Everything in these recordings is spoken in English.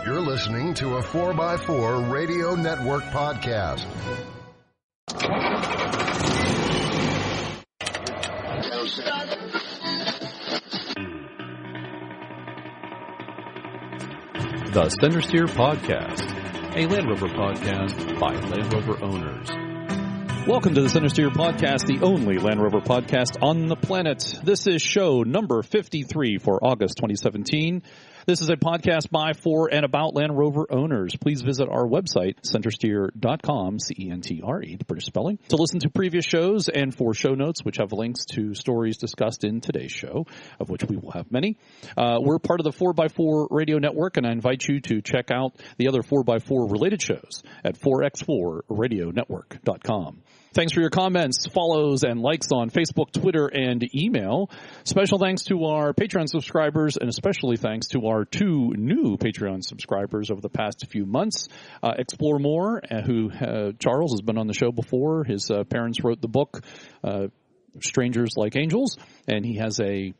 You're listening to a 4x4 Radio Network podcast. The Centresteer Podcast, a Land Rover podcast by Land Rover owners. Welcome to the Centresteer Podcast, the only Land Rover podcast on the planet. This is show number 53 for August 2017. This is a podcast by, for, and about Land Rover owners. Please visit our website, centresteer.com, C-E-N-T-R-E, the British spelling, to listen to previous shows and for show notes, which have links to stories discussed in today's show, of which we will have many. We're part of the 4x4 Radio Network, and I invite you to check out the other 4x4 related shows at 4x4radionetwork.com. Thanks for your comments, follows, and likes on Facebook, Twitter, and email. Special thanks to our Patreon subscribers, and especially thanks to our two new Patreon subscribers over the past few months. Explore More, who Charles has been on the show before. His parents wrote the book, Strangers Like Angels, and he has a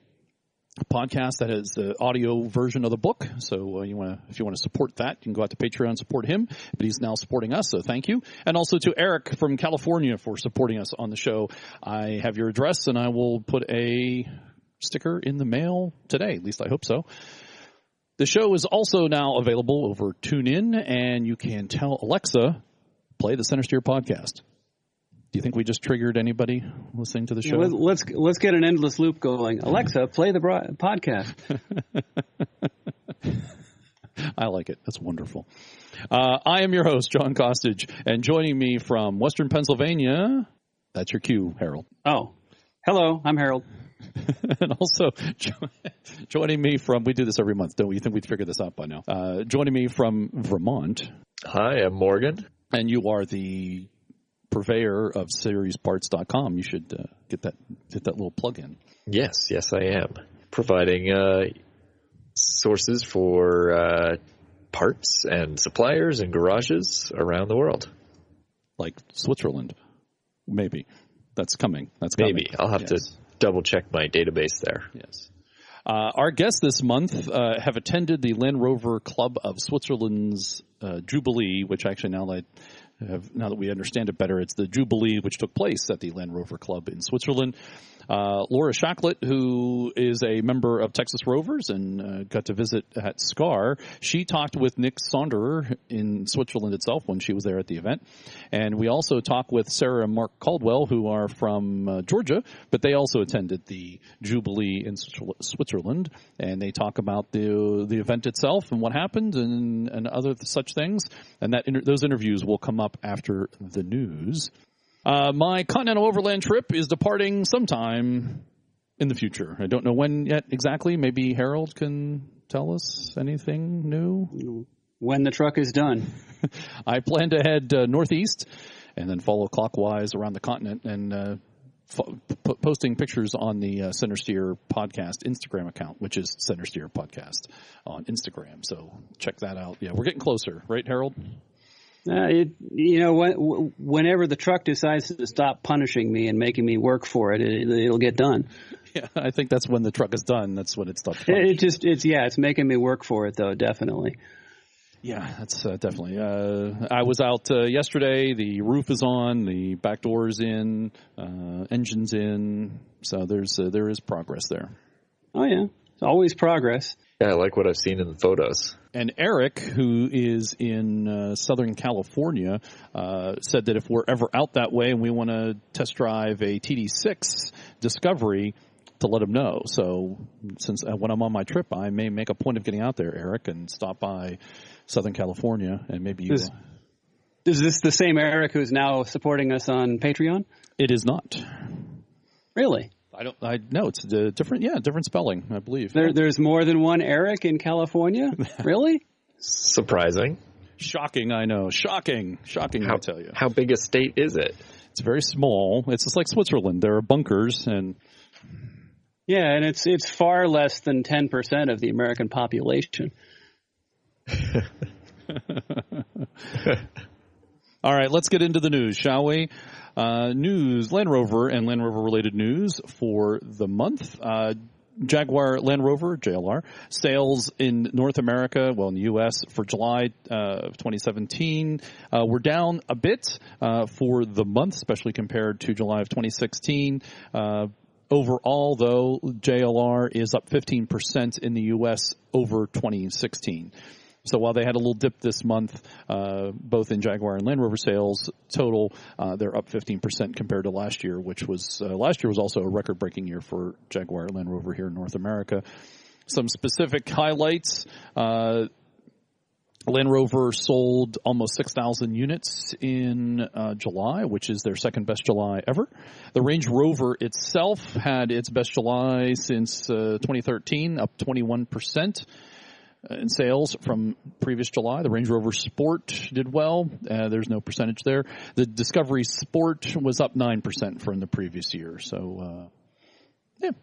podcast that is the audio version of the book. So if you want to support that, you can go out to Patreon and support him. But he's now supporting us, so thank you. And also to Eric from California for supporting us on the show. I have your address, and I will put a sticker in the mail today. At least I hope so. The show is also now available over TuneIn, and you can tell Alexa, play the Centresteer podcast. Do you think we just triggered anybody listening to the show? Let's get an endless loop going. Alexa, play the podcast. I like it. That's wonderful. I am your host, John Costage, and joining me from Western Pennsylvania, that's your cue, Harold. Oh, hello, I'm Harold. And also joining me from, we do this every month, don't we? You think we'd figure this out by now? Joining me from Vermont. Hi, I'm Morgan. And you are the purveyor of seriesparts.com. You should get that little plug in. Yes, I am. Providing sources for parts and suppliers and garages around the world. Like Switzerland. Maybe. That's coming. Maybe. I'll have to double check my database there. Yes. Our guests this month have attended the Land Rover Club of Switzerland's Jubilee, which actually now that we understand it better, it's the Jubilee which took place at the Land Rover Club in Switzerland. Laura Shacklett, who is a member of Texas Rovers and got to visit at SCAR, she talked with Nick Sonderer in Switzerland itself when she was there at the event. And we also talked with Sarah and Mark Caldwell, who are from Georgia, but they also attended the Jubilee in Switzerland. And they talk about the event itself and what happened and other such things. And those interviews will come up after the news. My Continental Overland trip is departing sometime in the future. I don't know when yet exactly. Maybe Harold can tell us anything new. When the truck is done. I plan to head northeast and then follow clockwise around the continent and posting pictures on the Centresteer Podcast Instagram account, which is Centresteer Podcast on Instagram. So check that out. Yeah, we're getting closer. Right, Harold? Whenever the truck decides to stop punishing me and making me work for it, it'll get done. Yeah, I think that's when the truck is done. That's when it stops punishing. It's making me work for it, though, definitely. Yeah, that's definitely. I was out yesterday. The roof is on, the back door is in, engine's in. So there is progress there. Oh, yeah. It's always progress. Yeah, I like what I've seen in the photos. And Eric, who is in Southern California, said that if we're ever out that way and we want to test drive a TD6 Discovery, to let him know. So since when I'm on my trip, I may make a point of getting out there, Eric, and stop by Southern California and maybe you. Is this the same Eric who's now supporting us on Patreon? It is not. Really? I know it's different. Yeah, different spelling, I believe. There's more than one Eric in California? Really? Surprising. Shocking, I know. Shocking, I tell you. How big a state is it? It's very small. It's just like Switzerland. There are bunkers and. Yeah, and it's far less than 10% of the American population. All right, let's get into the news, shall we? News, Land Rover and Land Rover-related news for the month. Jaguar Land Rover, JLR, sales in North America, well, in the U.S. for July of 2017 were down a bit for the month, especially compared to July of 2016. Overall, though, JLR is up 15% in the U.S. over 2016. So while they had a little dip this month, both in Jaguar and Land Rover sales total, they're up 15% compared to last year, which was last year was also a record-breaking year for Jaguar Land Rover here in North America. Some specific highlights. Land Rover sold almost 6,000 units in July, which is their second best July ever. The Range Rover itself had its best July since 2013, up 21%. In sales from previous July. The Range Rover Sport did well. There's no percentage there. The Discovery Sport was up 9% from the previous year. So,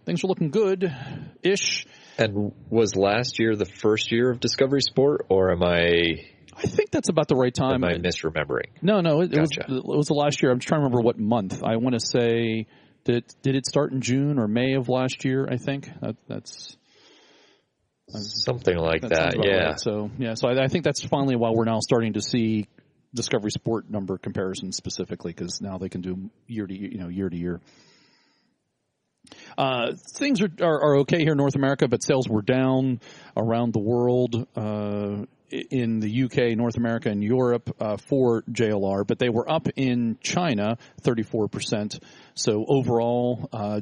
things are looking good-ish. And was last year the first year of Discovery Sport, or am I think that's about the right time. Am I misremembering? No, it Gotcha. was the last year. I'm just trying to remember what month. I want to say, did it start in June or May of last year, I think? That's... Something like that, yeah. Right. So I think that's finally why we're now starting to see Discovery Sport number comparisons specifically, because now they can do year to year. Things are okay here in North America, but sales were down around the world in the UK, North America, and Europe for JLR, but they were up in China 34%. So overall,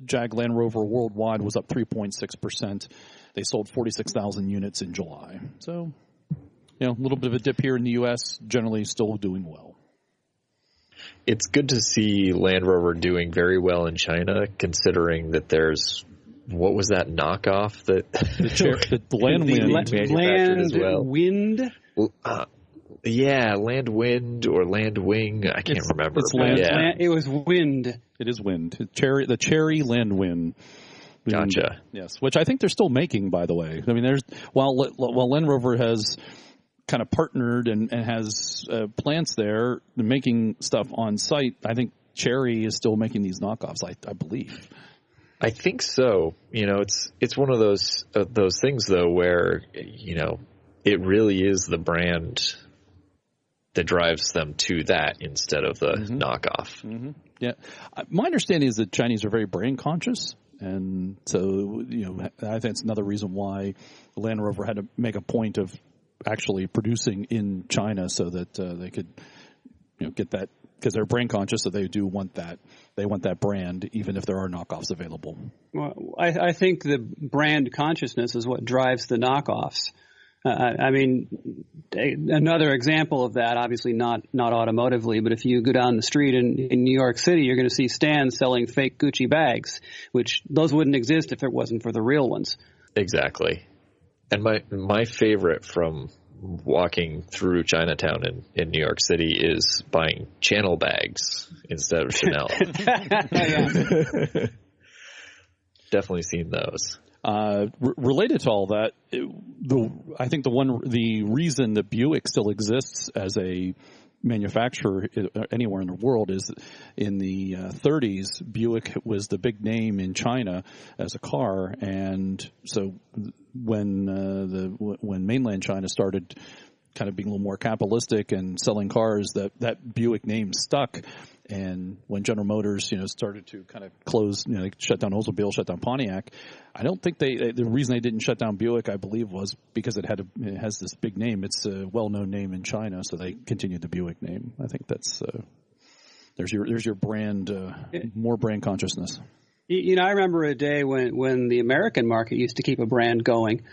Jag Land Rover worldwide was up 3.6%. They sold 46,000 units in July. So, a little bit of a dip here in the U.S., generally still doing well. It's good to see Land Rover doing very well in China, considering that there's, what was that knockoff that the Land Wind manufactured as well? Wind? Yeah, Land Wind or Land Wing. I can't remember. It's Land. Yeah. It was Wind. It is Wind. The Cherry Land Wind. Gotcha. Yes, which I think they're still making, by the way. I mean, while Land Rover has kind of partnered and has plants there making stuff on site, I think Cherry is still making these knockoffs, I believe. I think so. It's one of those things, though, where, it really is the brand that drives them to that instead of the knockoff. Mm-hmm. Yeah. My understanding is that Chinese are very brand conscious. And so, I think it's another reason why Land Rover had to make a point of actually producing in China so that they could, get that, because they're brand conscious, so they do want that. They want that brand, even if there are knockoffs available. Well, I think the brand consciousness is what drives the knockoffs. I mean, another example of that, obviously not automotively, but if you go down the street in New York City, you're going to see stands selling fake Gucci bags, which those wouldn't exist if it wasn't for the real ones. Exactly. And my favorite from walking through Chinatown in New York City is buying Channel bags instead of Chanel. Definitely seen those. Related to all that, I think the reason that Buick still exists as a manufacturer anywhere in the world is in the 30s, Buick was the big name in China as a car, and so when mainland China started kind of being a little more capitalistic and selling cars, that Buick name stuck. And when General Motors, started to kind of close, they shut down Oldsmobile, shut down Pontiac, I don't think the reason they didn't shut down Buick, I believe, was because it has this big name. It's a well-known name in China, so they continued the Buick name. I think that's there's your brand, more brand consciousness. I remember a day when the American market used to keep a brand going.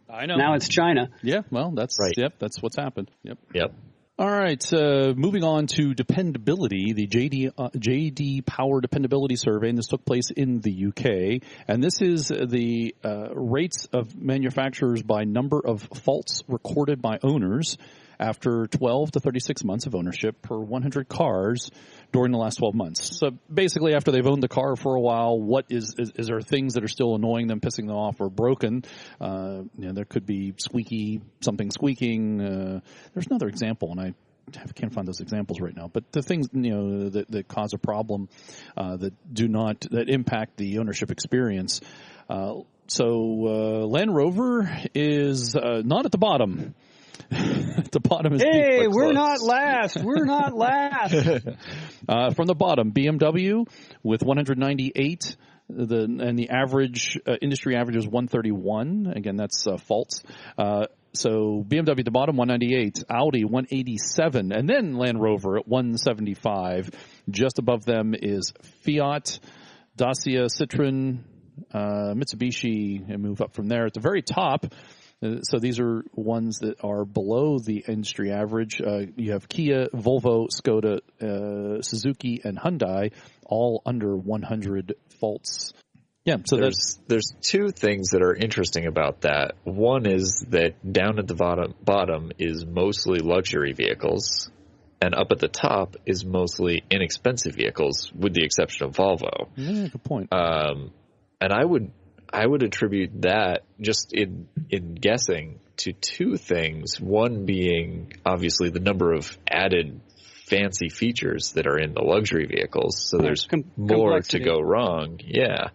I know. Now it's China. Yeah, well, that's right. Yep, that's what's happened. Yep. All right, moving on to dependability, the JD Power Dependability Survey, and this took place in the UK. And this is the rates of manufacturers by number of faults recorded by owners after 12 to 36 months of ownership per 100 cars during the last 12 months. So basically, after they've owned the car for a while, what is there things that are still annoying them, pissing them off, or broken? There could be something squeaking. There's another example, and can't find those examples right now, but the things that cause a problem that impact the ownership experience. So Land Rover is not at the bottom. The bottom is we're not last. We're not last. From the bottom, BMW with 198. The average industry average is 131. Again, that's faults. So BMW at the bottom, 198. Audi, 187. And then Land Rover at 175. Just above them is Fiat, Dacia, Citroen, Mitsubishi, and move up from there. At the very top, so these are ones that are below the industry average. You have Kia, Volvo, Skoda, Suzuki, and Hyundai, all under 100 faults. Yeah, so there's two things that are interesting about that. One is that down at the bottom is mostly luxury vehicles, and up at the top is mostly inexpensive vehicles, with the exception of Volvo. Yeah, good point. And I would attribute that, just in guessing, to two things. One being obviously the number of added fancy features that are in the luxury vehicles, so there's more to go wrong. Yeah.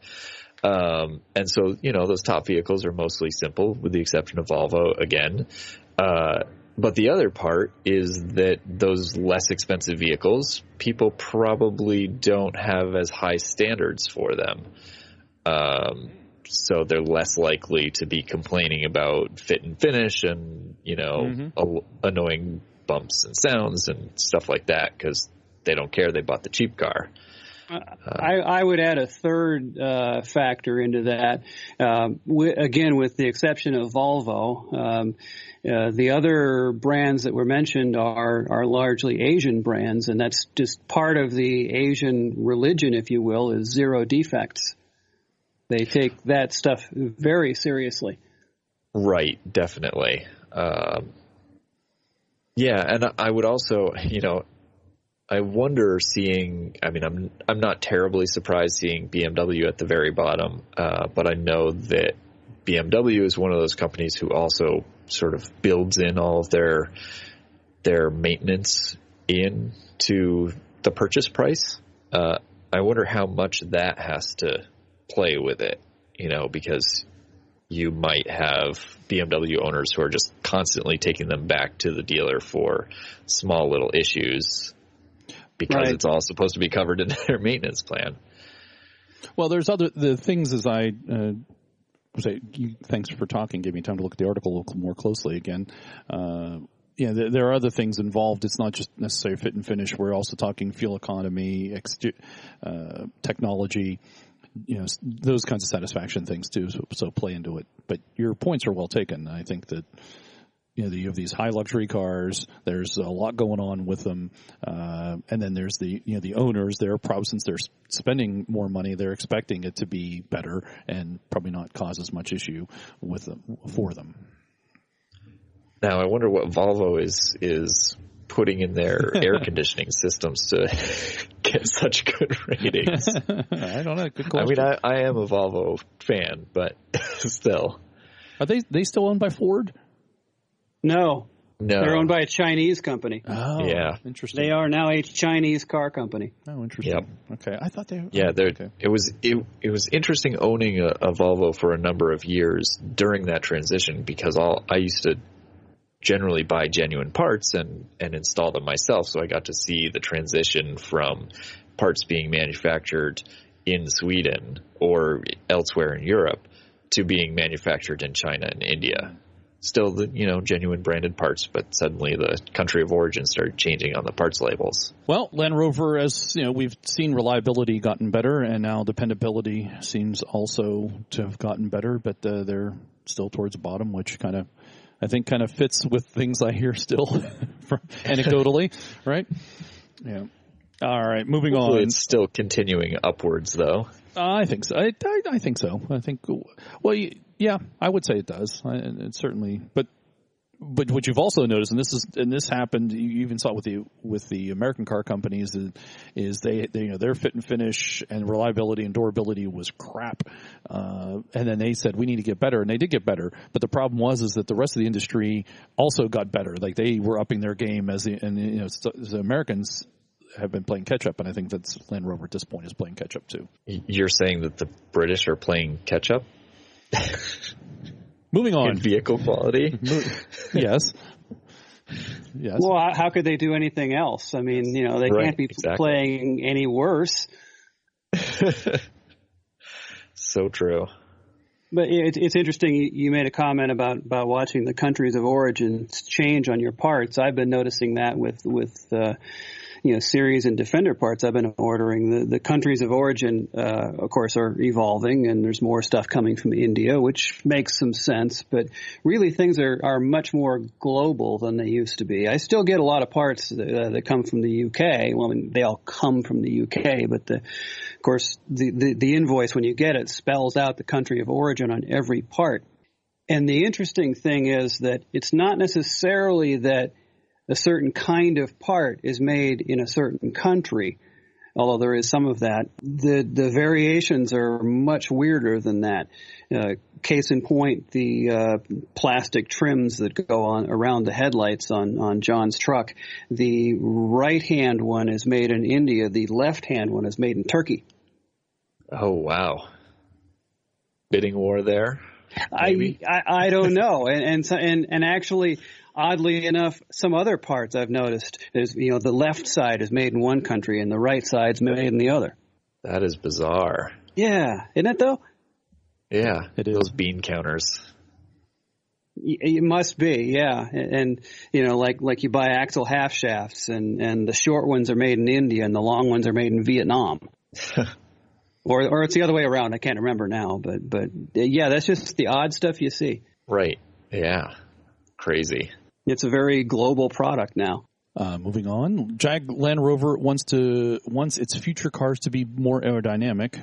And so, those top vehicles are mostly simple, with the exception of Volvo again. But the other part is that those less expensive vehicles, people probably don't have as high standards for them. So they're less likely to be complaining about fit and finish and, annoying bumps and sounds and stuff like that, because they don't care. They bought the cheap car. I would add a third factor into that. Again, with the exception of Volvo, the other brands that were mentioned are largely Asian brands, and that's just part of the Asian religion, if you will, is zero defects. They take that stuff very seriously. Right, definitely. Yeah, and I would also, I wonder I'm not terribly surprised seeing BMW at the very bottom, but I know that BMW is one of those companies who also sort of builds in all of their maintenance into the purchase price. I wonder how much that has to play with it, because you might have BMW owners who are just constantly taking them back to the dealer for small little issues because it's all supposed to be covered in their maintenance plan. Well, there's the things as I say, thanks for talking, gave me time to look at the article a little more closely again. There are other things involved. It's not just necessarily fit and finish. We're also talking fuel economy, technology, those kinds of satisfaction things too. So play into it. But your points are well taken. I think that you have these high luxury cars. There's a lot going on with them, and then there's the owners. They're probably, since they're spending more money, they're expecting it to be better and probably not cause as much issue with them for them. Now I wonder what Volvo is putting in their air conditioning systems to get such good ratings. I don't know. Good question. I am a Volvo fan, but still. Are they still owned by Ford? No. They're owned by a Chinese company. Oh, yeah. Interesting. They are now a Chinese car company. Oh, interesting. Yep. Okay. I thought they were. Yeah, okay. It was interesting owning a Volvo for a number of years during that transition, because I used to generally buy genuine parts and install them myself, so I got to see the transition from parts being manufactured in Sweden or elsewhere in Europe to being manufactured in China and India. Still the genuine branded parts, but suddenly the country of origin started changing on the parts labels. Well, Land Rover, as we've seen reliability gotten better, and now dependability seems also to have gotten better, but they're still towards the bottom, which I think kind of fits with things I hear still anecdotally, right? Yeah. All right, moving Hopefully on. It's still continuing upwards, though. I think so. I think so. I think, well, yeah, I would say it does. It certainly, but But what you've also noticed, and this happened, you even saw it with the American car companies, is they their fit and finish and reliability and durability was crap, and then they said we need to get better, and they did get better. But the problem was that the rest of the industry also got better, like they were upping their game the Americans have been playing catch up, and I think that's Land Rover at this point is playing catch up too. You're saying that the British are playing catch up? Moving on. In vehicle quality? Yes. Yes. Well, how could they do anything else? I mean, they can't be playing any worse. So true. But it's interesting. You made a comment about watching the countries of origin change on your parts. I've been noticing that with series and Defender parts I've been ordering. The countries of origin, of course, are evolving, and there's more stuff coming from India, which makes some sense. But really, things are much more global than they used to be. I still get a lot of parts that come from the UK. Well, I mean, they all come from the UK, but of course, the invoice, when you get it, spells out the country of origin on every part. And the interesting thing is that it's not necessarily that a certain kind of part is made in a certain country, although there is some of that. The variations are much weirder than that. Case in point, the plastic trims that go on around the headlights on John's truck. The right-hand one is made in India. The left-hand one is made in Turkey. Oh, wow. Bidding war there? Maybe? I don't know. And actually, oddly enough, some other parts I've noticed is, the left side is made in one country and the right side's made in the other. That is bizarre. Yeah. Isn't it, though? Yeah. It is. Those bean counters. It must be, yeah. And, like you buy axle half shafts and the short ones are made in India and the long ones are made in Vietnam. Or it's the other way around. I can't remember now. But yeah, that's just the odd stuff you see. Right. Yeah. Crazy. It's a very global product now. Moving on, Land Rover wants its future cars to be more aerodynamic,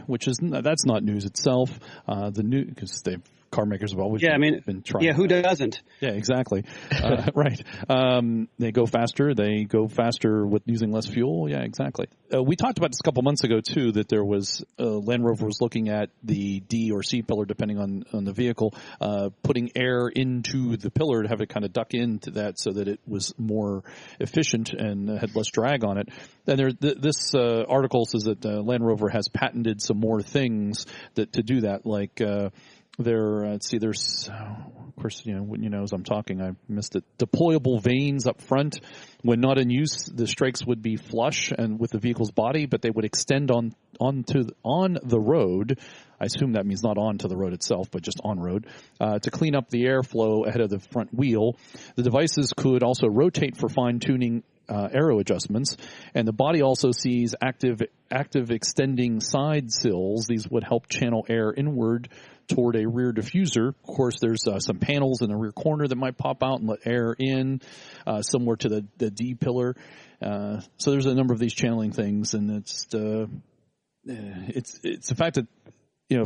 that's not news itself. Because car makers have always been trying. Yeah, who doesn't? Yeah, exactly. Right. They go faster with using less fuel. Yeah, exactly. We talked about this a couple months ago too, that there was Land Rover was looking at the D or C pillar, depending on the vehicle, putting air into the pillar to have it kind of duck into that so that it was more efficient and had less drag on it. And this article says that Land Rover has patented some more things to do that, like there's, of course, as I'm talking, I missed it. Deployable vanes up front. When not in use, the strakes would be flush and with the vehicle's body, but they would extend on the road. I assume that means not onto the road itself, but just on road, to clean up the airflow ahead of the front wheel. The devices could also rotate for fine-tuning aero adjustments, and the body also sees active extending side sills. These would help channel air inward toward a rear diffuser. Of course, there's some panels in the rear corner that might pop out and let air in, similar to the D pillar. So there's a number of these channeling things, and it's the fact that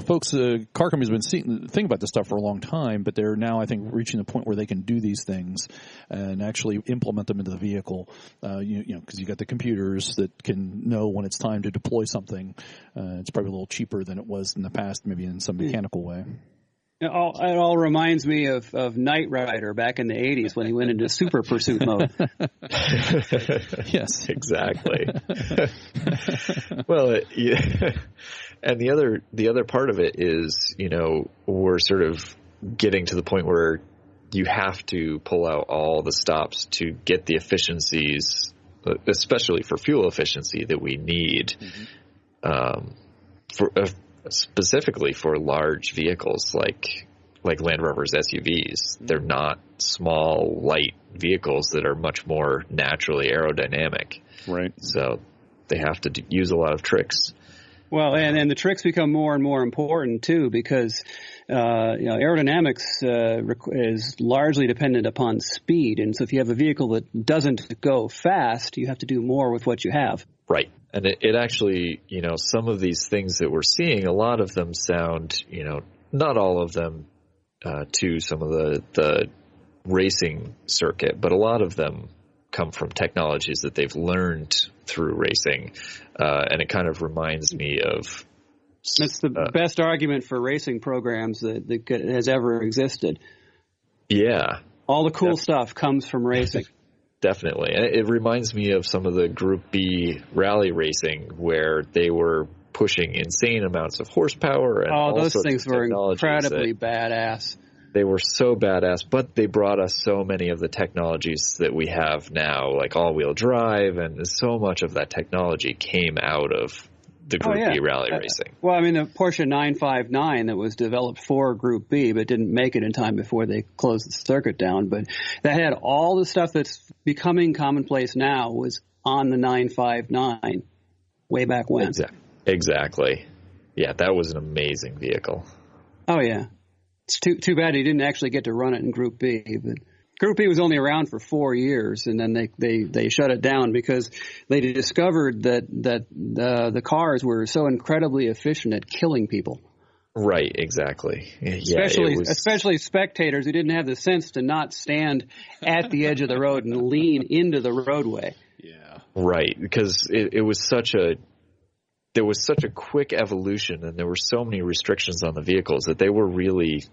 folks, car companies have been thinking about this stuff for a long time, but they're now, I think, reaching the point where they can do these things and actually implement them into the vehicle. Because you got the computers that can know when it's time to deploy something. It's probably a little cheaper than it was in the past, maybe in some mechanical way. It all reminds me of Knight Rider back in the 80s when he went into super pursuit mode. Yes, exactly. Well, and the other part of it is, we're sort of getting to the point where you have to pull out all the stops to get the efficiencies, especially for fuel efficiency, that we need, specifically for large vehicles like Land Rover's SUVs. They're not small, light vehicles that are much more naturally aerodynamic. Right. So they have to use a lot of tricks. Well, and the tricks become more and more important too, because aerodynamics is largely dependent upon speed, and so if you have a vehicle that doesn't go fast, you have to do more with what you have. Right, and it actually, some of these things that we're seeing, a lot of them sound, not all of them, to some of the racing circuit, but a lot of them come from technologies that they've learned through racing, and it kind of reminds me of. That's the best argument for racing programs that has ever existed. Yeah. All the cool stuff comes from racing. Definitely. And it reminds me of some of the Group B rally racing where they were pushing insane amounts of horsepower. And all those sorts things of were incredibly badass. They were so badass, but they brought us so many of the technologies that we have now, like all-wheel drive, and so much of that technology came out of the Group B rally racing. Well, I mean, the Porsche 959 that was developed for Group B but didn't make it in time before they closed the circuit down, but that had all the stuff that's becoming commonplace now was on the 959 way back when. Exactly. Yeah, that was an amazing vehicle. Oh, yeah. It's too bad he didn't actually get to run it in Group B, but Group B was only around for 4 years, and then they shut it down because they discovered that the cars were so incredibly efficient at killing people. Right, exactly. Especially spectators who didn't have the sense to not stand at the edge of the road and lean into the roadway. Yeah. Right, because there was such a quick evolution, and there were so many restrictions on the vehicles that they were really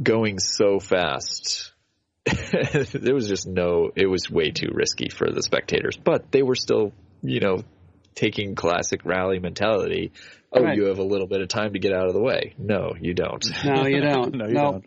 going so fast. There was it was way too risky for the spectators, but they were still, taking classic rally mentality. Oh, right. You have a little bit of time to get out of the way. No, you don't. No, you don't. No, you don't.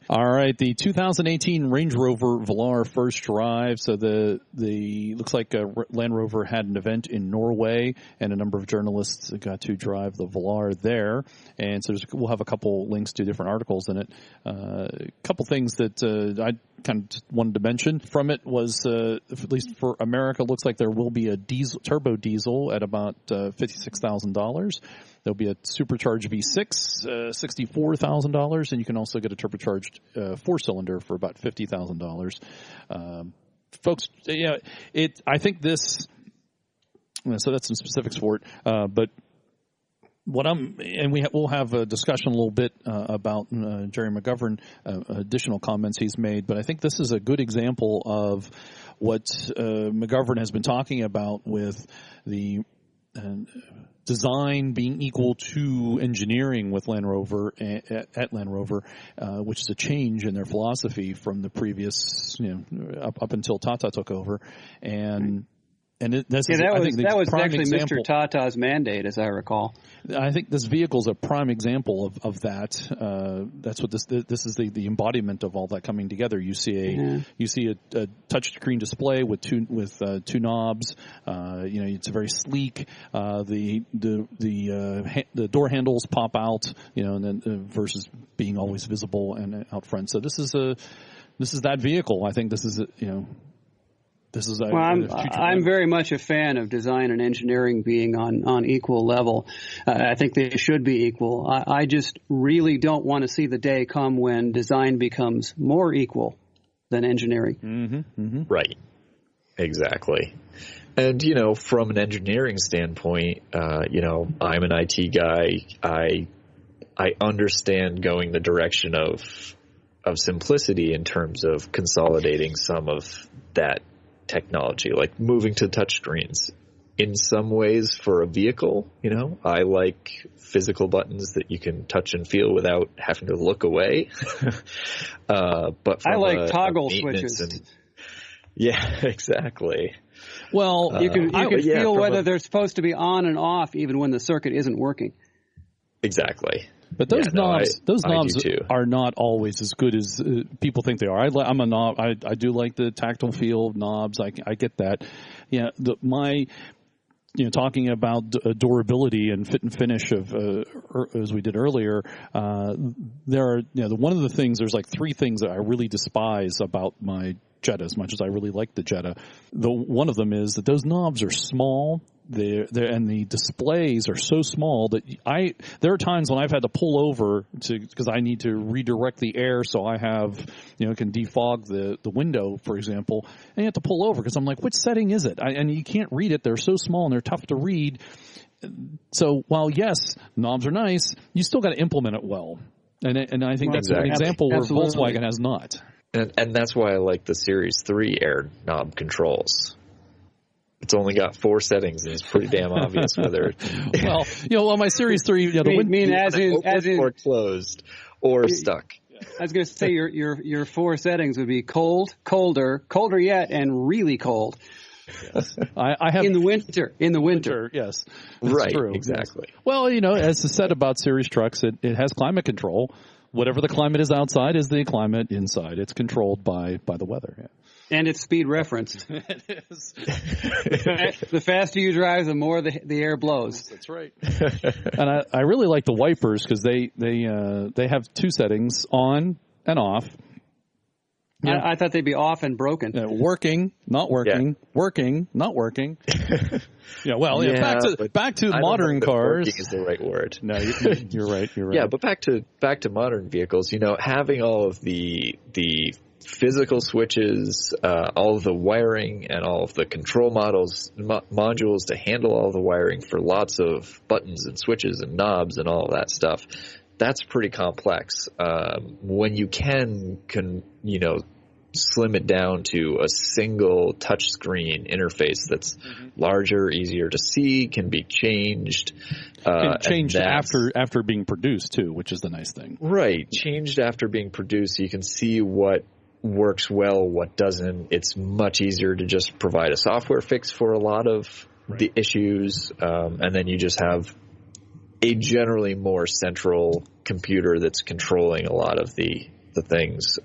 All right, the 2018 Range Rover Velar first drive. So the looks like Land Rover had an event in Norway, and a number of journalists got to drive the Velar there. And so we'll have a couple links to different articles in it. A couple things that I kind of wanted to mention from it was, at least for America, looks like there will be a turbo diesel at about $56,000. There'll be a supercharged V6, $64,000, and you can also get a turbocharged four-cylinder for about $50,000. Folks, I think this. So that's some specifics for it, but we'll have a discussion a little bit about Jerry McGovern, additional comments he's made, but I think this is a good example of what McGovern has been talking about with the design being equal to engineering with Land Rover at Land Rover, which is a change in their philosophy from the previous, up until Tata took over, and that was actually example. Mr. Tata's mandate, as I recall. I think this vehicle is a prime example of that. That's what this is the embodiment of all that coming together. You see a touchscreen display with two knobs. It's very sleek. The door handles pop out. And then versus being always visible and out front. So this is that vehicle. I think this is I'm very much a fan of design and engineering being on equal level. I think they should be equal. I just really don't want to see the day come when design becomes more equal than engineering. Mm-hmm, mm-hmm. Right. Exactly. And, from an engineering standpoint, I'm an IT guy. I understand going the direction of simplicity in terms of consolidating some of that technology, like moving to touchscreens. In some ways, for a vehicle, I like physical buttons that you can touch and feel without having to look away. But I like toggle switches. Yeah, exactly. Well, you can feel whether they're supposed to be on and off even when the circuit isn't working. Exactly. But those knobs are not always as good as people think they are. I'm a knob. I do like the tactile feel of knobs. I get that. Yeah, talking about durability and fit and finish of as we did earlier. There are one of the things. There's like three things that I really despise about my Jetta, as much as I really like the Jetta. One of them is that those knobs are small. And the displays are so small that there are times when I've had to pull over because I need to redirect the air so I have, can defog the window, for example, and you have to pull over because I'm like, which setting is it? And you can't read it. They're so small and they're tough to read. So while, yes, knobs are nice, you still got to implement it well. And I think that's an example where Volkswagen has not. And that's why I like the Series 3 air knob controls. It's only got 4 settings, and it's pretty damn obvious whether. Well, my Series 3, as in or closed or stuck. I was going to say your 4 settings would be cold, colder yet, and really cold. Yes. I have in the winter. Yes, right, true. exactly. Yes. Well, as I said about series trucks, it has climate control. Whatever the climate is outside is the climate inside. It's controlled by the weather. Yeah. And it's speed referenced. It is. The faster you drive, the more the air blows. That's right. And I really like the wipers because they have 2 settings, on and off. Yeah. I thought they'd be off and broken. Working, not working. Yeah. Working, not working. Back to modern cars. Working is the right word. No, you're right. You're right. Yeah, but back to modern vehicles. Having all of the physical switches, all of the wiring, and all of the control modules to handle all the wiring for lots of buttons and switches and knobs and all of that stuff. That's pretty complex. When you can slim it down to a single touchscreen interface that's larger, easier to see, can be changed. Changed after being produced too, which is the nice thing. Right, changed after being produced, so you can see what works well, what doesn't. It's much easier to just provide a software fix for a lot of the issues, and then you just have a generally more central computer that's controlling a lot of the things.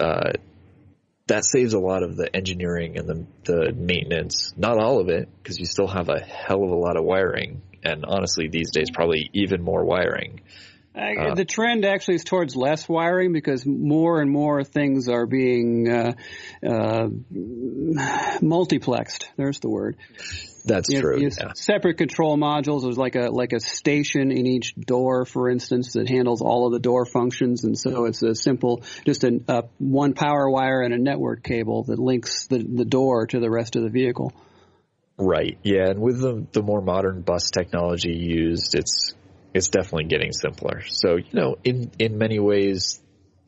That saves a lot of the engineering and the maintenance. Not all of it, because you still have a hell of a lot of wiring. And honestly, these days, probably even more wiring. The trend actually is towards less wiring because more and more things are being multiplexed. There's the word. That's true. Separate control modules. There's like a station in each door, for instance, that handles all of the door functions, and so it's a simple, just one power wire and a network cable that links the door to the rest of the vehicle. Right. Yeah, and with the more modern bus technology used, it's definitely getting simpler. So in many ways,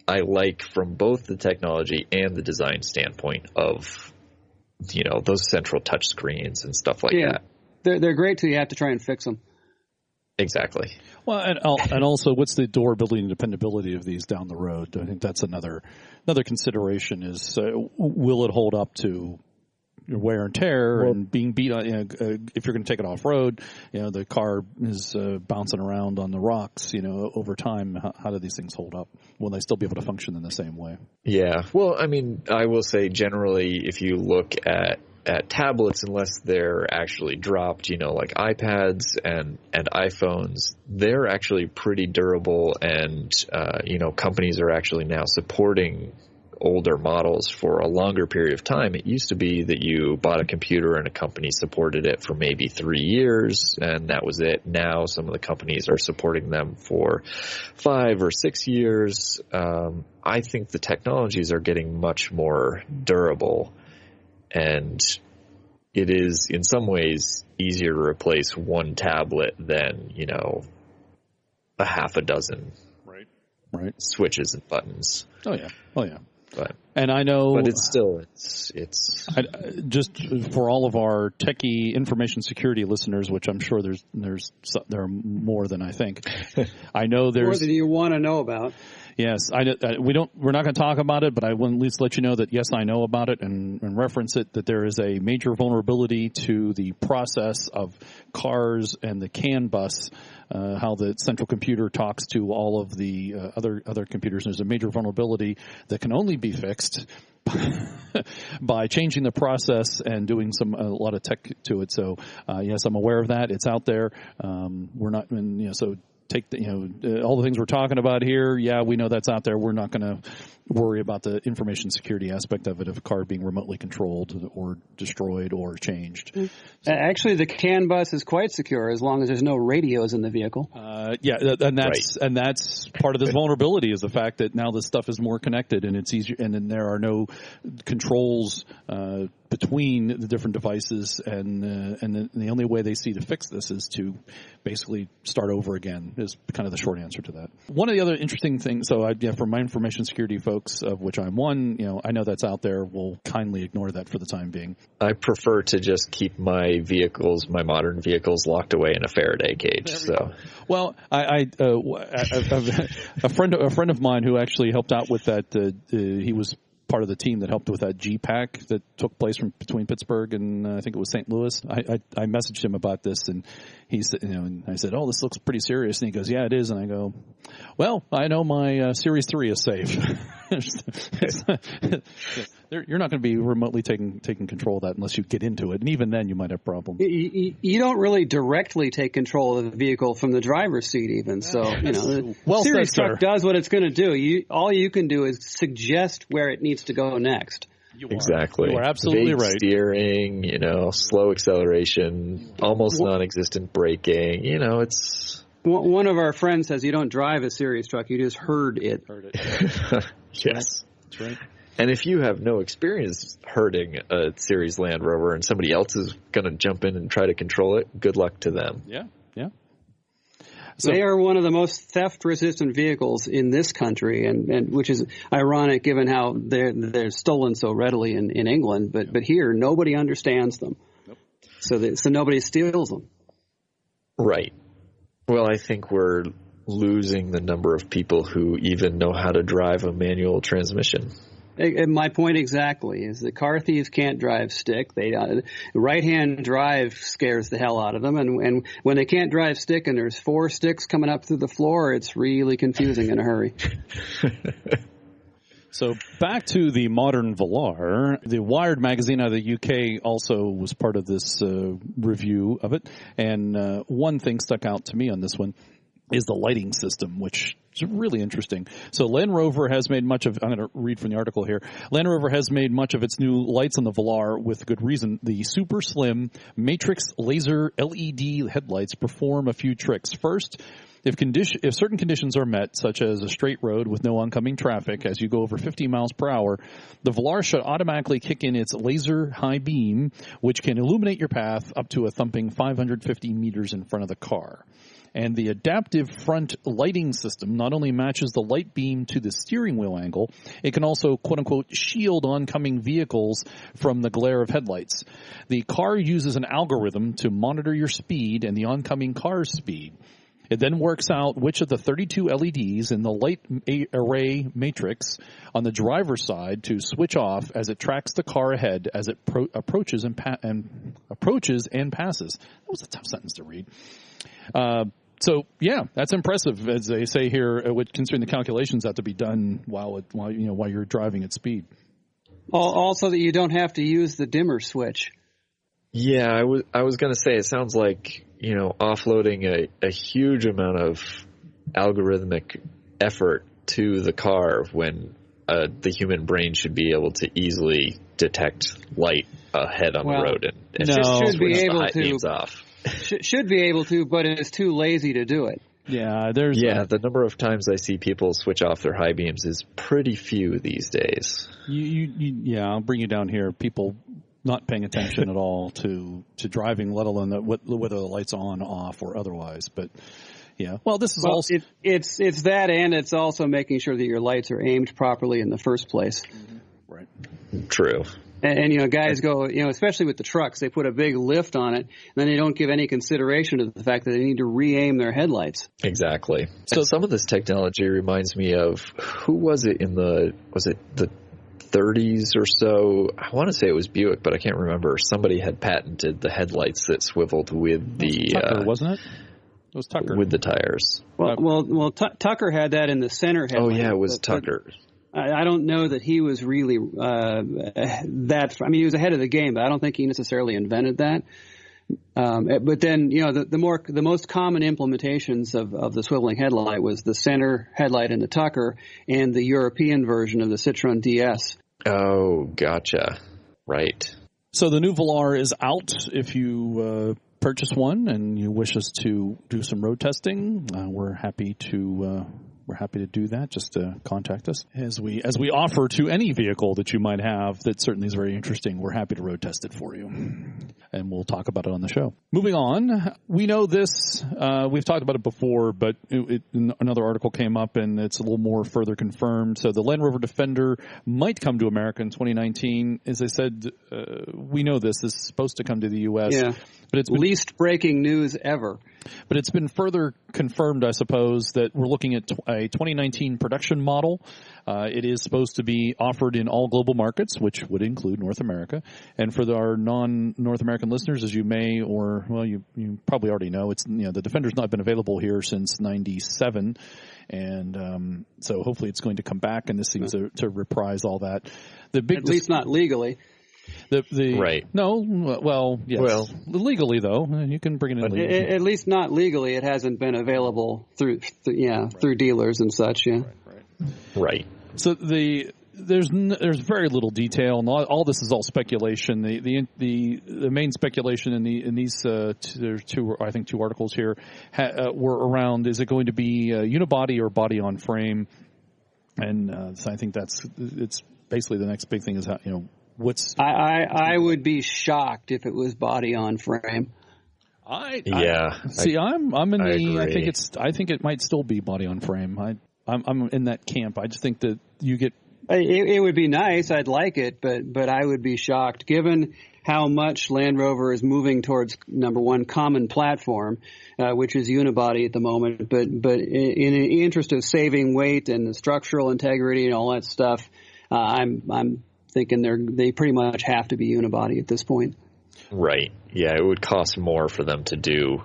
I like from both the technology and the design standpoint of those central touch screens and stuff like that. They're great till you have to try and fix them. Exactly. Well, and also, what's the durability and dependability of these down the road? I think that's another consideration is will it hold up to wear and tear and being beat on, if you're going to take it off road, the car is bouncing around on the rocks, over time. How do these things hold up? Will they still be able to function in the same way? Yeah. Well, I mean, I will say generally, if you look at tablets, unless they're actually dropped, like iPads and iPhones, they're actually pretty durable, and companies are actually now supporting older models for a longer period of time. It used to be that you bought a computer and a company supported it for maybe 3 years, and that was it. Now some of the companies are supporting them for 5 or 6 years. I think the technologies are getting much more durable, and it is in some ways easier to replace one tablet than, a half a dozen right switches and buttons. Oh yeah. And I know, but it's just for all of our techie information security listeners, which I'm sure there are more than I think. I know there's more than you want to know about. Yes, we're not going to talk about it, but I will at least let you know that yes, I know about it and reference it. That there is a major vulnerability to the process of cars and the CAN bus. How the central computer talks to all of the other computers. There's a major vulnerability that can only be fixed by changing the process and doing a lot of tech to it. So yes, I'm aware of that. It's out there. We're not, so take all the things we're talking about here. Yeah, we know that's out there. We're not going to worry about the information security aspect of it, of a car being remotely controlled or destroyed or changed. So, actually, the CAN bus is quite secure as long as there's no radios in the vehicle. And that's part of this vulnerability is the fact that now this stuff is more connected and it's easier, and then there are no controls between the different devices, and the only way they see to fix this is to basically start over again, is kind of the short answer to that. One of the other interesting things, for my information security folks, of which I'm one, I know that's out there, will kindly ignore that for the time being. I prefer to just keep my modern vehicles locked away in a Faraday cage. So, well, a friend of mine who actually helped out with that, he was part of the team that helped with that G-Pack that took place between Pittsburgh and I think it was St. Louis. I messaged him about this, and he said, and I said, "Oh, this looks pretty serious." And he goes, "Yeah, it is." And I go, "Well, I know my Series 3 is safe." You're not going to be remotely taking control of that unless you get into it, and even then, you might have problems. You don't really directly take control of the vehicle from the driver's seat, even. So, the Series truck does what it's going to do. All you can do is suggest where it needs to go next. Exactly. You are absolutely right. Steering, slow acceleration, almost non-existent braking. It's. One of our friends says you don't drive a Series truck; you just herd it. Yes, that's right. And if you have no experience herding a Series Land Rover and somebody else is going to jump in and try to control it, good luck to them. Yeah. So, they are one of the most theft-resistant vehicles in this country, and which is ironic given how they're stolen so readily in England. But here, nobody understands them, so nobody steals them. Right. Well, I think we're losing the number of people who even know how to drive a manual transmission. My point exactly is that car thieves can't drive stick. Right-hand drive scares the hell out of them, and when they can't drive stick and there's 4 sticks coming up through the floor, it's really confusing in a hurry. So back to the modern Velar. The Wired magazine out of the UK also was part of this review of it, and one thing stuck out to me on this one is the lighting system, which is really interesting. So Land Rover has made much of, I'm going to read from the article here, Land Rover has made much of its new lights on the Velar with good reason. The super slim matrix laser LED headlights perform a few tricks. First, if certain conditions are met, such as a straight road with no oncoming traffic as you go over 50 miles per hour, the Velar should automatically kick in its laser high beam, which can illuminate your path up to a thumping 550 meters in front of the car. And the adaptive front lighting system not only matches the light beam to the steering wheel angle, it can also, quote-unquote, shield oncoming vehicles from the glare of headlights. The car uses an algorithm to monitor your speed and the oncoming car's speed. It then works out which of the 32 LEDs in the light array matrix on the driver's side to switch off as it tracks the car ahead as it approaches and passes. That was a tough sentence to read. So yeah, that's impressive, as they say here, considering the calculations have to be done while you're driving at speed. Also, that you don't have to use the dimmer switch. Yeah, I was going to say, it sounds like offloading a huge amount of algorithmic effort to the car when the human brain should be able to easily detect light ahead on the road and just switch the high beams off. Should be able to, but it's too lazy to do it. Yeah, the number of times I see people switch off their high beams is pretty few these days. I'll bring you down here. People not paying attention at all to driving, let alone whether the light's on, off, or otherwise. But yeah, well, this is also it's that, and it's also making sure that your lights are aimed properly in the first place. Mm-hmm. Right. True. And guys go, especially with the trucks, they put a big lift on it, and then they don't give any consideration to the fact that they need to re-aim their headlights. Exactly. So some of this technology reminds me of, who was it was it the 30s or so? I want to say it was Buick, but I can't remember. Somebody had patented the headlights that swiveled with the Tucker, wasn't it? It was Tucker. With the tires. Well, Tucker had that in the center headlight. Oh yeah, it was Tucker. I don't know that he was really that. I mean, he was ahead of the game, but I don't think he necessarily invented that. But then, the most common implementations of the swiveling headlight was the center headlight in the Tucker and the European version of the Citroen DS. Oh, gotcha. Right. So the new Velar is out. If you purchase one and you wish us to do some road testing, we're happy to we're happy to do that. Just contact us as we offer to any vehicle that you might have that certainly is very interesting. We're happy to road test it for you, and we'll talk about it on the show. Moving on, we know this. We've talked about it before, but another article came up, and it's a little more further confirmed. So the Land Rover Defender might come to America in 2019. As I said, we know this is supposed to come to the U.S. Yeah. But it's been, least breaking news ever. But it's been further confirmed, I suppose, that we're looking at a 2019 production model. It is supposed to be offered in all global markets, which would include North America. And for our non-North American listeners, as you may, or well, you probably already know, it's the Defender's not been available here since '97, and so hopefully it's going to come back. And this seems to reprise all that. At least not legally. Right. No. Well, yes. Well, legally though, you can bring it in legally. At least not legally. It hasn't been available through dealers and such. Yeah. Right. So there's very little detail, and all this is all speculation. The main speculation in these there's two articles here were around: is it going to be unibody or body on frame? And so I think it's basically the next big thing is how I would be shocked if it was body on frame. I'm in the. I think it might still be body on frame. I'm in that camp. I just think that you get. It would be nice. I'd like it, but I would be shocked given how much Land Rover is moving towards number one common platform, which is unibody at the moment. But in the interest of saving weight and the structural integrity and all that stuff, I'm thinking they pretty much have to be unibody at this point. Right. Yeah, it would cost more for them to do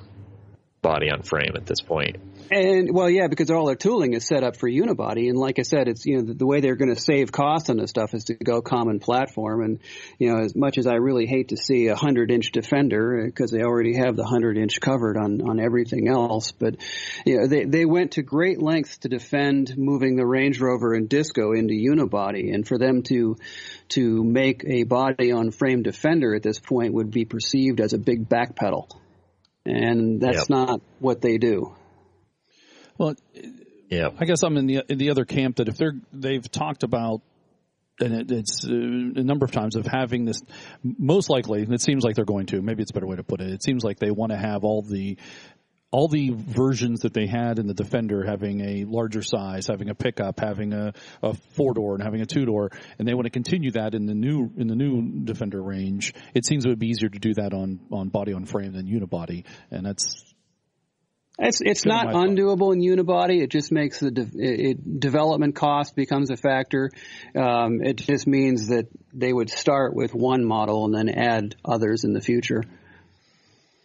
body on frame at this point. And well, yeah, because all their tooling is set up for unibody, and like I said, it's the way they're going to save cost on this stuff is to go common platform. And as much as I really hate to see a 100-inch Defender because they already have the 100-inch covered on everything else, but they went to great lengths to defend moving the Range Rover and Disco into unibody, and for them to make a body on frame Defender at this point would be perceived as a big backpedal, and that's not what they do. Well, yeah. I guess I'm in the other camp that if they've talked about, and it's a number of times of having this, most likely, and it seems like they're going to. Maybe it's a better way to put it. It seems like they want to have all the versions that they had in the Defender having a larger size, having a pickup, having a 4-door, and having a 2-door, and they want to continue that in the new Defender range. It seems it would be easier to do that on body on frame than unibody, and that's. It's not undoable in unibody. It just makes the development cost becomes a factor. It just means that they would start with one model and then add others in the future.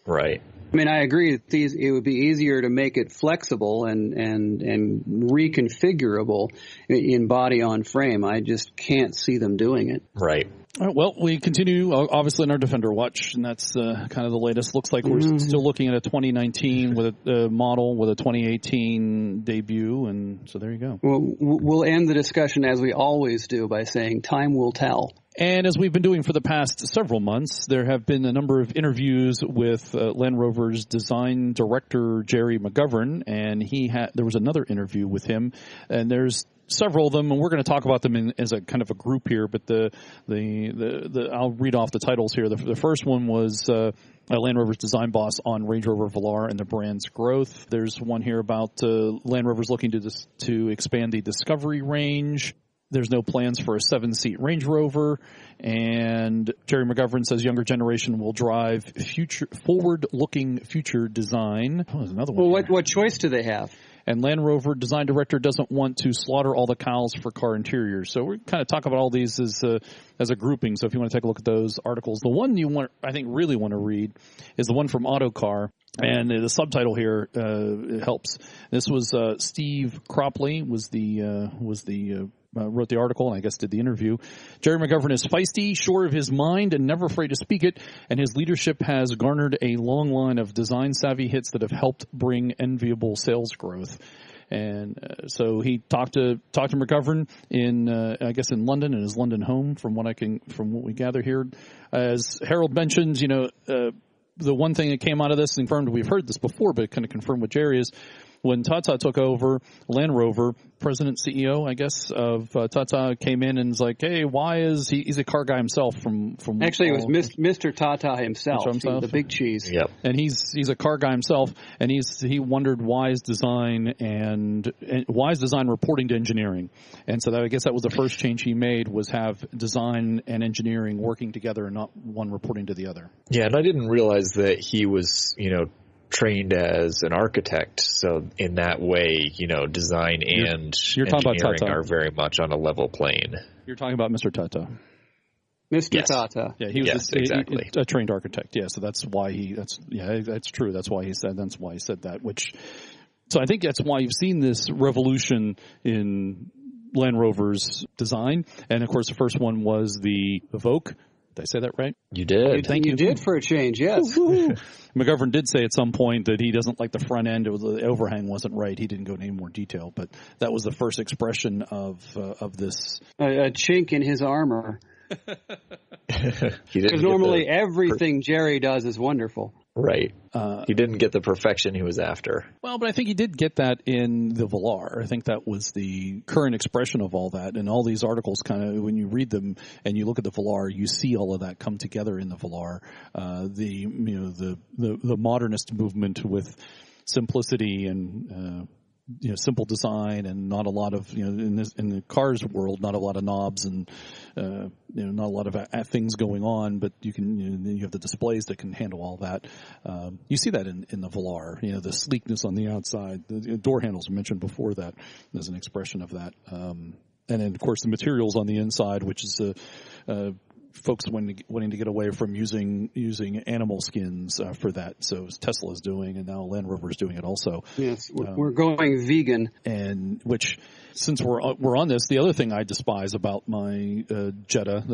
Right. I mean, I agree that it would be easier to make it flexible and reconfigurable in body on frame. I just can't see them doing it. Right. All right, well, we continue, obviously, in our Defender watch, and that's kind of the latest. Looks like we're still looking at a 2019 with a model with a 2018 debut, and so there you go. Well, we'll end the discussion, as we always do, by saying time will tell. And as we've been doing for the past several months, there have been a number of interviews with Land Rover's design director, Jerry McGovern, and there was another interview with him, and there's several of them, and we're going to talk about them as a kind of a group here. But I'll read off the titles here. The first one was Land Rover's design boss on Range Rover Velar and the brand's growth. There's one here about Land Rover's looking to expand the Discovery range. There's no plans for a 7-seat Range Rover, and Jerry McGovern says younger generation will drive forward-looking future design. Oh, there's another one. Well, what choice do they have? And Land Rover design director doesn't want to slaughter all the cows for car interiors. So we're kind of talking about all these as a grouping. So if you want to take a look at those articles, the one really want to read is the one from Autocar. And the subtitle here helps. This was Steve Cropley wrote the article and I guess did the interview. Jerry McGovern is feisty, sure of his mind, and never afraid to speak it, and his leadership has garnered a long line of design-savvy hits that have helped bring enviable sales growth. And so he talked to McGovern in London, in his London home, from what we gather here. As Harold mentioned, the one thing that came out of this, and confirmed, we've heard this before, but kind of confirmed with Jerry, is when Tata took over Land Rover, president CEO, I guess, of Tata came in and was like, hey, why is he's a car guy himself from Actually, it was Mr. Tata himself, the big cheese. Yep. And he's a car guy himself, and he wondered why is design and why is design reporting to engineering. And so I guess that was the first change he made, was have design and engineering working together and not one reporting to the other. Yeah, and I didn't realize that he was, trained as an architect. So in that way, design and you're talking about engineering Tata. are very much on a level plane. You're talking about Mr. Tata. Mr. Yes. Tata. Yeah, he was exactly. a trained architect. Yeah, so that's why that's true. That's why he said that. So I think that's why you've seen this revolution in Land Rover's design. And of course, the first one was the Evoque. Did I say that right? You did. Thank you. You did for a change, yes. McGovern did say at some point that he doesn't like the front end. The overhang wasn't right. He didn't go into any more detail, but that was the first expression of this. A chink in his armor. Because normally everything Jerry does is wonderful. Right. He didn't get the perfection he was after. Well, but I think he did get that in the Velar. I think that was the current expression of all that. And all these articles kind of, when you read them and you look at the Velar, you see all of that come together in the Velar. The modernist movement with simplicity and simple design and not a lot of in the cars world, not a lot of knobs and not a lot of things going on, but you can you have the displays that can handle all that. You see that in the Velar, the sleekness on the outside, the door handles mentioned before that as an expression of that, and then of course the materials on the inside, which is folks wanting to get away from using animal skins for that. So Tesla's doing, and now Land Rover's doing it also. Yes, we're going vegan. And which, since we're on this, the other thing I despise about my Jetta,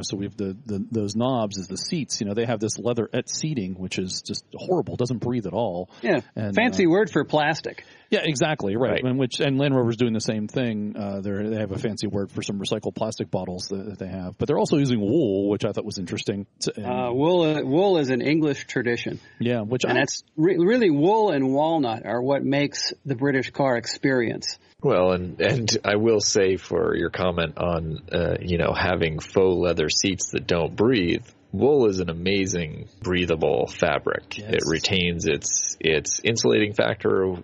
so we have those knobs, is the seats. They have this leatherette seating, which is just horrible. Doesn't breathe at all. Yeah, and, fancy word for plastic. Yeah, exactly, right. And Land Rover's doing the same thing. They have a fancy word for some recycled plastic bottles that they have, but they're also using wool, which I thought was interesting. Wool is an English tradition. Yeah, that's really wool and walnut are what makes the British car experience. Well, and I will say, for your comment on having faux leather seats that don't breathe, wool is an amazing breathable fabric. Yes. It retains its insulating factor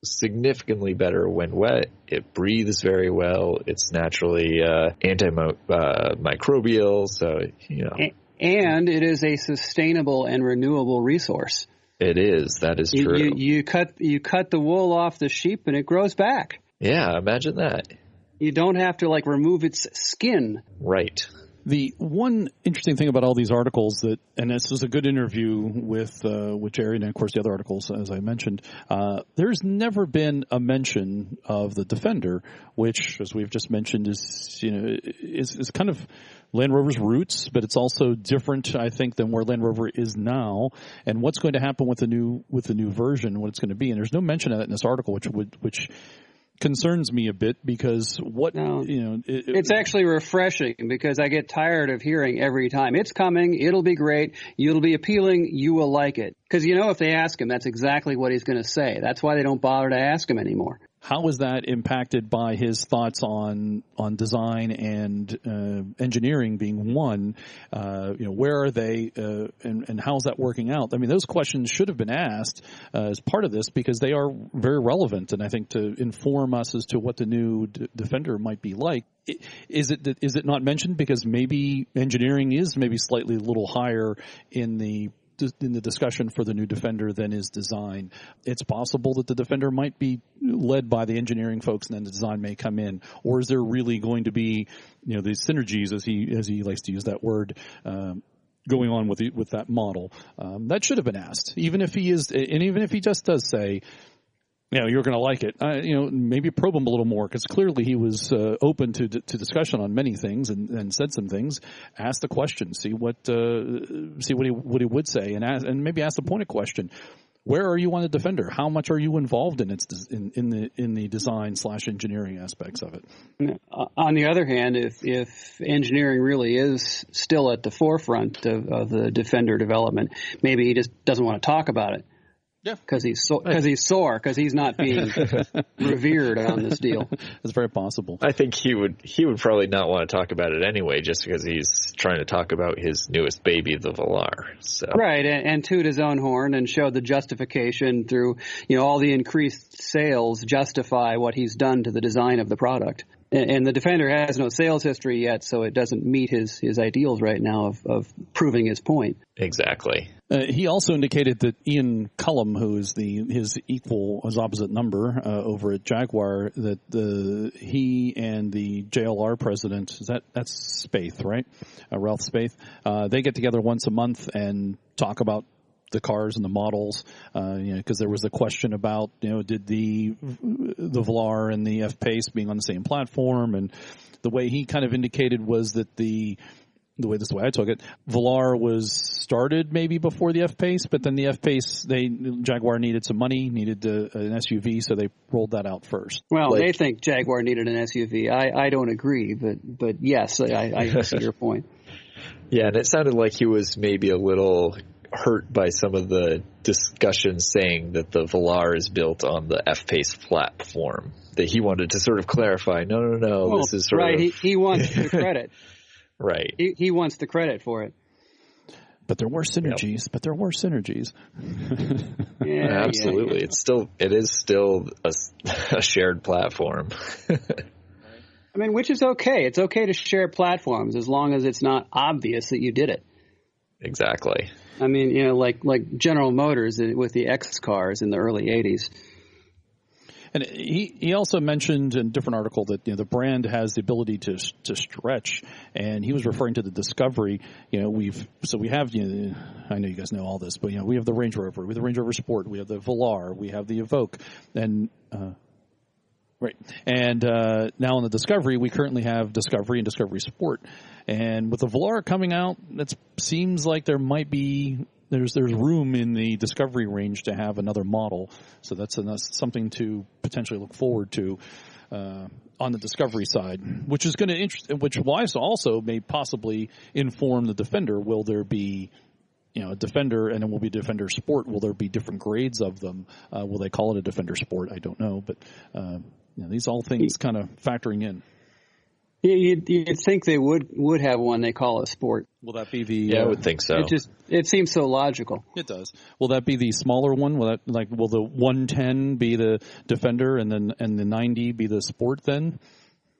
significantly better when wet. It breathes very well. It's naturally antimicrobial. So and it is a sustainable and renewable resource. It is. That is true. You cut the wool off the sheep and it grows back. Yeah, imagine that. You don't have to remove its skin. Right. The one interesting thing about all these articles and this was a good interview with Jerry, and of course the other articles, as I mentioned, there's never been a mention of the Defender, which, as we've just mentioned, is kind of Land Rover's roots, but it's also different, I think, than where Land Rover is now, and what's going to happen with the new version, what it's going to be. And there's no mention of that in this article, which concerns me a bit, because it's actually refreshing, because I get tired of hearing every time it's coming, it'll be great, it'll be appealing, you will like it. Because if they ask him, that's exactly what he's going to say. That's why they don't bother to ask him anymore. How is that impacted by his thoughts on design and engineering being one? Where are they, and how's that working out? I mean, those questions should have been asked as part of this, because they are very relevant, and I think to inform us as to what the new Defender might be like. Is it not mentioned because maybe engineering is maybe slightly a little higher in the discussion for the new Defender than is design? It's possible that the Defender might be led by the engineering folks, and then the design may come in. Or is there really going to be, these synergies, as he likes to use that word, going on with that model? That should have been asked, even if he just does say, you're going to like it. Maybe probe him a little more, because clearly he was open to discussion on many things and said some things. Ask the question, see what he would say, and maybe ask the pointed question: where are you on the Defender? How much are you involved in its in the design / engineering aspects of it? On the other hand, if engineering really is still at the forefront of the Defender development, maybe he just doesn't want to talk about it. Yeah, because he's sore because he's not being revered on this deal. It's very possible. I think he would probably not want to talk about it anyway, just because he's trying to talk about his newest baby, the Velar. So. Right, and toot his own horn and show the justification through all the increased sales justify what he's done to the design of the product. And the Defender has no sales history yet, so it doesn't meet his ideals right now of proving his point. Exactly. He also indicated that Ian Cullum, who is his opposite number over at Jaguar, that he and the JLR president, that's Spaeth, right? Ralph Spaeth, they get together once a month and talk about the cars and the models, because there was the question about, did the Velar and the F-Pace being on the same platform, and the way he kind of indicated was that the way I took it, Velar was started maybe before the F-Pace, but then the F-Pace, Jaguar needed some money, needed an SUV, so they rolled that out first. Well, they think Jaguar needed an SUV. I don't agree, but yes, I see your point. Yeah, and it sounded like he was maybe a little hurt by some of the discussion saying that the Velar is built on the F-Pace platform, that he wanted to sort of clarify, no, well, this is sort of... He wants the credit. Right. He wants the credit for it. But there were synergies. Yeah, absolutely. Yeah. It is still a shared platform. I mean, which is okay. It's okay to share platforms as long as it's not obvious that you did it. Exactly. I mean, like General Motors with the X cars in the early 80s. And he also mentioned in a different article that the brand has the ability to stretch, and he was referring to the Discovery. We have I know you guys know all this, but we have the Range Rover, we have the Range Rover Sport, we have the Velar, we have the Evoque, and right. And now in the Discovery, we currently have Discovery and Discovery Sport. And with the Velar coming out, it seems like there's room in the Discovery range to have another model. So that's something to potentially look forward to on the Discovery side, which is going to which also may possibly inform the Defender. Will there be a Defender, and then will be a Defender Sport? Will there be different grades of them? Will they call it a Defender Sport? I don't know, but these all things kind of factoring in. You'd think they would have one they call a Sport. Will that be the? Yeah, I would think so. It seems so logical. It does. Will that be the smaller one? Will the 110 be the Defender, and the 90 be the Sport then?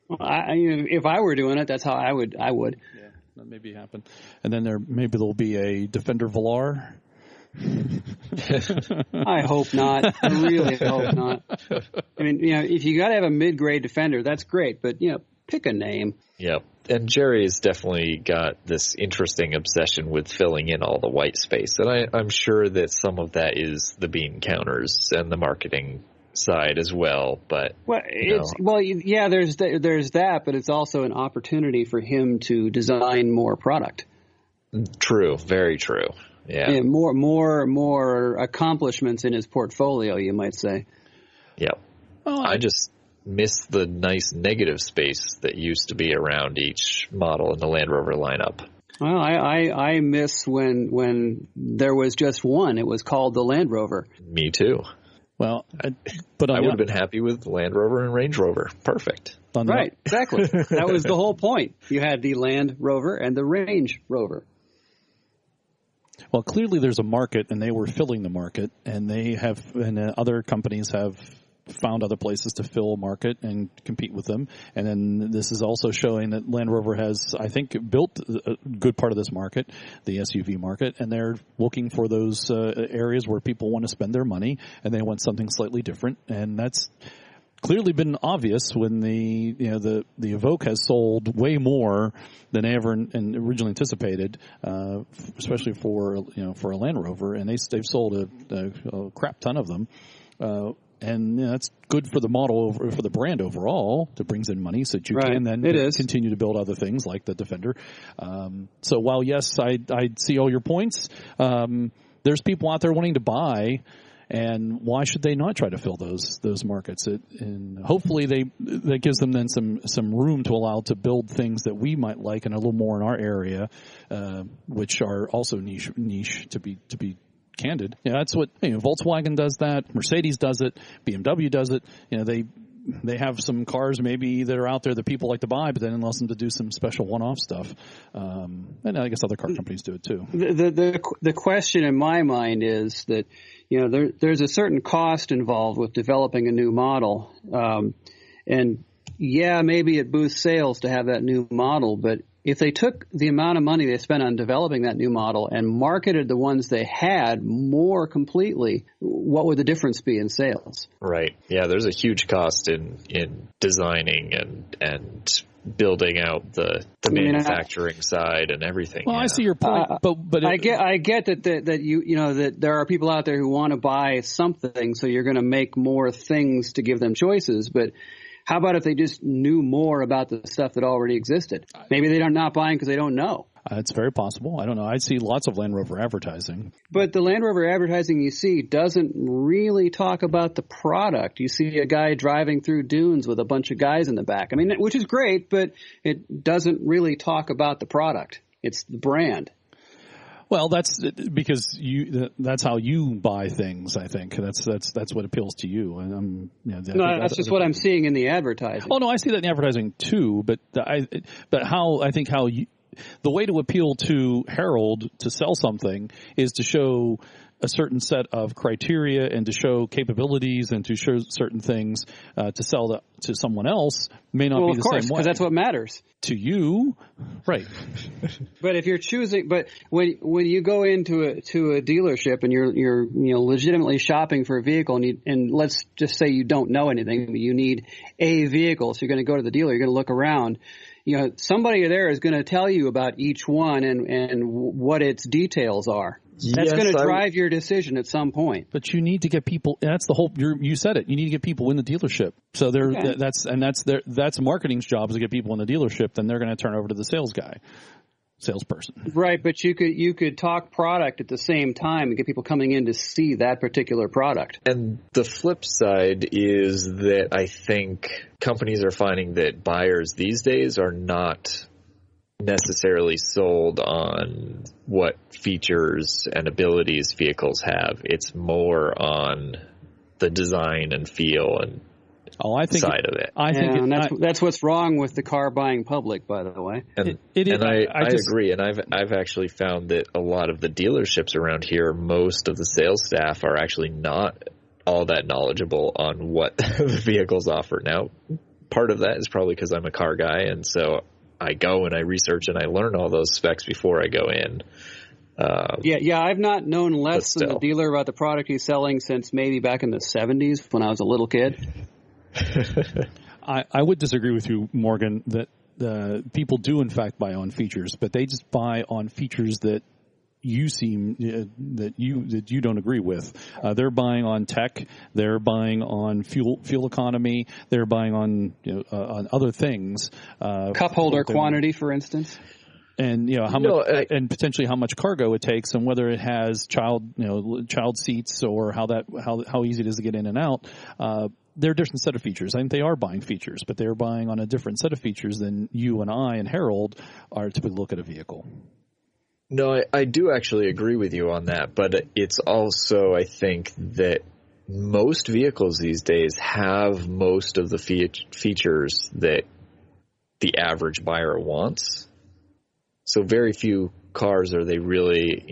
Well, if I were doing it, that's how I would. Yeah, that maybe happen. And then there'll be a Defender Velar. I hope not. I really hope not. I mean, if you got to have a mid-grade Defender, that's great, but pick a name. Yep. And Jerry has definitely got this interesting obsession with filling in all the white space. And I'm sure that some of that is the bean counters and the marketing side as well. But there's that, but it's also an opportunity for him to design more product. True. Very true. Yeah. And more accomplishments in his portfolio, you might say. Yep. Oh, I just miss the nice negative space that used to be around each model in the Land Rover lineup. Well, I miss when there was just one. It was called the Land Rover. Me too. Well, I would have been happy with Land Rover and Range Rover. Perfect. Right, exactly. That was the whole point. You had the Land Rover and the Range Rover. Well, clearly there's a market, and they were filling the market, and other companies have found other places to fill a market and compete with them. And then this is also showing that Land Rover has, I think, built a good part of this market, the SUV market, and they're looking for those areas where people want to spend their money, and they want something slightly different. And that's clearly been obvious when the Evoque has sold way more than they ever originally anticipated, especially for a Land Rover, and they've sold a crap ton of them. And that's good for the model, for the brand overall. That brings in money so that you can then continue to build other things like the Defender. So while, yes, I see all your points, there's people out there wanting to buy, and why should they not try to fill those markets? And hopefully that gives them then some room to allow to build things that we might like and a little more in our area, which are also niche to be candid. That's what Volkswagen does. That Mercedes does it. BMW does it. They have some cars maybe that are out there that people like to buy, but then allows them to do some special one-off stuff. And I guess other car companies do it too. The question in my mind is that there's a certain cost involved with developing a new model, and maybe it boosts sales to have that new model, but if they took the amount of money they spent on developing that new model and marketed the ones they had more completely, what would the difference be in sales? Right. Yeah, there's a huge cost in designing and building out the manufacturing side and everything. Well, I see your point, but I get that that there are people out there who want to buy something, so you're going to make more things to give them choices, but how about if they just knew more about the stuff that already existed? Maybe they're not buying because they don't know. It's very possible. I don't know. I see lots of Land Rover advertising. But the Land Rover advertising you see doesn't really talk about the product. You see a guy driving through dunes with a bunch of guys in the back. Which is great, but it doesn't really talk about the product. It's the brand. Well, that's because that's how you buy things. I think that's what appeals to you. And that's just what I'm seeing in the advertising. Oh no, I see that in advertising too. But the way to appeal to Harold to sell something is to show a certain set of criteria and to show capabilities and to show certain things to sell to someone else may not be the same way. Because that's what matters to you, right? But if you're choosing, when you go into a dealership and you're legitimately shopping for a vehicle and let's just say you don't know anything, but you need a vehicle, so you're going to go to the dealer, you're going to look around. Somebody there is going to tell you about each one and what its details are. That's going to drive your decision at some point. But you need to get people. That's the whole. You said it. You need to get people in the dealership. So that's marketing's job is to get people in the dealership. Then they're going to turn over to the salesperson. Right, but you could talk product at the same time and get people coming in to see that particular product. And the flip side is that I think companies are finding that buyers these days are not necessarily sold on what features and abilities vehicles have. It's more on the design and feel and side of it. I think that's what's wrong with the car buying public, by the way. And I agree. And I've actually found that a lot of the dealerships around here, most of the sales staff are actually not all that knowledgeable on what the vehicles offer. Now, part of that is probably because I'm a car guy, and so I go and I research and I learn all those specs before I go in. I've not known less than the dealer about the product he's selling since maybe back in the 70s when I was a little kid. I would disagree with you, Morgan, that people do in fact buy on features, but they just buy on features that that you don't agree with. They're buying on tech. They're buying on fuel economy. They're buying on on other things. Cup holder quantity, for instance. And and potentially how much cargo it takes, and whether it has child seats or how easy it is to get in and out. They're a different set of features. I think they are buying features, but they're buying on a different set of features than you and I and Harold are typically look at a vehicle. No, I do actually agree with you on that, but it's also, I think, that most vehicles these days have most of the features that the average buyer wants. So very few cars are they really,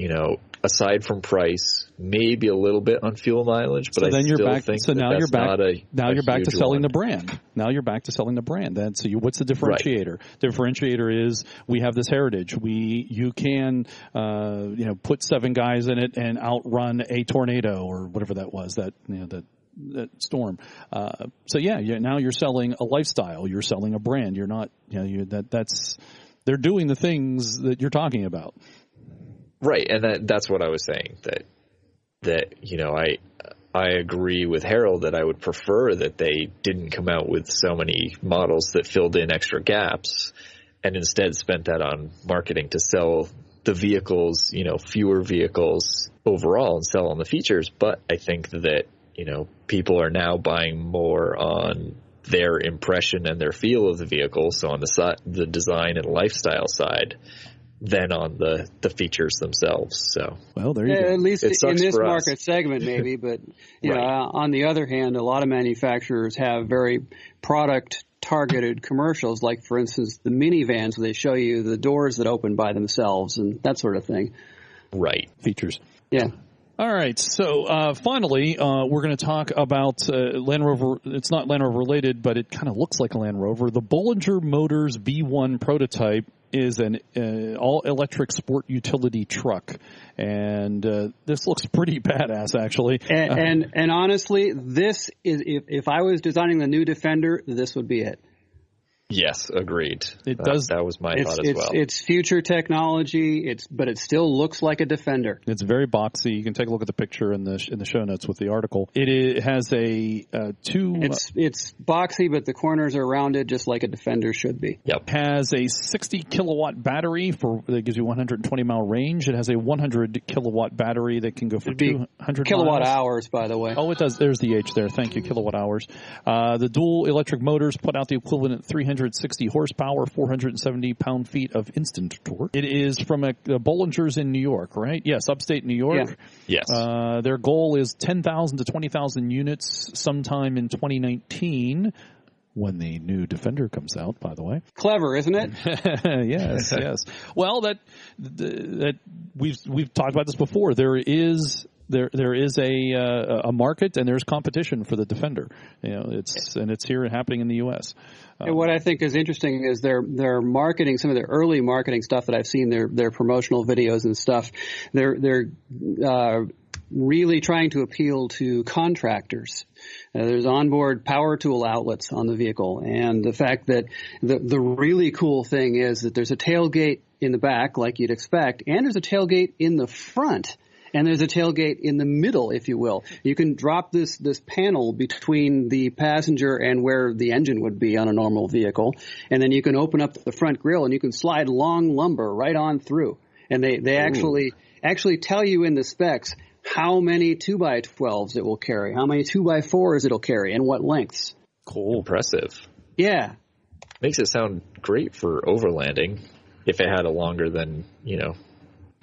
aside from price, maybe a little bit on fuel mileage, but so I still back, think so now that's you're back, not a now you're back to selling one. the brand. Now you're back to selling the brand. Then, so what's the differentiator? Right. Differentiator is we have this heritage. You can put 7 guys in it and outrun a tornado or whatever that was that storm. Now you're selling a lifestyle. You're selling a brand. You're not they're doing the things that you're talking about. Right, and that's what I was saying, that I agree with Harold that I would prefer that they didn't come out with so many models that filled in extra gaps and instead spent that on marketing to sell the vehicles, fewer vehicles overall and sell on the features. But I think that, people are now buying more on their impression and their feel of the vehicle. So on the design and lifestyle side, than on the features themselves. So, well, there you go. At least in this market us. segment, maybe. But you Right. know, on the other hand, a lot of manufacturers have very product-targeted commercials, like, for instance, the minivans, where they show you the doors that open by themselves and that sort of thing. Right. Features. Yeah. All right, so finally, we're going to talk about Land Rover. It's not Land Rover related, but it kind of looks like a Land Rover. The Bollinger Motors V1 prototype is an all-electric sport utility truck, and this looks pretty badass, actually. And honestly, this is if I was designing the new Defender, this would be it. Yes, agreed. That was my thought as well. It's future technology. But it still looks like a Defender. It's very boxy. You can take a look at the picture in the show notes with the article. It has a two. It's boxy, but the corners are rounded, just like a Defender should be. Yep. Has a 60 kilowatt battery that gives you 120 mile range. It has a 100 kilowatt battery that can go for 200 kilowatt miles. hours, by the way. Oh, it does. There's the H there. Thank you. Kilowatt hours. The dual electric motors put out the equivalent of 360 horsepower, 470 pound-feet of instant torque. It is from the Bollingers in New York, right? Yes, upstate New York. Yeah. Yes. Their goal is 10,000 to 20,000 units sometime in 2019. When the new Defender comes out, by the way. Clever, isn't it? Yes, yes. Well, that we've talked about this before. There is a market and there's competition for the Defender. You know, it's here happening in the U.S. And what I think is interesting is their marketing, some of their early marketing stuff that I've seen, their promotional videos and stuff. They're really trying to appeal to contractors. There's onboard power tool outlets on the vehicle, and the fact that the really cool thing is that there's a tailgate in the back, like you'd expect, and there's a tailgate in the front. And there's a tailgate in the middle, if you will. You can drop this panel between the passenger and where the engine would be on a normal vehicle. And then you can open up the front grille and you can slide long lumber right on through. And they actually tell you in the specs how many 2x12s it will carry, how many 2x4s it'll carry, and what lengths. Cool. Impressive. Yeah. Makes it sound great for overlanding if it had a longer than,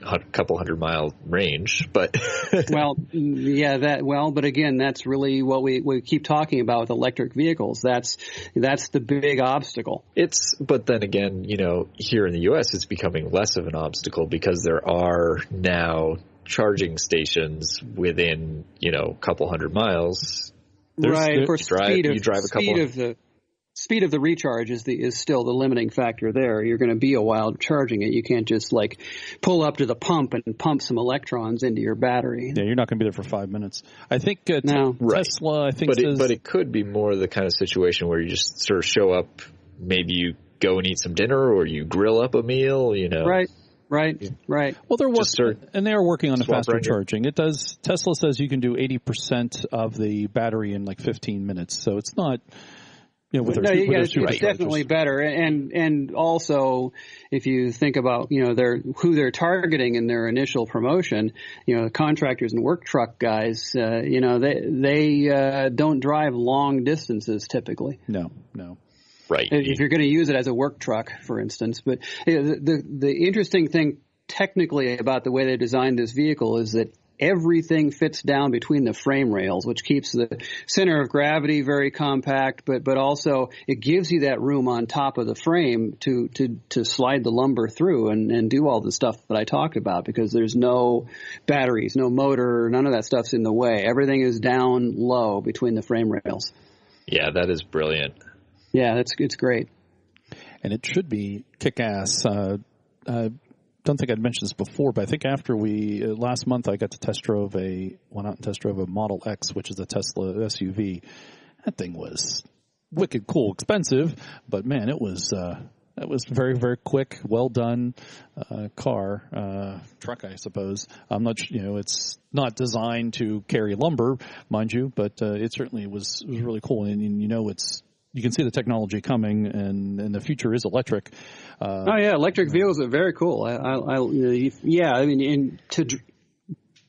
a couple 100-mile range, but but again, that's really what we keep talking about with electric vehicles. That's the big obstacle. But then again, here in the U.S., it's becoming less of an obstacle because there are now charging stations within, a couple 100 miles. Right. For speed of the recharge is still the limiting factor there. You're going to be a while charging it. You can't just pull up to the pump and pump some electrons into your battery. Yeah, you're not going to be there for 5 minutes. I think no. Tesla. I think, but it could be more the kind of situation where you just sort of show up. Maybe you go and eat some dinner, or you grill up a meal. Right. Well, they're working, and they are working on a faster charging. It does. Tesla says you can do 80% of the battery in 15 minutes, so it's not. It's definitely better, and also if you think about who they're targeting in their initial promotion, contractors and work truck guys, they don't drive long distances typically. No. Right. If you're going to use it as a work truck, for instance, but the interesting thing technically about the way they designed this vehicle is that everything fits down between the frame rails, which keeps the center of gravity very compact, but also it gives you that room on top of the frame to slide the lumber through and do all the stuff that I talked about, because there's no batteries, no motor, none of that stuff's in the way. Everything is down low between the frame rails. Yeah, that is brilliant. Yeah, it's great. And it should be kick-ass. Don't think I'd mentioned this before, but I think after last month I got to went out and test drove a Model X, which is a Tesla SUV. That thing was wicked cool, expensive, but man, it was very, very quick, well done truck, I suppose. I'm not, it's not designed to carry lumber, mind you, but it certainly was really cool, and you can see the technology coming, and the future is electric. Electric vehicles are very cool.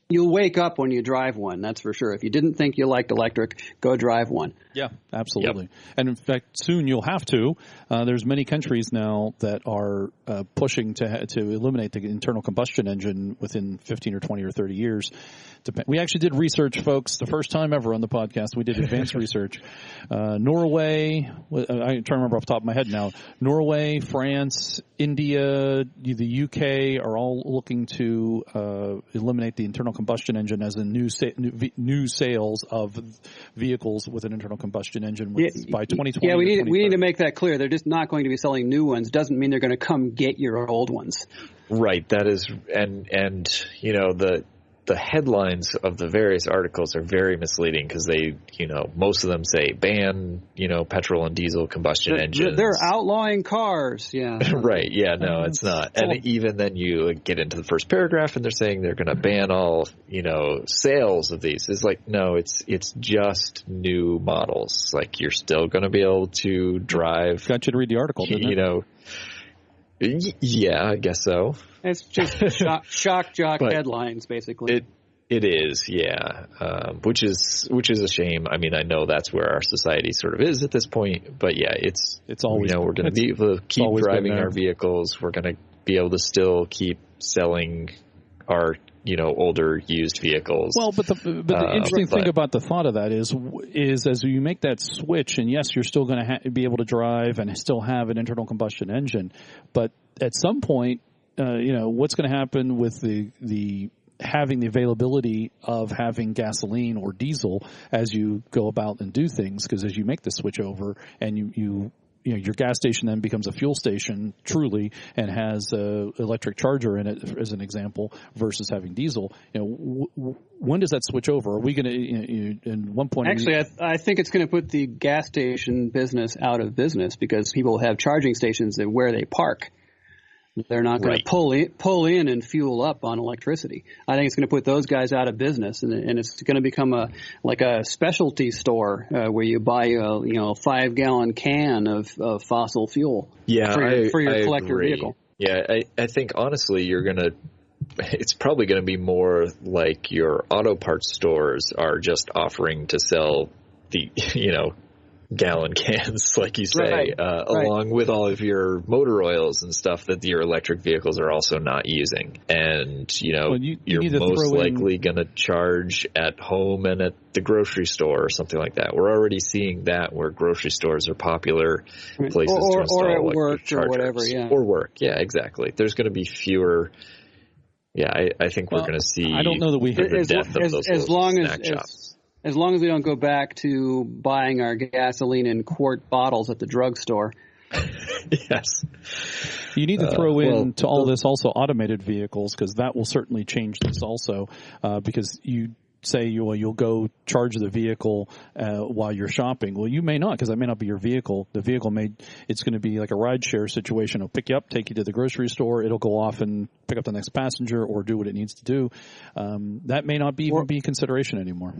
You'll wake up when you drive one, that's for sure. If you didn't think you liked electric, go drive one. Yeah, absolutely. Yep. And in fact, soon you'll have to. There's many countries now that are pushing to eliminate the internal combustion engine within 15 or 20 or 30 years. We actually did research, folks, the first time ever on the podcast. We did advanced research. Norway, I'm trying to remember off the top of my head now. Norway, France, India, the UK are all looking to eliminate the internal combustion engine as a new sales of vehicles with an internal combustion engine by 2020. Yeah, we need to make that clear. They're just not going to be selling new ones. Doesn't mean they're going to come get your old ones. Right. That is, and you know, the headlines of the various articles are very misleading because they, you know, most of them say ban, you know, petrol and diesel combustion engines. They're outlawing cars. Yeah. Right. Yeah. No, it's not. And even then you get into the first paragraph and they're saying they're going to ban all, you know, sales of these. It's like, no, it's just new models. Like you're still going to be able to drive. Got you to read the article, didn't it? You know. Yeah, I guess so. It's just shock jock headlines, basically. It is, yeah. Which is a shame. I mean, I know that's where our society sort of is at this point, but yeah, it's always, you know, we're going to be able to keep driving our vehicles. We're going to be able to still keep selling our, you know, older used vehicles. Well, but the interesting thing about the thought of that is as you make that switch, and yes, you're still going to be able to drive and still have an internal combustion engine, but at some point, you know, what's going to happen with the having the availability of having gasoline or diesel as you go about and do things? Because as you make the switch over and you know, your gas station then becomes a fuel station truly and has a electric charger in it, as an example, versus having diesel. You know, when does that switch over? Are we going to, in one point? Actually, I think it's going to put the gas station business out of business because people have charging stations where they park. They're not going to pull in and fuel up on electricity. I think it's going to put those guys out of business, and it's going to become like a specialty store where you buy a 5-gallon can of fossil fuel for your collector vehicle. Yeah, I think honestly it's probably going to be more like your auto parts stores are just offering to sell the, you know, gallon cans, like you say, along with all of your motor oils and stuff that your electric vehicles are also not using. And, you know, you're most likely going to charge at home and at the grocery store or something like that. We're already seeing that where grocery stores are popular places to install or at electric work chargers. Or whatever, yeah. Or work, yeah, exactly. There's going to be fewer. Yeah, I think we're going to see. I don't know that we have the death of those snack shops. As long as we don't go back to buying our gasoline in quart bottles at the drugstore. Yes. You need to throw into all this also automated vehicles, because that will certainly change this also, because you say you'll go charge the vehicle while you're shopping. Well, you may not, because that may not be your vehicle. The vehicle it's going to be like a rideshare situation. It'll pick you up, take you to the grocery store. It'll go off and pick up the next passenger or do what it needs to do. That may not be consideration anymore.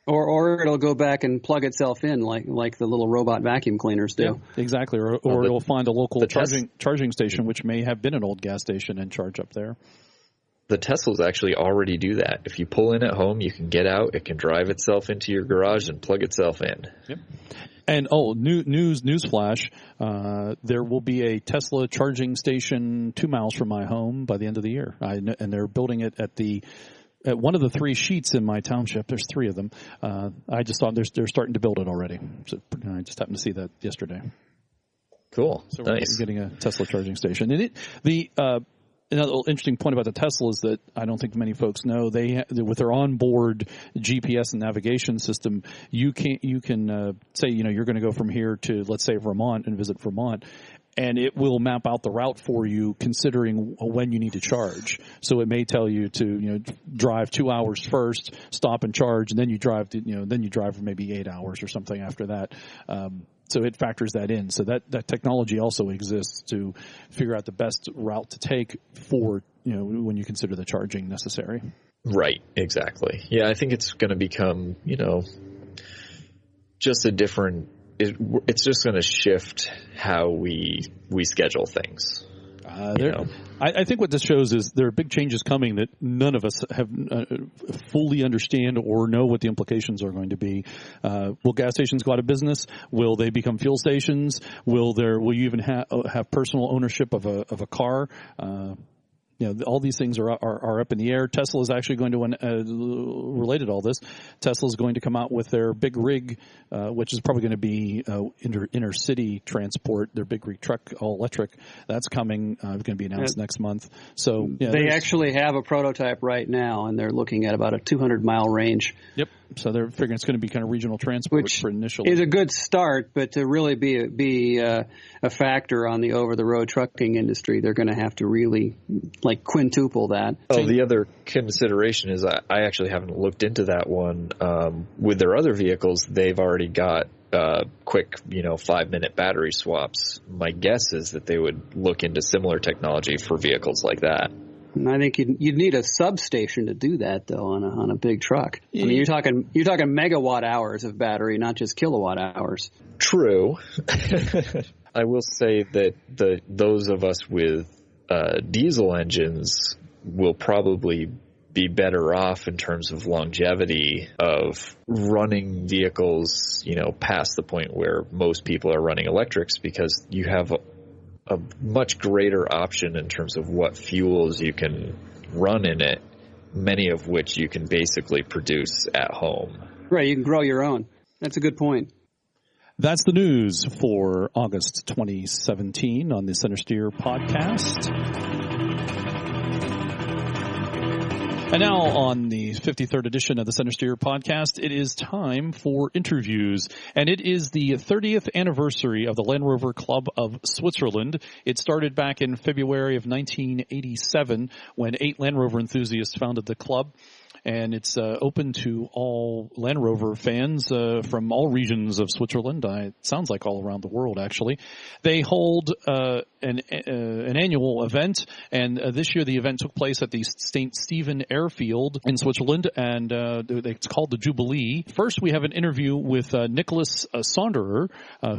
Or it'll go back and plug itself in like the little robot vacuum cleaners do. Yeah, exactly. Or it'll find a local charging station, which may have been an old gas station, and charge up there. The Teslas actually already do that. If you pull in at home, you can get out. It can drive itself into your garage and plug itself in. Yep. And newsflash, there will be a Tesla charging station 2 miles from my home by the end of the year. And they're building it at one of the 3 sheets in my township. There's 3 of them. I just thought they're starting to build it already. So I just happened to see that yesterday. Cool. So nice. We're getting a Tesla charging station. And another interesting point about the Tesla is that I don't think many folks know with their onboard GPS and navigation system, you can say, you know, you're going to go from here to, let's say, Vermont and visit Vermont. And it will map out the route for you, considering when you need to charge. So it may tell you to, you know, drive 2 hours first, stop and charge, and then you drive for maybe 8 hours or something after that. So it factors that in. So that technology also exists to figure out the best route to take for, you know, when you consider the charging necessary. Right. Exactly. Yeah, I think it's going to become, you know, just a different. It's just going to shift how we schedule things. I think what this shows is there are big changes coming that none of us have fully understand or know what the implications are going to be. Will gas stations go out of business? Will they become fuel stations? Will you even have personal ownership of a car? All these things are up in the air. Tesla is actually going to, related to all this, Tesla is going to come out with their big rig, which is probably going to be inner city transport, their big rig truck, all electric. That's coming, going to be announced next month. So they actually have a prototype right now, and they're looking at about a 200-mile range. Yep. So they're figuring it's going to be kind of regional transport, which for initially is a good start, but to really be a factor on the over-the-road trucking industry, they're going to have to really quintuple that. The other consideration is I actually haven't looked into that one. With their other vehicles, they've already got quick, 5-minute battery swaps. My guess is that they would look into similar technology for vehicles like that. And I think you'd need a substation to do that, though, on a big truck. I mean, you're talking megawatt hours of battery, not just kilowatt hours. True. I will say that those of us with diesel engines will probably be better off in terms of longevity of running vehicles, past the point where most people are running electrics, because you have a much greater option in terms of what fuels you can run in it, many of which you can basically produce at home. Right, you can grow your own. That's a good point. That's the news for August 2017 on the Centresteer podcast. And now on the 53rd edition of the Centresteer podcast, it is time for interviews. And it is the 30th anniversary of the Land Rover Club of Switzerland. It started back in February of 1987 when 8 Land Rover enthusiasts founded the club. And it's open to all Land Rover fans from all regions of Switzerland. It sounds like all around the world, actually. They hold an annual event, and this year the event took place at the St. Stephen Airfield in Switzerland, and it's called the Jubilee. First, we have an interview with Nicholas Sonderer,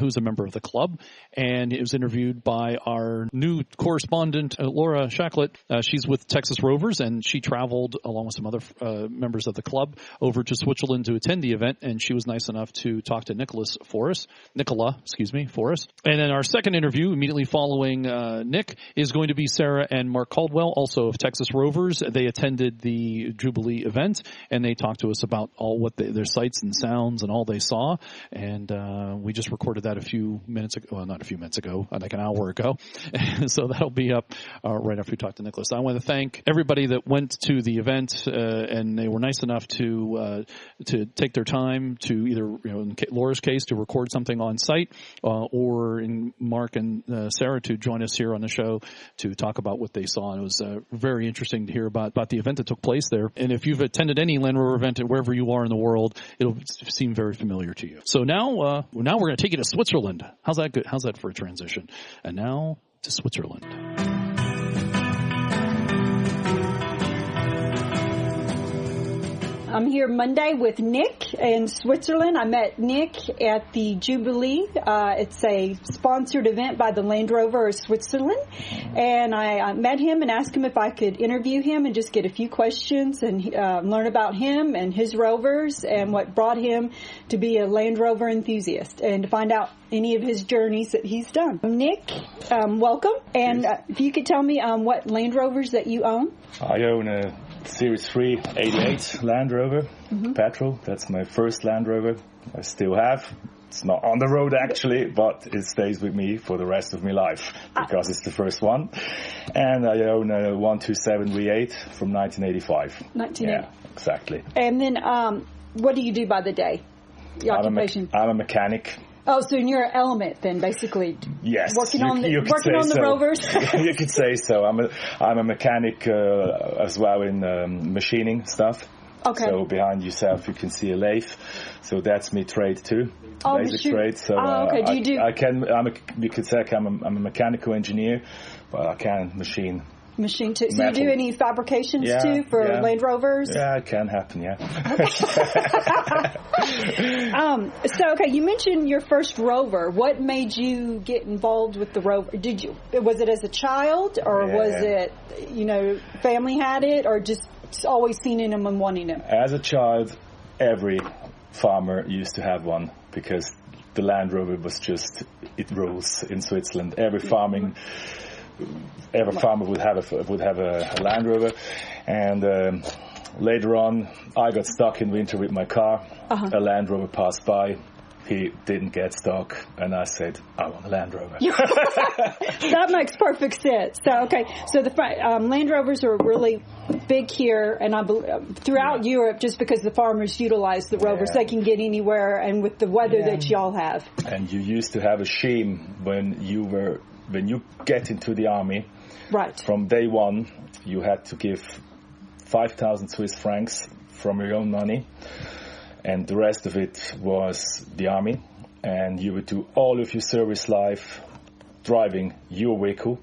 who's a member of the club, and it was interviewed by our new correspondent, Laura Shacklett. She's with Texas Rovers, and she traveled along with some other members of the club over to Switzerland to attend the event, and she was nice enough to talk to Nikola for us. And then our second interview, immediately following Nick, is going to be Sarah and Mark Caldwell, also of Texas Rovers. They attended the Jubilee event, and they talked to us about all what their sights and sounds and all they saw. And we just recorded that a few minutes ago. Well, not a few minutes ago, like an hour ago. So that'll be up right after we talk to Nicholas. I want to thank everybody that went to the event, and they were nice enough to take their time to either, in Laura's case, to record something on site, or in Mark and Sarah to join us here on the show to talk about what they saw. And it was very interesting to hear about the event that took place there. And if you've attended any Land Rover event wherever you are in the world, it'll seem very familiar to you. So now we're going to take you to Switzerland. How's that good? How's that for a transition? And now to Switzerland. I'm here Monday with Nick in Switzerland. I met Nick at the Jubilee. It's a sponsored event by the Land Rover of Switzerland. And I met him and asked him if I could interview him and just get a few questions and learn about him and his Rovers and what brought him to be a Land Rover enthusiast and to find out any of his journeys that he's done. Nick, welcome. And if you could tell me what Land Rovers that you own. I own a Series 3 88 Land Rover, petrol. That's my first Land Rover. I still have. It's not on the road actually, but it stays with me for the rest of my life because it's the first one. And I own a 127 V8 from 1985. 1980. Yeah, exactly. And then what do you do by the day? Your occupation? I'm a mechanic. Oh, so you're an element then, basically. Yes, working on the Rovers. You could say so. I'm a mechanic as well in machining stuff. Okay. So behind yourself you can see a lathe. So that's my trade too. Basic trade. So okay. You could say I'm a mechanical engineer, but I can machine Machine too. So metal. you do any fabrications too for Land Rovers? Yeah, it can happen, yeah. Okay, you mentioned your first Rover. What made you get involved with the Rover? Was it as a child, or was it, family had it, or just always seen them and wanting them? As a child, every farmer used to have one because the Land Rover was just, it rules in Switzerland. Every farmer would have a Land Rover, and later on I got stuck in winter with my car. A Land Rover passed by. He didn't get stuck, and I said, I want a Land Rover. That makes perfect sense. So the Land Rovers are really big here, and throughout Europe, just because the farmers utilize the Rovers, they can get anywhere, and with the weather that y'all have. And you used to have a shame when you get into the army. Right. From day one, you had to give 5,000 Swiss francs from your own money. And the rest of it was the army, and you would do all of your service life driving your vehicle.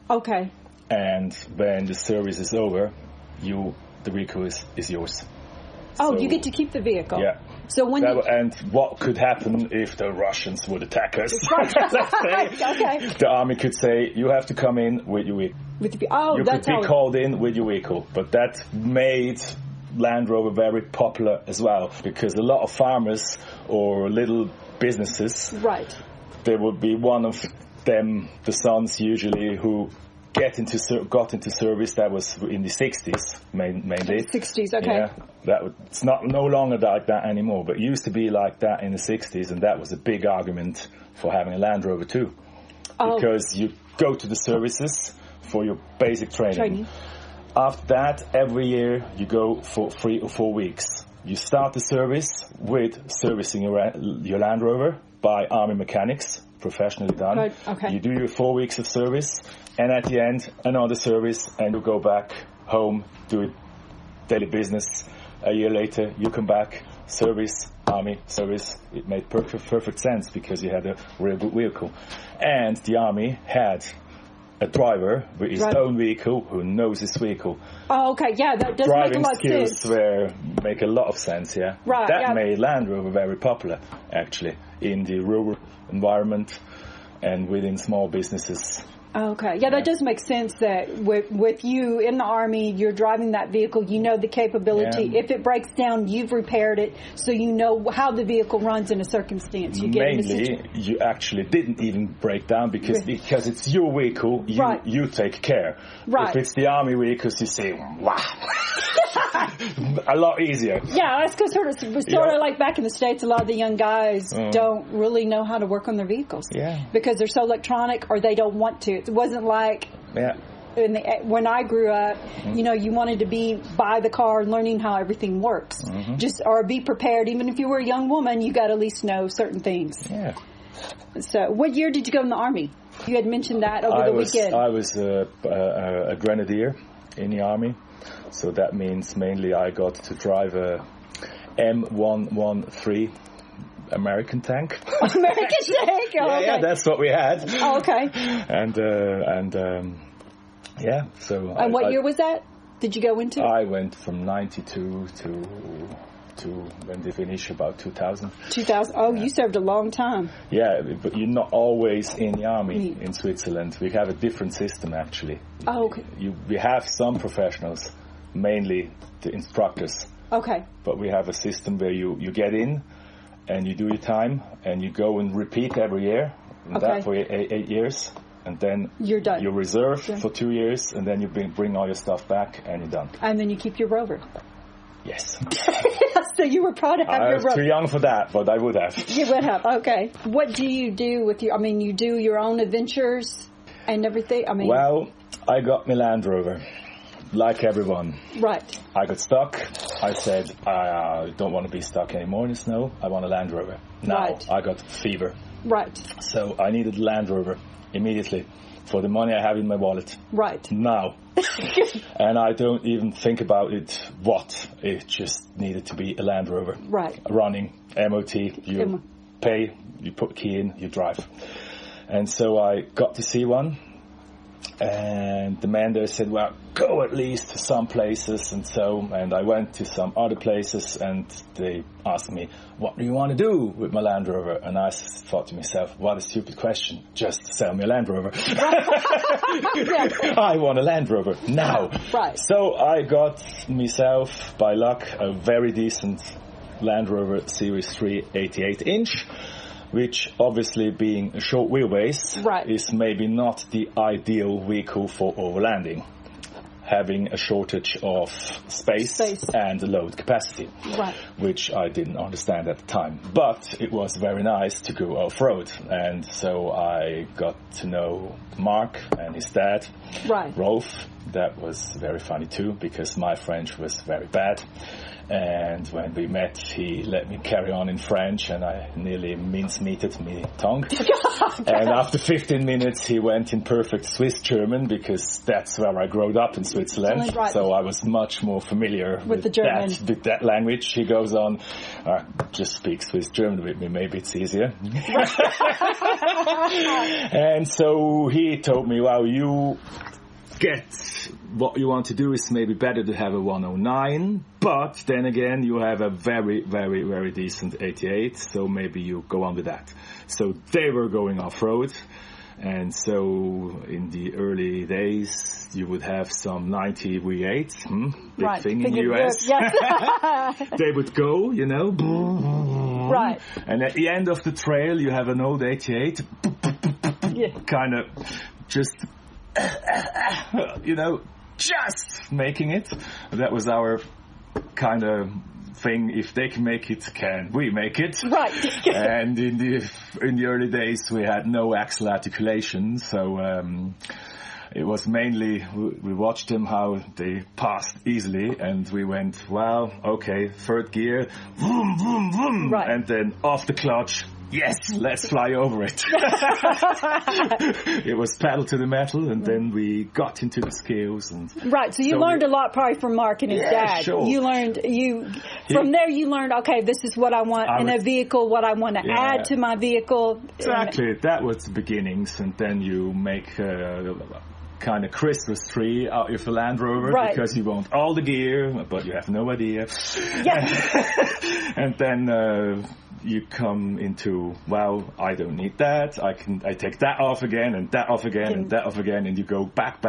Okay. And when the service is over, the vehicle is yours. Oh, so, you get to keep the vehicle. Yeah. So and what could happen if the Russians would attack us? Let's say, the army could say, you have to come in with your vehicle. You could be called in with your vehicle, but that made Land Rover very popular as well, because a lot of farmers or little businesses, there would be one of them, the sons usually, who got into service. That was in the 60s mainly. 60s, okay. Yeah, it's no longer like that anymore, but it used to be like that in the 60s, and that was a big argument for having a Land Rover too, because you go to the services for your basic training. After that, every year you go for 3 or 4 weeks. You start the service with servicing your Land Rover by army mechanics, professionally done. Right. Okay. You do your 4 weeks of service, and at the end, another service, and you go back home, do it daily business. A year later, you come back, service, army, service. It made perfect sense because you had a real good vehicle. And the army had a driver with his own vehicle who knows his vehicle. Oh, okay. Yeah, that does make a lot of sense. Driving skills make a lot of sense, yeah. Right. That made Land Rover very popular, actually, in the rural environment and within small businesses. Okay. Yeah, that does make sense that with you in the Army, you're driving that vehicle, you know the capability. Yeah. If it breaks down, you've repaired it, so you know how the vehicle runs in a circumstance. You actually didn't even break down because it's your vehicle, you take care. Right. If it's the Army vehicles, you say, wow. A lot easier. Yeah, that's because sort of like back in the States, a lot of the young guys don't really know how to work on their vehicles. Yeah. Because they're so electronic or they don't want to. It wasn't like when I grew up, you wanted to be by the car learning how everything works. Mm-hmm. Or be prepared. Even if you were a young woman, you got to at least know certain things. Yeah. So what year did you go in the Army? You had mentioned that over the weekend. I was a grenadier in the Army. So that means mainly I got to drive a M113 American tank. American tank? Oh, yeah, that's what we had. Oh, okay. So. And what year was that? Did you go into? I went from 92 to when they finished about 2000. 2000. Oh, you served a long time. Yeah, but you're not always in the Army in Switzerland. We have a different system, actually. Oh, okay. We have some professionals, mainly the instructors. Okay. But we have a system where you get in and you do your time and you go and repeat every year. And that for 8 years. And then you're done. You reserve for 2 years, and then you bring all your stuff back, and you're done. And then you keep your Rover. Yes. So you were proud to have your Rover. I was too young for that, but I would have. You would have. Okay. What do you do with your? I mean, you do your own adventures and everything. I mean. Well, I got my Land Rover, like everyone. Right. I got stuck. I said I don't want to be stuck anymore in the snow. I want a Land Rover. Now I got fever. Right. So I needed a Land Rover immediately for the money I have in my wallet. Right. Now. And I don't even think about it. It just needed to be a Land Rover. Right. Running, MOT, you pay, you put key in, you drive. And so I got to see one. And the man there said, well, go at least to some places. And I went to some other places, and they asked me, what do you want to do with my Land Rover? And I thought to myself, what a stupid question. Just sell me a Land Rover. I want a Land Rover now. Right. So I got myself, by luck, a very decent Land Rover Series 3 88-inch. Which, obviously, being a short wheelbase, is maybe not the ideal vehicle for overlanding, having a shortage of space. And load capacity, which I didn't understand at the time. But it was very nice to go off-road, and so I got to know Mark and his dad, Rolf. That was very funny too, because my French was very bad. And when we met, he let me carry on in French, and I nearly mince-meated my tongue. And after 15 minutes, he went in perfect Swiss German, because that's where I grew up in Switzerland. So I was much more familiar with that language. He goes on, just speak Swiss German with me, maybe it's easier. And so he told me, well, you get what you want to do is maybe better to have a 109, but then again you have a very, very, very decent 88, so maybe you go on with that. So they were going off-road, and so in the early days you would have some 90 V8, big thing in the US. Yes. They would go, you know, and at the end of the trail you have an old 88, kind of just you know, just making it. That was our kind of thing. If they can make it, can we make it? And in the early days, we had no axle articulation, so it was mainly we watched them how they passed easily, and we went, well, okay, third gear, vroom, vroom, vroom, and then off the clutch. Yes, let's fly over it. It was pedal to the metal, and then we got into the scales. And so you learned a lot probably from Mark and his dad. Sure. You learned, from there you learned, okay, this is what I want in a vehicle, what I want to add to my vehicle. Exactly, that was the beginnings, and then you make kind of Christmas tree out of a Land Rover, because you want all the gear, but you have no idea. And then you come into, well, I don't need that. I take that off again, and that off again, and that off again, and you go back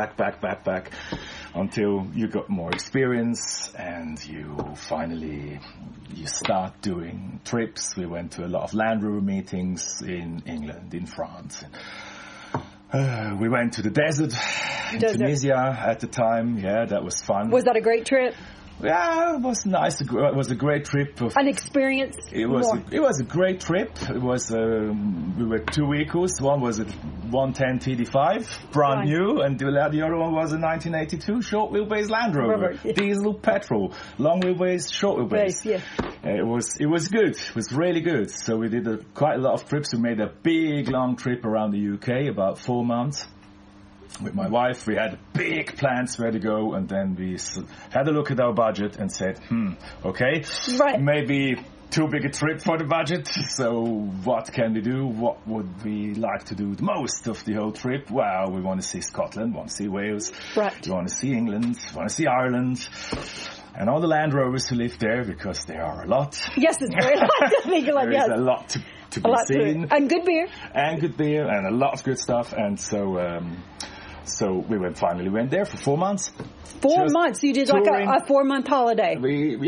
until you got more experience, and you finally start doing trips. We went to a lot of Land Rover meetings in England, in France. We went to the desert in Tunisia at the time. Yeah, that was fun. Was that a great trip? Yeah, it was nice. It was a great trip. An experience. It was a great trip. It was we were two vehicles. One was a 110 TD5, brand new, and the other one was a 1982 short wheelbase Land Rover, diesel, petrol, long wheelbase, short wheelbase. It was good. It was really good. So we did quite a lot of trips. We made a big long trip around the UK, about 4 months. With my wife, we had big plans where to go, and then we had a look at our budget and said, okay, maybe too big a trip for the budget, so what can we do? What would we like to do the most of the whole trip? Well, we want to see Scotland, want to see Wales, we want to see England, we want to see Ireland, and all the Land Rovers who live there, because there are a lot. Yes, it's very lot. There is a lot to be seen. And good beer. And a lot of good stuff, and so we finally went there for 4 months. 4 months? You did touring. Like a 4-month holiday? We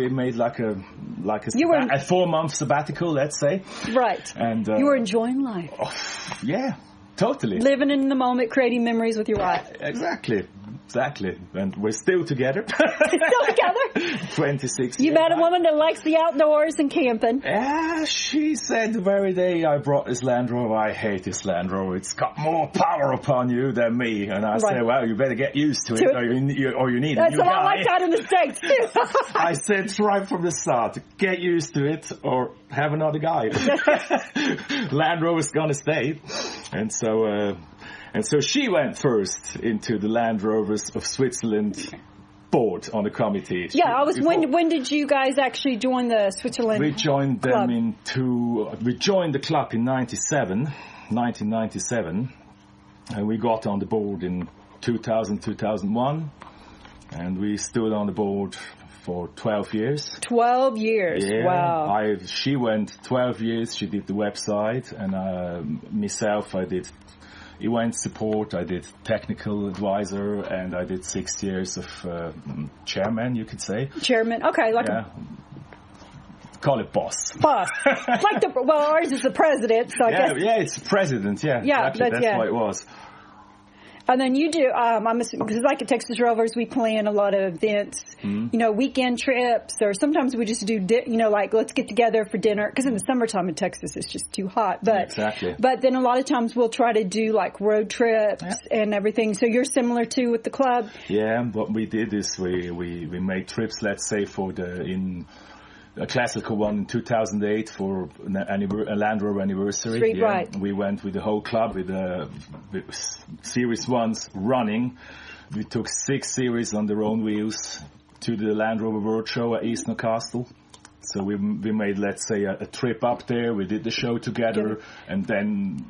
made like a 4-month sabbatical, let's say. Right. And you were enjoying life. Oh, yeah, totally. Living in the moment, creating memories with your wife. Exactly. And we're still together. Still together? 26 You years. met a woman that likes the outdoors and camping. Yeah, she said the very day I brought this Land Rover, I hate this Land Rover. It's got more power upon you than me. And I said, well, you better get used to it, or you need a new guy. That's a lot like that in the States, too. I said right from the start, get used to it, or have another guy. Land Rover's going to stay. And so she went first into the Land Rovers of Switzerland board on the committee. When did you guys actually join the Switzerland club? We joined them we joined the club in 1997. we got on the board in 2000, 2001, and we stood on the board for 12 years. 12 years, yeah, wow. She went 12 years, she did the website, and myself, I did event support, I did technical advisor, and I did 6 years of chairman, you could say. Chairman, okay, like call it boss. Boss. Ours is the president, so I guess. Yeah, it's president, yeah. Exactly. That's what it was. And then you do, because like at Texas Rovers, we plan a lot of events, weekend trips, or sometimes we just do, let's get together for dinner, because in the summertime in Texas, it's just too hot. But, exactly. But then a lot of times we'll try to do like road trips and everything. So you're similar too with the club? Yeah, what we did is we made trips, let's say, a classical one in 2008 for a Land Rover anniversary. Right. We went with the whole club with Series 1s running. We took 6 series on their own wheels to the Land Rover World Show at East Newcastle. So we made, let's say, a trip up there. We did the show together, and then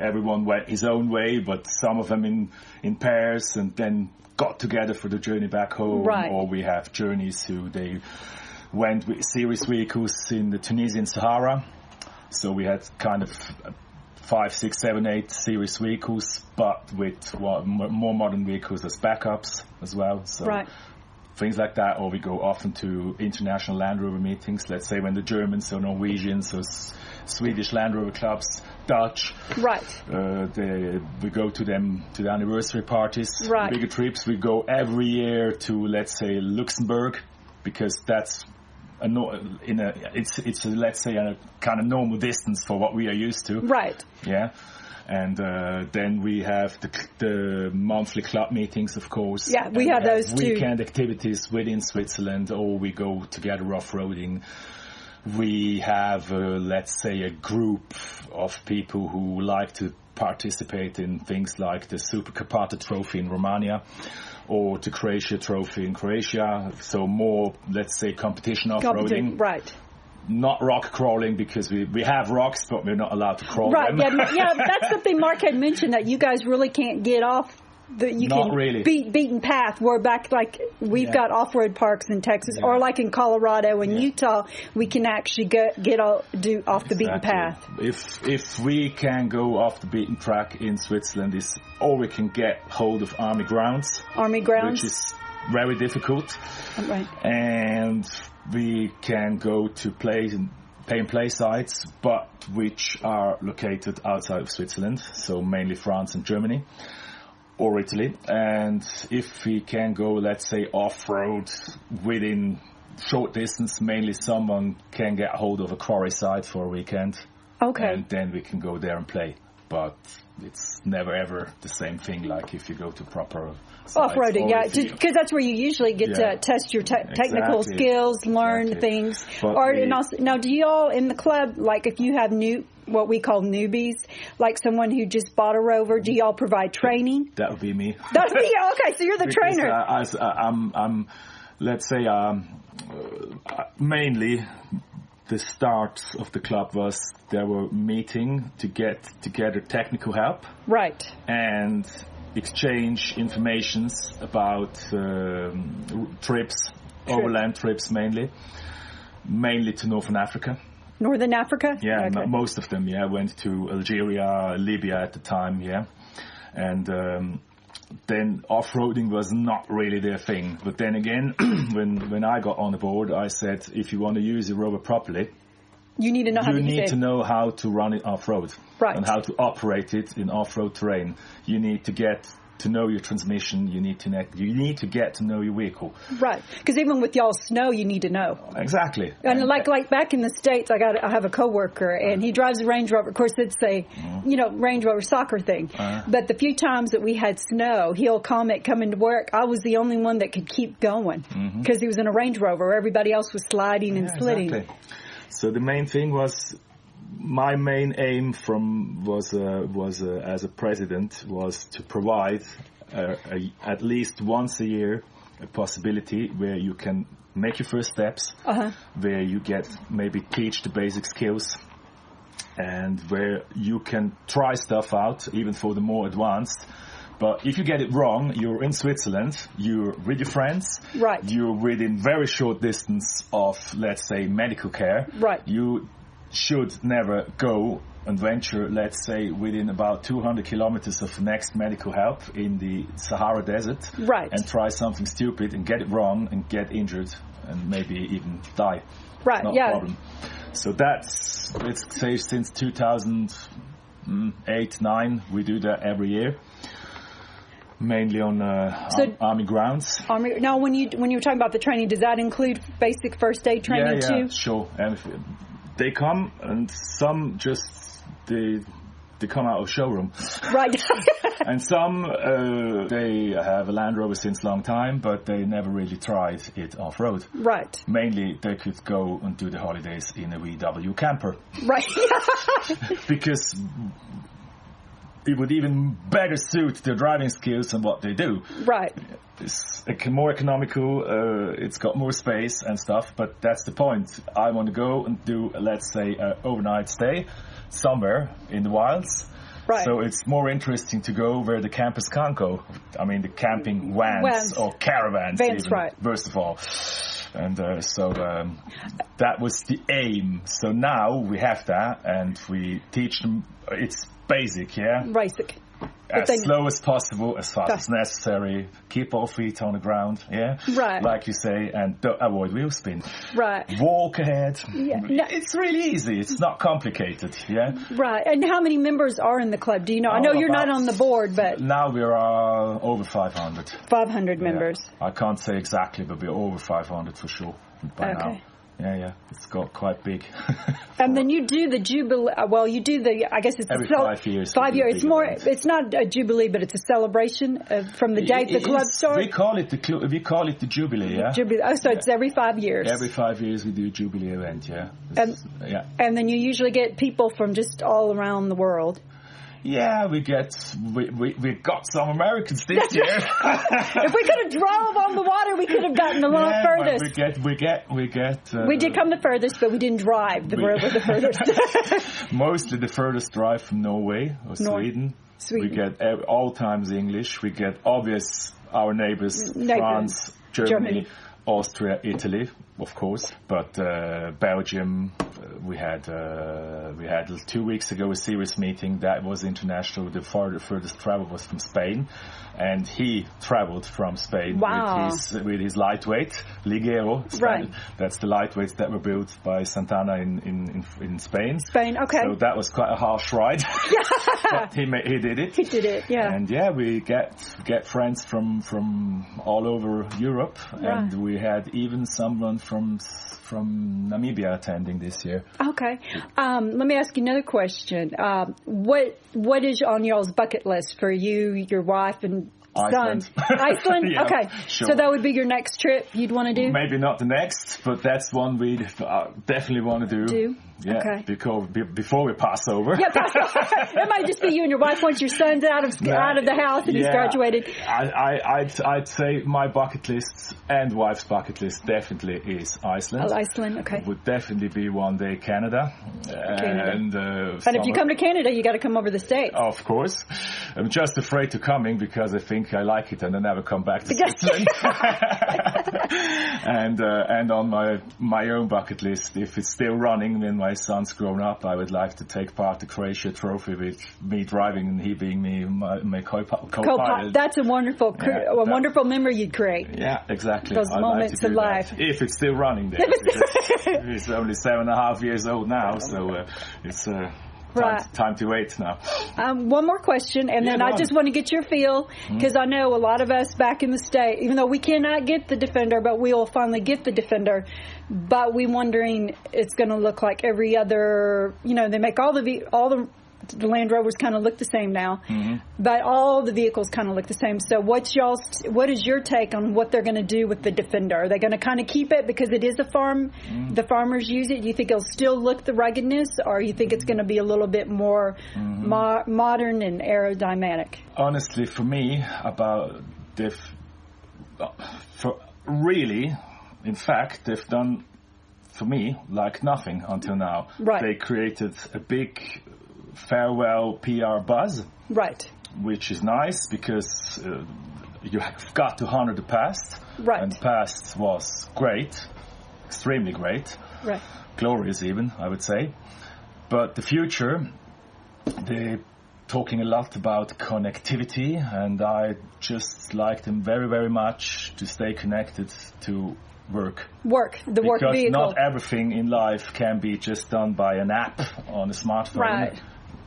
everyone went his own way, but some of them in pairs, and then got together for the journey back home. Right. Or we have journeys they went with series vehicles in the Tunisian Sahara. So we had kind of 5, 6, 7, 8 series vehicles, but with more modern vehicles as backups as well. So things like that. Or we go often to international Land Rover meetings. Let's say when the Germans or Norwegians or Swedish Land Rover clubs, Dutch. Right. We go to them to the anniversary parties. Right. Bigger trips. We go every year to, let's say, Luxembourg, because that's it's let's say a kind of normal distance for what we are used to. Right. Yeah. And then we have the monthly club meetings, of course. Yeah, we have those too. Weekend activities within Switzerland, or we go together off-roading. We have, let's say, a group of people who like to participate in things like the Super Carpata Trophy in Romania, or the Croatia Trophy in Croatia. So more, let's say, competition off-roading. Right. Not rock crawling, because we have rocks, but we're not allowed to crawl them. Yeah, that's something Mark had mentioned, that you guys really can't get off beaten path. We're back, like, we've got off-road parks in Texas, or like in Colorado and Utah, we can actually do off the beaten path. If we can go off the beaten track in Switzerland, or we can get hold of Army grounds, which is very difficult. Right. And we can go to pay-and-play sites, but which are located outside of Switzerland, so mainly France and Germany, or Italy. And if we can go, let's say, off-road within short distance, mainly someone can get hold of a quarry site for a weekend. Okay. And then we can go there and play. But it's never ever the same thing like if you go to proper off-roading, because that's where you usually get to test your technical skills, learn things. Now, do you all in the club, like if you have what we call newbies, like someone who just bought a Rover, do you all provide training? That would be me. That's me. Okay, so you're the trainer. I'm let's say, mainly the start of the club was they were meeting to get together technical help. Right. And exchange informations about trips, overland trips mainly to Northern Africa. Northern Africa? Yeah, okay. Most of them, went to Algeria, Libya at the time, and then off-roading was not really their thing. But then again, when I got on the board, I said, if you want to use your Rover properly, you need to know how to run it off-road, right, and how to operate it in off-road terrain. You need to get to know your transmission. You need to get to know your vehicle. Right, because even with y'all's snow, you need to know. Exactly. And like back in the States, I have a coworker, and he drives a Range Rover. Of course, it's a Range Rover soccer thing. But the few times that we had snow, he'll comment coming to work, I was the only one that could keep going because he was in a Range Rover. Everybody else was sliding and slitting. Exactly. So the main thing was, my main aim was as a president was to provide at least once a year a possibility where you can make your first steps, where you maybe teach the basic skills, and where you can try stuff out, even for the more advanced. But if you get it wrong, you're in Switzerland, you're with your friends, right. You're within very short distance of, let's say, medical care. Right. You should never go and venture, let's say, within about 200 kilometers of next medical help in the Sahara Desert. Right. And try something stupid and get it wrong and get injured and maybe even die. Right, Not a problem. So that's, let's say, since 2008-9, we do that every year. Mainly on Army grounds. Now, when you were talking about the training, does that include basic first aid training too? Yeah, sure. And they come, and some just they come out of showroom. Right. And some they have a Land Rover since a long time, but they never really tried it off road. Right. Mainly, they could go and do the holidays in a VW camper. Right. Because it would even better suit their driving skills and what they do. Right. It's more economical, it's got more space and stuff, but that's the point. I want to go and do, let's say, an overnight stay somewhere in the wilds. Right. So it's more interesting to go where the campers can't go. I mean, the camping vans. Or caravans. Vans, even, right. First of all. And that was the aim. So now we have that, and we teach them. It's basic, yeah? Basic. As slow as possible, as fast as necessary. Keep all feet on the ground, yeah? Right. Like you say, and don't avoid wheel spin. Right. Walk ahead. Yeah. No. It's really easy. It's not complicated, yeah? Right. And how many members are in the club? Do you know? I know you're not on the board, but... Now we are over 500. 500 members. I can't say exactly, but we're over 500 for sure by now. Yeah, it's got quite big. And then you do the Jubilee, you do the, I guess it's... Every 5 years. 5 years. It's more, it's not a Jubilee, but it's a celebration from the date the club started. We call it the Jubilee, yeah? Jubilee. Oh, so it's every 5 years. Every 5 years we do a Jubilee event, yeah. And then you usually get people from just all around the world. Yeah, we got some Americans this year. If we could have drove on the water, we could have gotten a little furthest. We did come the furthest, but we didn't drive the furthest. Mostly the furthest drive from Norway or Sweden. We get all times English. We get our neighbors, France, Germany, Austria, Italy, of course, but Belgium. We had 2 weeks ago a serious meeting that was international. The furthest travel was from Spain, and he traveled from Spain with his lightweight Ligero. Right. That's the lightweights that were built by Santana in Spain. Spain, okay. So that was quite a harsh ride. But he did it. He did it, yeah. And we get friends from all over Europe, and we had even someone from Namibia attending this year. Okay. Let me ask you another question. What is on y'all's bucket list for you, your wife, and son? Iceland? Yeah, okay. Sure. So that would be your next trip you'd want to do? Maybe not the next, but that's one we definitely want to do. Yeah, okay. Because before we pass over. Yeah, it might just be you and your wife once your son's out of the house and he's graduated. I'd say my bucket list and wife's bucket list definitely is Iceland. Iceland, okay. It would definitely be one day Canada. And if you come to Canada, you got to come over the States. Of course. I'm just afraid to coming because I think I like it and I never come back to Switzerland. And on my own bucket list, if it's still running when my son's grown up, I would like to take part the Croatia Trophy with me driving and he being my co-pilot. That's a wonderful wonderful memory you'd create. Yeah, exactly. Those moments in life. If it's still running there. He's only 7.5 years old now, so it's... Time to wait now. One more question, and then I just want to get your feel, because I know a lot of us back in the state, even though we cannot get the Defender, but we will finally get the Defender, but we're wondering it's going to look like every other, they make all the Land Rovers kind of look the same now, but all the vehicles kind of look the same. So what is your take on what they're going to do with the Defender? Are they going to kind of keep it because it is a farm, the farmers use it? Do you think it'll still look the ruggedness, or you think it's going to be a little bit more modern and aerodynamic? Honestly, for me, in fact, they've done for me, like nothing until now. Right. They created a big farewell PR buzz. Right. Which is nice because you have got to honor the past. Right. And the past was great, extremely great. Right. Glorious even, I would say. But the future, they're talking a lot about connectivity, and I just like them very, very much to stay connected to work. The work vehicle. Because not everything in life can be just done by an app on a smartphone. Right.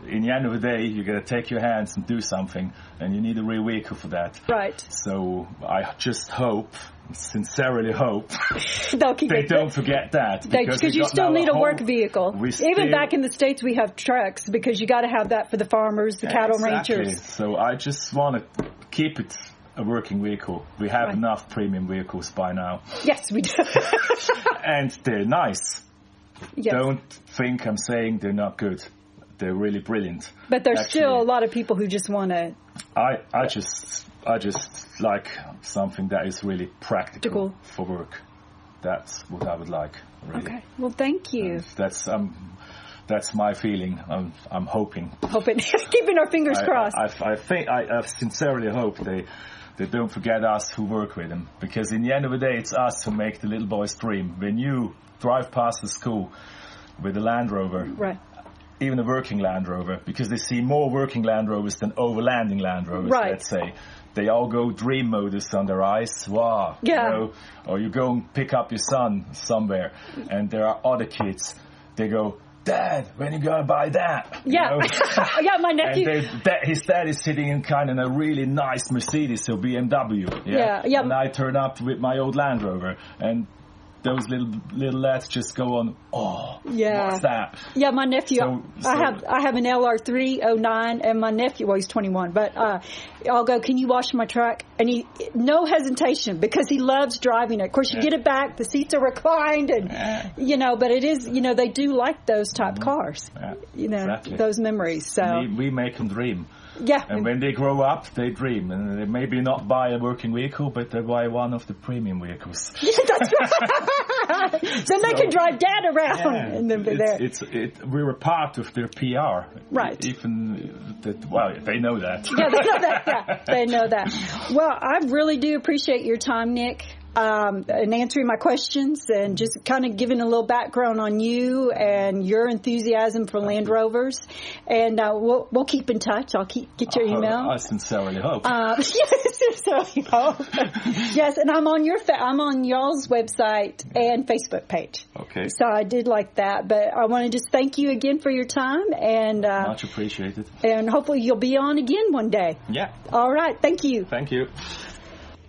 In the end of the day, you got to take your hands and do something, and you need a real vehicle for that. Right. So I just hope, sincerely hope, they don't forget that. Because you still need a work vehicle. Even back in the States, we have trucks because you got to have that for the farmers, the cattle ranchers. So I just want to keep it a working vehicle. We have enough premium vehicles by now. Yes, we do. And they're nice. Yes. Don't think I'm saying they're not good. They're really brilliant. But there's still a lot of people who just want to... I just like something that is really practical for work. That's what I would like, really. Okay. Well, thank you. That's my feeling. I'm hoping. Keeping our fingers crossed. I sincerely hope they don't forget us who work with them. Because in the end of the day, it's us who make the little boys dream. When you drive past the school with a Land Rover... Right. Even a working Land Rover, because they see more working Land Rovers than overlanding Land Rovers, let's say. They all go dream modus on their eyes. Wow. Yeah. You know, or you go and pick up your son somewhere, and there are other kids. They go, Dad, when you gonna buy that? Yeah. You know? Yeah, my nephew. And his dad is sitting in kind of a really nice Mercedes or BMW. Yeah. And I turn up with my old Land Rover, and those little lads just go on, what's that? Yeah, my nephew, I have an LR309, and my nephew, well, he's 21, but I'll go, can you wash my truck? And he, no hesitation, because he loves driving it. Of course, you get it back, the seats are reclined, and, but it is, they do like those type cars, those memories. So we make them dream. Yeah. And when they grow up, they dream. And they maybe not buy a working vehicle, but they buy one of the premium vehicles. Yeah, that's right. Then they can drive Dad around. Yeah. And then be there. We're a part of their PR. Right. Even they know that. Yeah, they know that. Yeah, they know that. Well, I really do appreciate your time, Nick. And answering my questions and just kind of giving a little background on you and your enthusiasm for Land Rovers. And we'll keep in touch. I'll get your email. I sincerely hope. Sincerely hope. Yes, and I'm on y'all's website and Facebook page. Okay. So I did like that. But I want to just thank you again for your time. And much appreciated. And hopefully you'll be on again one day. Yeah. All right. Thank you. Thank you.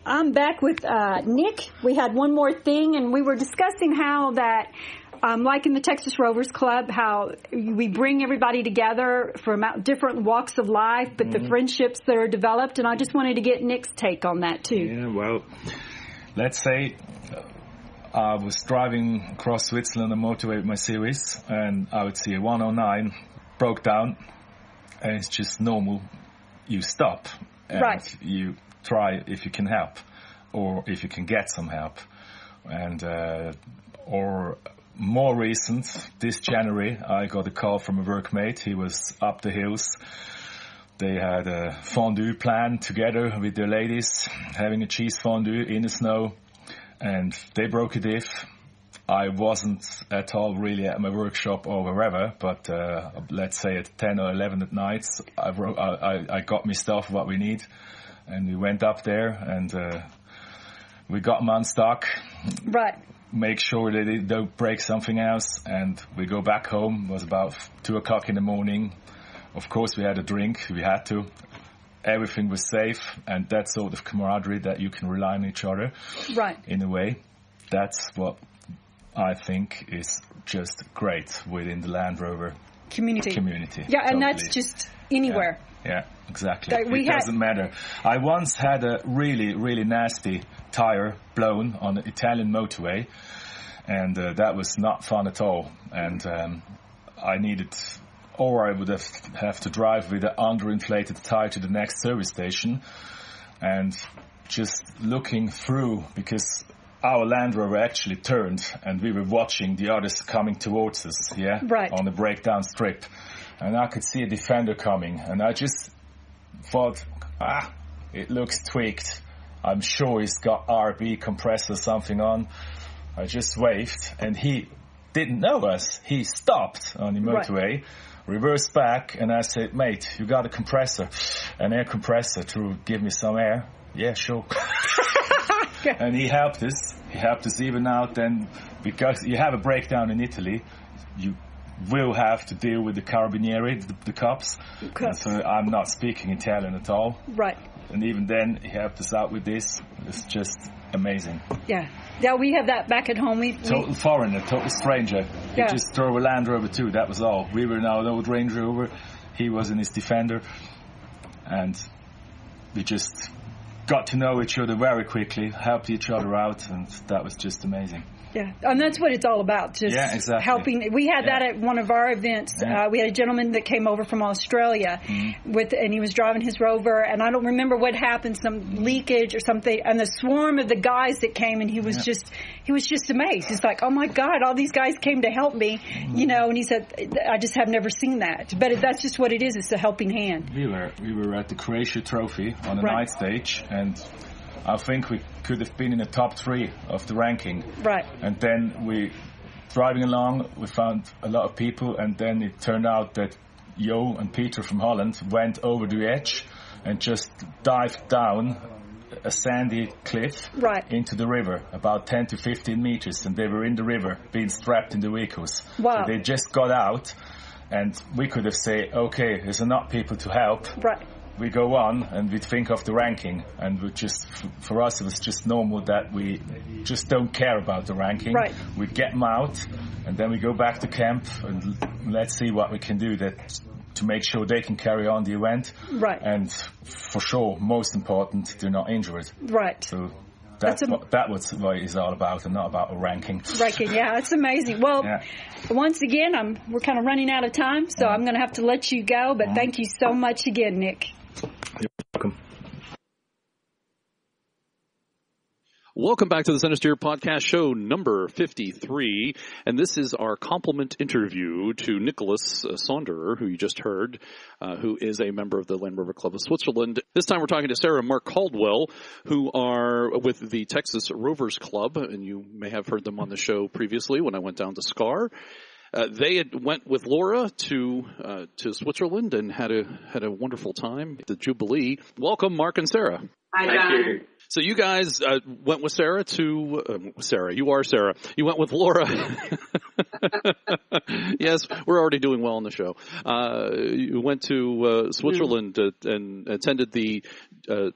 I'm back with Nick. We had one more thing, and we were discussing how that, like in the Texas Rovers Club, how we bring everybody together from different walks of life, but the friendships that are developed, and I just wanted to get Nick's take on that, too. Yeah, well, let's say I was driving across Switzerland on the motorway with my series, and I would see a 109 broke down, and it's just normal. You stop, and you try if you can help, or if you can get some help. And or more recent, this January, I got a call from a workmate. He was up the hills. They had a fondue plan together with their ladies, having a cheese fondue in the snow, and they broke a diff. I wasn't at all really at my workshop or wherever, but let's say at 10 or 11 at night, I got me stuff, what we need. And we went up there, and we got them unstuck. Right. Make sure that they don't break something else, and we go back home. It was about 2 o'clock in the morning. Of course, we had a drink. We had to. Everything was safe, and that sort of camaraderie that you can rely on each other. Right. In a way, that's what I think is just great within the Land Rover community. Yeah, and that's just anywhere. Yeah, exactly. It doesn't matter. I once had a really, really nasty tire blown on an Italian motorway, and that was not fun at all. And I would have to drive with an underinflated tire to the next service station, and just looking through, because our Land Rover actually turned, and we were watching the others coming towards us, right, on the breakdown strip. And I could see a Defender coming, and I just thought, it looks tweaked. I'm sure he's got RB compressor or something on. I just waved, and he didn't know us. He stopped on the motorway, reversed back, and I said, mate, you got a compressor, an air compressor to give me some air? Yeah, sure. And he helped us. He helped us even out then, because you have a breakdown in Italy, you will have to deal with the carabinieri, the cops. So I'm not speaking Italian at all. Right. And even then, he helped us out with this. It's just amazing. Yeah. Yeah, we have that back at home. Total foreigner, total stranger. He just drove a Land Rover too, that was all. We were in our old Range Rover. He was in his Defender. And we just got to know each other very quickly, helped each other out, and that was just amazing. Yeah, and that's what it's all about, just helping. We had that at one of our events. We had a gentleman that came over from Australia, and he was driving his Rover, and I don't remember what happened, some leakage or something, and the swarm of the guys that came, and he was just amazed. He's like, oh my God, all these guys came to help me, and he said, I just have never seen that. But that's just what it is. It's a helping hand. We were at the Croatia Trophy on the night stage, and I think we could have been in the top 3 of the ranking. Right. And then driving along, we found a lot of people, and then it turned out that Jo and Peter from Holland went over the edge and just dived down a sandy cliff into the river, about 10 to 15 meters, and they were in the river, being strapped in the vehicles. Wow. So they just got out, and we could have said, okay, there's enough people to help. Right. We go on and we think of the ranking, and we just, for us, it was just normal that we just don't care about the ranking. Right. We get them out, and then we go back to camp, and let's see what we can do to make sure they can carry on the event. Right. And for sure, most important, they're not injured. Right. So that was what it's all about, and not about a ranking. Ranking, yeah, it's amazing. Well, once again, we're kind of running out of time, so I'm going to have to let you go, but thank you so much again, Nick. You're welcome. Welcome back to the Centresteer podcast show number 53, and this is our compliment interview to Nicholas Sonderer, who you just heard, who is a member of the Land Rover Club of Switzerland. This time we're talking to Sarah and Mark Caldwell, who are with the Texas Rovers Club, and you may have heard them on the show previously when I went down to SCAR. They went with Laura to Switzerland and had a wonderful time at the Jubilee. Welcome, Mark and Sarah. Hi, John. So you guys went with Sarah to Sarah. You are Sarah. You went with Laura. Yes, we're already doing well on the show. You went to Switzerland and attended the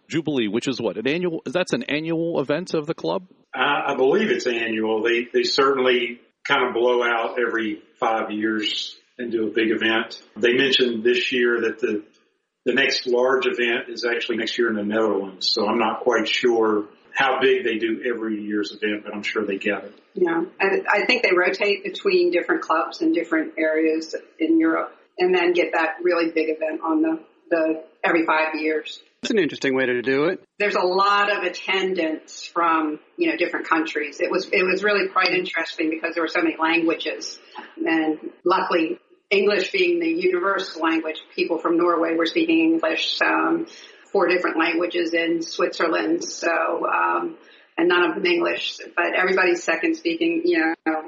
Jubilee, which is what, an annual? That's an annual event of the club. I believe it's annual. They certainly kind of blow out every 5 years and do a big event. They mentioned this year that the next large event is actually next year in the Netherlands. So I'm not quite sure how big they do every year's event, but I'm sure they get it. Yeah, I think they rotate between different clubs in different areas in Europe and then get that really big event on the every 5 years. That's an interesting way to do it. There's a lot of attendance from, different countries. It was really quite interesting because there were so many languages, and luckily English being the universal language, people from Norway were speaking English, 4 different languages in Switzerland, so and none of them English, but everybody's second speaking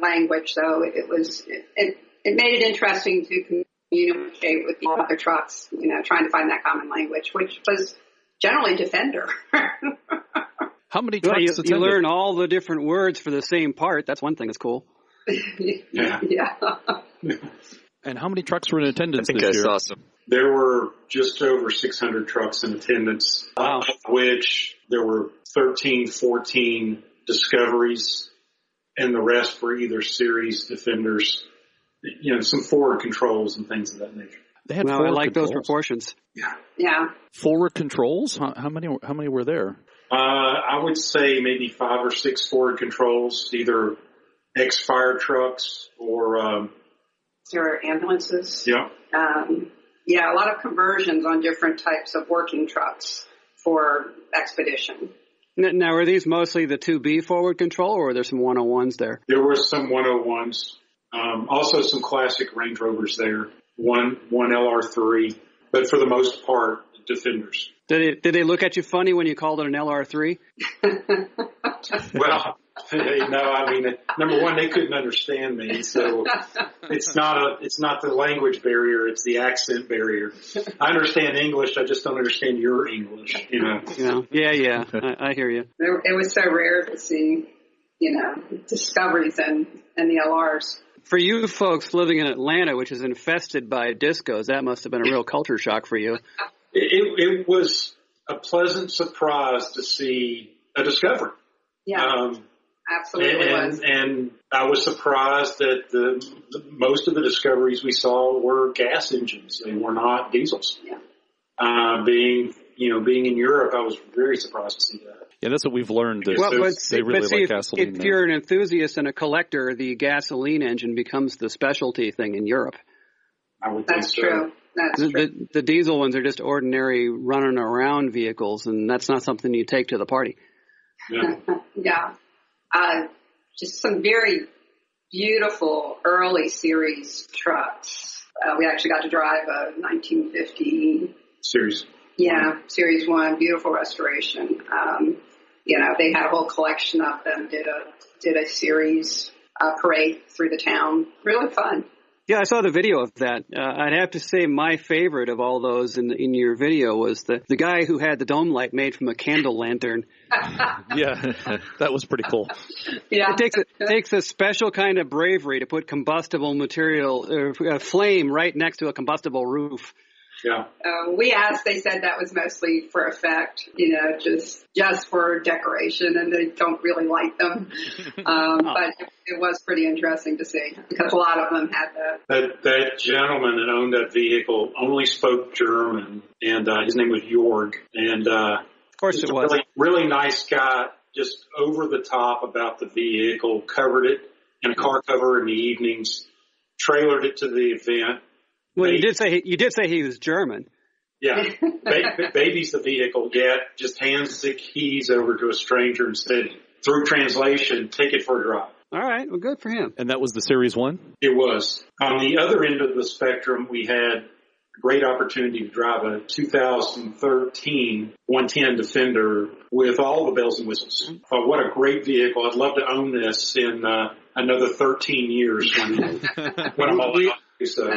language. So it made it interesting to communicate with the other trucks, trying to find that common language, which was generally Defender. How many trucks you learn all the different words for the same part. That's one thing that's cool. Yeah. And how many trucks were in attendance this year? I think I saw some. There were just over 600 trucks in attendance, wow. Of which there were 13, 14 Discoveries, and the rest were either series Defenders, some forward controls and things of that nature. They had I like those proportions. Yeah. Forward controls? How many were there? I would say maybe 5 or 6 forward controls, either ex-fire trucks or There were ambulances. Yeah. A lot of conversions on different types of working trucks for expedition. Now, are these mostly the 2B forward control, or are there some 101s there? There were some 101s, also some classic Range Rovers there, one LR3, but for the most part, Defenders. Did they look at you funny when you called it an LR3? Well, no, I mean, number one, they couldn't understand me, so it's not the language barrier, it's the accent barrier. I understand English, I just don't understand your English, you know. Yeah, I hear you. It was so rare to see, discoveries in the LRs. For you folks living in Atlanta, which is infested by discos, that must have been a real culture shock for you. It was a pleasant surprise to see a discovery. Yeah, absolutely was. And I was surprised that most of the discoveries we saw were gas engines. They were not diesels. Yeah. Being in Europe, I was very surprised to see that. Yeah, that's what we've learned. They really like gasoline. If you're an enthusiast and a collector, the gasoline engine becomes the specialty thing in Europe. I would think That's true. That's true. The diesel ones are just ordinary running around vehicles, and that's not something you take to the party. Yeah. Yeah. Just some very beautiful early series trucks. We actually got to drive a 1950 Series. Yeah, Series 1, beautiful restoration. They had a whole collection of them, did a series parade through the town. Really fun. Yeah, I saw the video of that. I'd have to say my favorite of all those in your video was the guy who had the dome light made from a candle lantern. Yeah, that was pretty cool. Yeah. It takes a special kind of bravery to put combustible material, flame right next to a combustible roof. Yeah. We asked, they said that was mostly for effect, just for decoration, and they don't really like them. But it was pretty interesting to see because a lot of them had that gentleman that owned that vehicle only spoke German, and his name was Jorg. And of course it was. Really nice guy, just over the top about the vehicle, covered it in a car cover in the evenings, trailered it to the event. Well, you did say he was German. Yeah, babies the vehicle. Yeah, just hands the keys over to a stranger and said, through translation, take it for a drive. All right, well, good for him. And that was the Series 1? It was. On the other end of the spectrum, we had a great opportunity to drive a 2013 110 Defender with all the bells and whistles. What a great vehicle. I'd love to own this in another 13 years when I'm alive. So.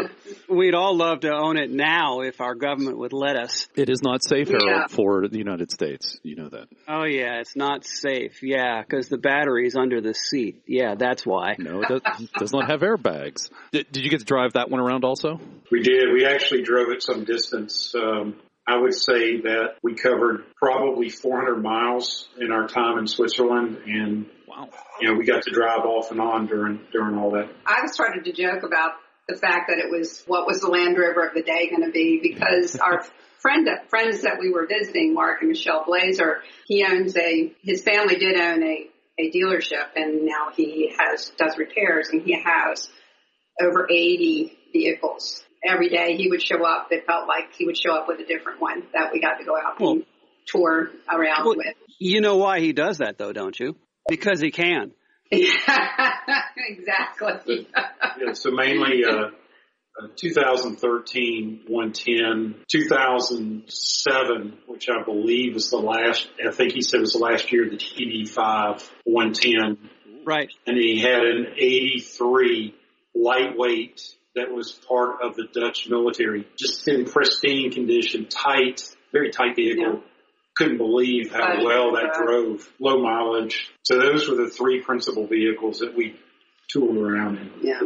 We'd all love to own it now if our government would let us. It is not safe, Harold, for the United States. You know that. Oh, yeah, it's not safe. Yeah, because the battery's under the seat. Yeah, that's why. No, it does not have airbags. Did you get to drive that one around also? We did. We actually drove it some distance. I would say that we covered probably 400 miles in our time in Switzerland, and wow, we got to drive off and on during all that. I was starting to joke about the fact that it was, what was the Land Rover of the day going to be? Because our friends that we were visiting, Mark and Michelle Blazer, his family did own a dealership, and now he does repairs, and he has over 80 vehicles. Every day he would show up. It felt like he would show up with a different one that we got to go out and tour around with. You know why he does that, though, don't you? Because he can. Exactly. So mainly 2013 110, 2007, which I believe was the last. I think he said was the last year of the TD5 110. Right. And he had an 83 lightweight that was part of the Dutch military, just in pristine condition, tight, very tight vehicle. Yeah. Couldn't believe how well that drove, low mileage. So those were the three principal vehicles that we toured around in. Yeah.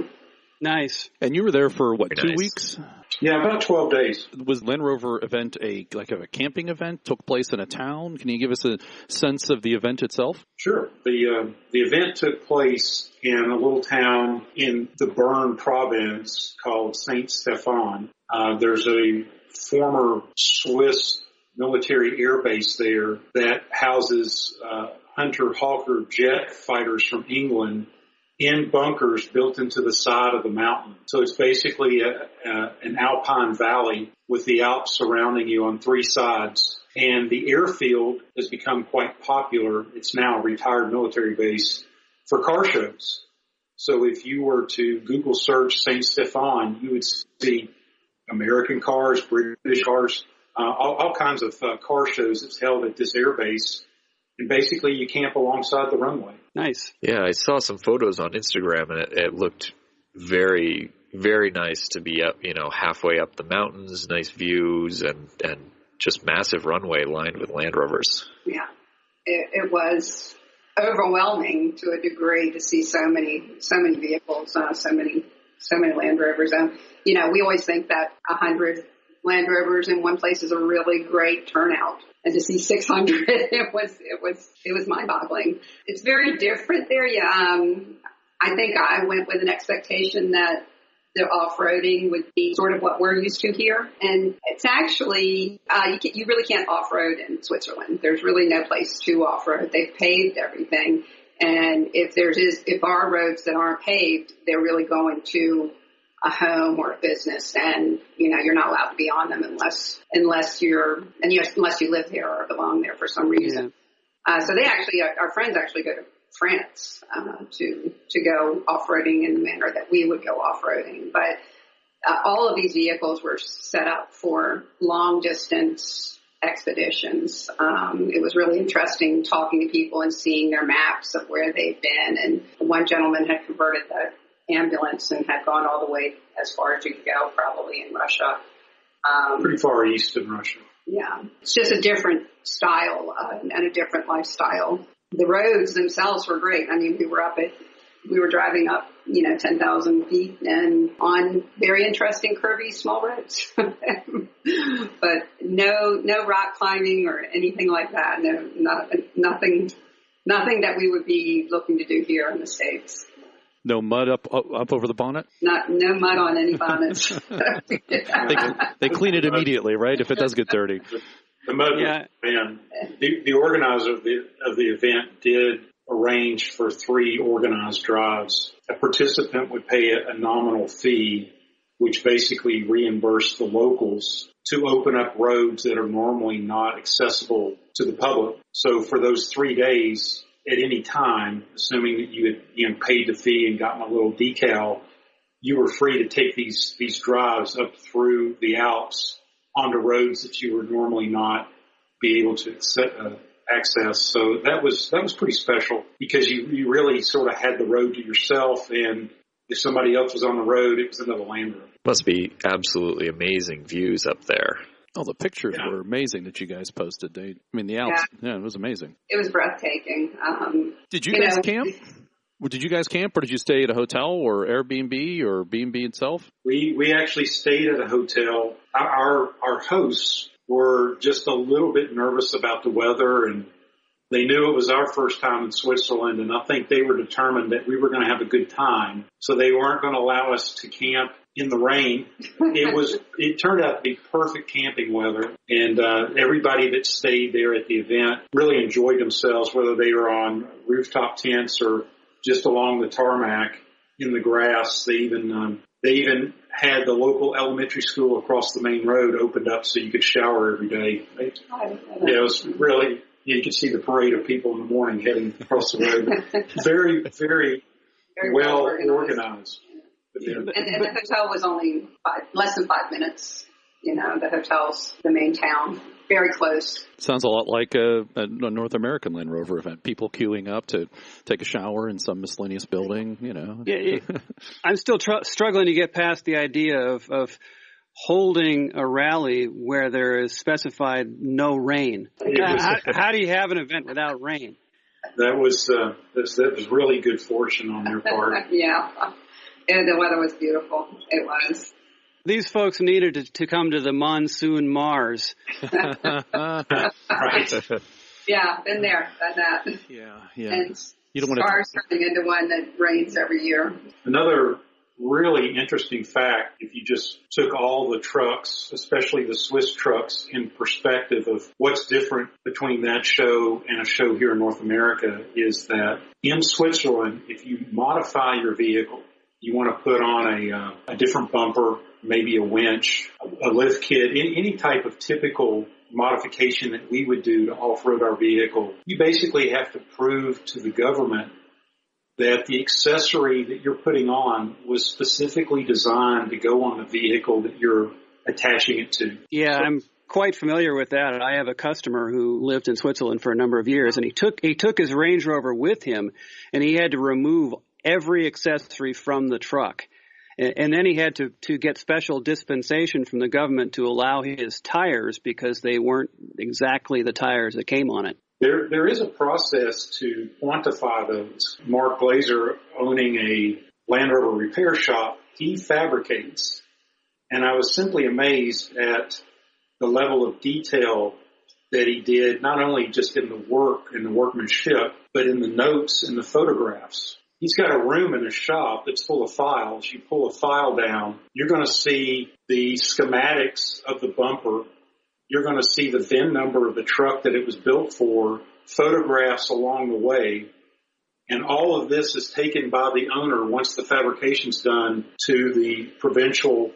Nice. And you were there for, 2 weeks? Yeah, about 12 days. Was Land Rover event a camping event, took place in a town? Can you give us a sense of the event itself? Sure. The event took place in a little town in the Bern province called Saint Stephan. There's a former Swiss military air base there that houses Hunter-Hawker jet fighters from England in bunkers built into the side of the mountain. So it's basically an alpine valley with the Alps surrounding you on three sides. And the airfield has become quite popular. It's now a retired military base for car shows. So if you were to Google search St. Stefan, you would see American cars, British cars, all kinds of car shows that's held at this air base. And basically you camp alongside the runway. Nice. Yeah, I saw some photos on Instagram, and it looked very, very nice to be up, halfway up the mountains, nice views, and just massive runway lined with Land Rovers. Yeah, it was overwhelming to a degree to see so many vehicles, so many Land Rovers. We always think that 100 Land Rovers in one place is a really great turnout, and to see 600, it was mind-boggling. It's very different there. Yeah, I think I went with an expectation that the off-roading would be sort of what we're used to here. And it's actually, you really can't off-road in Switzerland. There's really no place to off-road. They've paved everything. And if our roads that aren't paved, they're really going to a home or a business. And, you're not allowed to be on them unless you live there or belong there for some reason. Yeah. So our friends actually go to France to go off-roading in the manner that we would go off-roading. But all of these vehicles were set up for long-distance expeditions. It was really interesting talking to people and seeing their maps of where they've been. And one gentleman had converted the ambulance and had gone all the way as far as you could go, probably in Russia. Pretty far east of Russia. Yeah. It's just a different style and a different lifestyle. The roads themselves were great. I mean, we were driving up, 10,000 feet and on very interesting, curvy, small roads. But no rock climbing or anything like that. No, nothing that we would be looking to do here in the States. No mud up over the bonnet? No mud on any bonnets. They clean it immediately, right? If it does get dirty. The mud, man. The organizer of the event did arrange for 3 organized drives. A participant would pay a nominal fee, which basically reimbursed the locals to open up roads that are normally not accessible to the public. So for those 3 days, at any time, assuming that you had paid the fee and gotten a little decal, you were free to take these drives up through the Alps onto roads that you would normally not be able to access. So that was pretty special because you really sort of had the road to yourself, and if somebody else was on the road, it was another Land Rover. Must be absolutely amazing views up there. Oh, the pictures were amazing that you guys posted. The Alps, it was amazing. It was breathtaking. Did you guys camp? Did you guys camp, or did you stay at a hotel or Airbnb or B&B itself? We actually stayed at a hotel. Our hosts were just a little bit nervous about the weather, and they knew it was our first time in Switzerland, and I think they were determined that we were going to have a good time, so they weren't going to allow us to camp in the rain. It turned out to be perfect camping weather, and everybody that stayed there at the event really enjoyed themselves, whether they were on rooftop tents or just along the tarmac in the grass. They even had the local elementary school across the main road opened up so you could shower every day. It was really, you could see the parade of people in the morning heading across the road. Very, very well organized. And the hotel was only less than 5 minutes. The hotel's the main town, very close. Sounds a lot like a North American Land Rover event. People queuing up to take a shower in some miscellaneous building, Yeah, I'm still struggling to get past the idea of holding a rally where there is specified no rain. How do you have an event without rain? That was really good fortune on their part. Yeah. And the weather was beautiful. It was. These folks needed to come to the monsoon Mars. Right. Yeah, been there, done that. Yeah. And you don't want to Mars turning into one that rains every year. Another really interesting fact, if you just took all the trucks, especially the Swiss trucks, in perspective of what's different between that show and a show here in North America, is that in Switzerland, if you modify your vehicle, you want to put on a different bumper, maybe a winch, a lift kit, any type of typical modification that we would do to off-road our vehicle, you basically have to prove to the government that the accessory that you're putting on was specifically designed to go on the vehicle that you're attaching it to. Yeah, I'm quite familiar with that. I have a customer who lived in Switzerland for a number of years, and he took his Range Rover with him, and he had to remove every accessory from the truck. And then he had to get special dispensation from the government to allow his tires because they weren't exactly the tires that came on it. There is a process to quantify those. Mark Glazer, owning a Land Rover repair shop, he fabricates. And I was simply amazed at the level of detail that he did, not only just in the work and the workmanship, but in the notes and the photographs. He's got a room in his shop that's full of files. You pull a file down, you're going to see the schematics of the bumper. You're going to see the VIN number of the truck that it was built for, photographs along the way. And all of this is taken by the owner once the fabrication's done to the provincial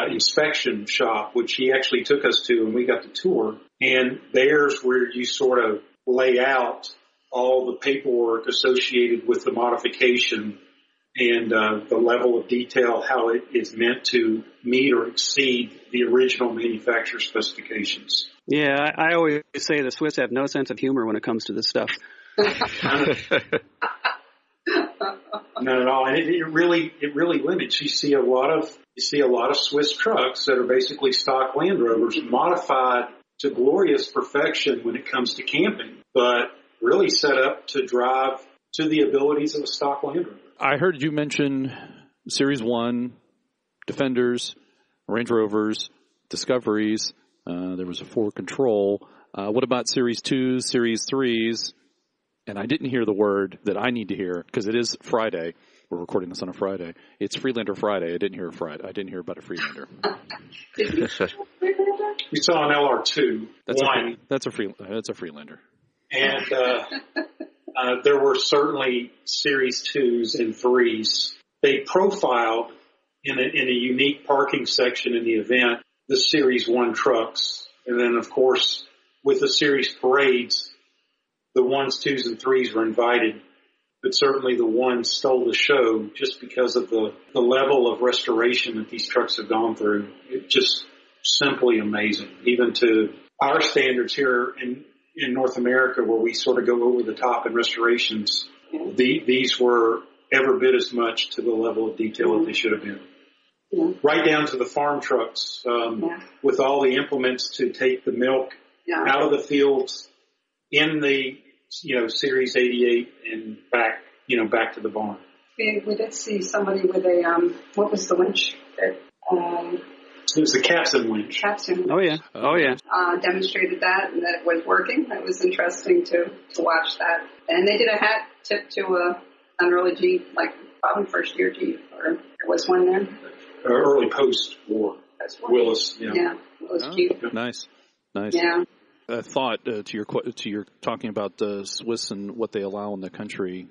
inspection shop, which he actually took us to, and we got the tour. And there's where you sort of lay out all the paperwork associated with the modification and the level of detail, how it is meant to meet or exceed the original manufacturer specifications. Yeah, I always say the Swiss have no sense of humor when it comes to this stuff. Not at all, and it really limits. You see a lot of Swiss trucks that are basically stock Land Rovers modified to glorious perfection when it comes to camping, but really set up to drive to the abilities of a stock Land Rover. I heard you mention Series 1, Defenders, Range Rovers, Discoveries. There was a 4 Control. What about Series 2s, Series 3s? And I didn't hear the word that I need to hear because it is Friday. We're recording this on a Friday. It's Freelander Friday. I didn't hear about a Freelander. We saw an LR2. That's a Freelander. And there were certainly Series 2s and 3s. They profiled in a unique parking section in the event the Series 1 trucks. And then, of course, with the Series parades, the 1s, 2s, and 3s were invited. But certainly the 1s stole the show just because of the level of restoration that these trucks have gone through. It's just simply amazing, even to our standards here in North America, where we sort of go over the top in restorations. These were every bit as much to the level of detail that they should have been. Yeah. Right down to the farm trucks, with all the implements to take the milk out of the fields in the Series 88 and back to the barn. We did see somebody with a what was the winch? It was the capstan winch. Capstan. Oh yeah. Demonstrated that and that it was working. It was interesting to watch that. And they did a hat tip to an early Jeep, like probably first year Jeep, or there was one there. Early post-war. Willis. Yeah. Willis Jeep. Nice. Yeah. A thought to your talking about the Swiss and what they allow in the country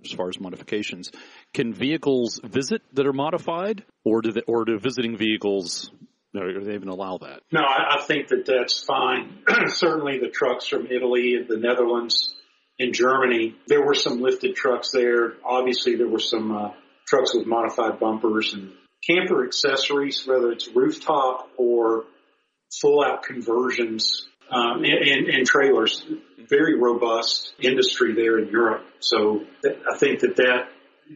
as far as modifications. Can vehicles visit that are modified, or do visiting vehicles, or they even allow that? No, I think that's fine. Certainly the trucks from Italy and the Netherlands and Germany, there were some lifted trucks there. Obviously there were some trucks with modified bumpers and camper accessories, whether it's rooftop or full-out conversions. And trailers, very robust industry there in Europe. So I think that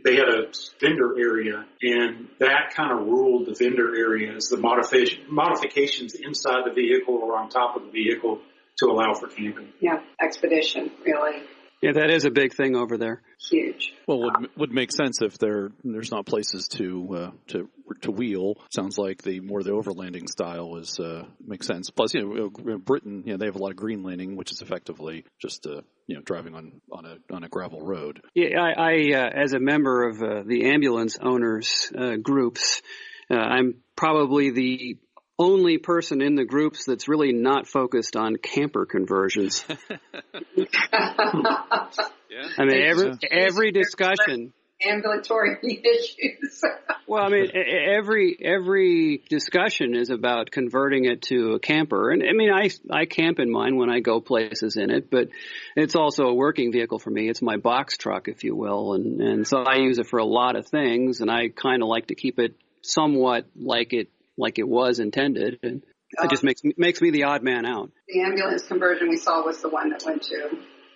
they had a vendor area, and that kind of ruled the vendor area as the modifications inside the vehicle or on top of the vehicle to allow for camping. Yeah, expedition, really. Yeah, that is a big thing over there. Huge. Well, would make sense if there's not places to wheel. Sounds like the overlanding style makes sense. Plus, Britain, they have a lot of green landing, which is effectively just driving on a gravel road. Yeah, I as a member of the ambulance owners groups, I'm probably the only person in the groups that's really not focused on camper conversions. Yeah. I mean, every discussion ambulatory issues. Well, I mean, every discussion is about converting it to a camper. And I mean, I camp in mine when I go places in it, but it's also a working vehicle for me. It's my box truck, if you will. And so I use it for a lot of things, and I kind of like to keep it somewhat like it was intended. And it just makes me the odd man out. The ambulance conversion we saw was the one that went to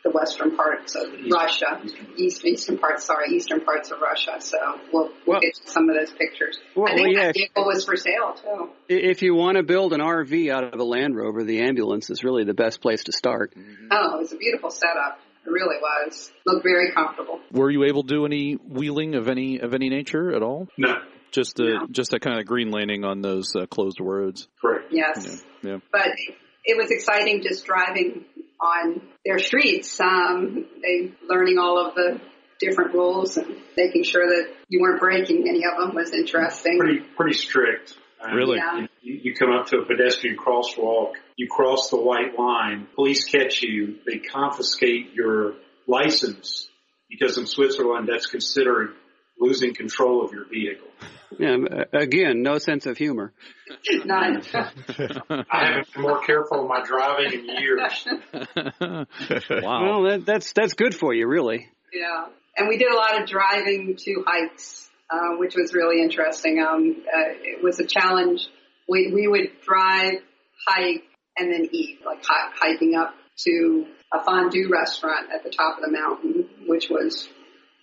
the western parts of Russia, eastern parts of Russia. So we'll get some of those pictures. I think that vehicle was for sale too. If you want to build an RV out of a Land Rover, the ambulance is really the best place to start. Oh, it was a beautiful setup. It really was. Looked very comfortable. Were you able to do any wheeling of any nature at all? No. Just a kind of green landing on those closed roads. Correct. Yes. Yeah. But it was exciting just driving on their streets. They learning all of the different rules and making sure that you weren't breaking any of them was interesting. Pretty strict. Really? Yeah. You come up to a pedestrian crosswalk, you cross the white line, police catch you, they confiscate your license because in Switzerland that's considered losing control of your vehicle. Yeah, again, no sense of humor. None. I haven't been more careful in my driving in years. Wow. Well, that's good for you, really. Yeah. And we did a lot of driving to hikes, which was really interesting. It was a challenge. We would drive, hike, and then eat, like hiking up to a fondue restaurant at the top of the mountain, which was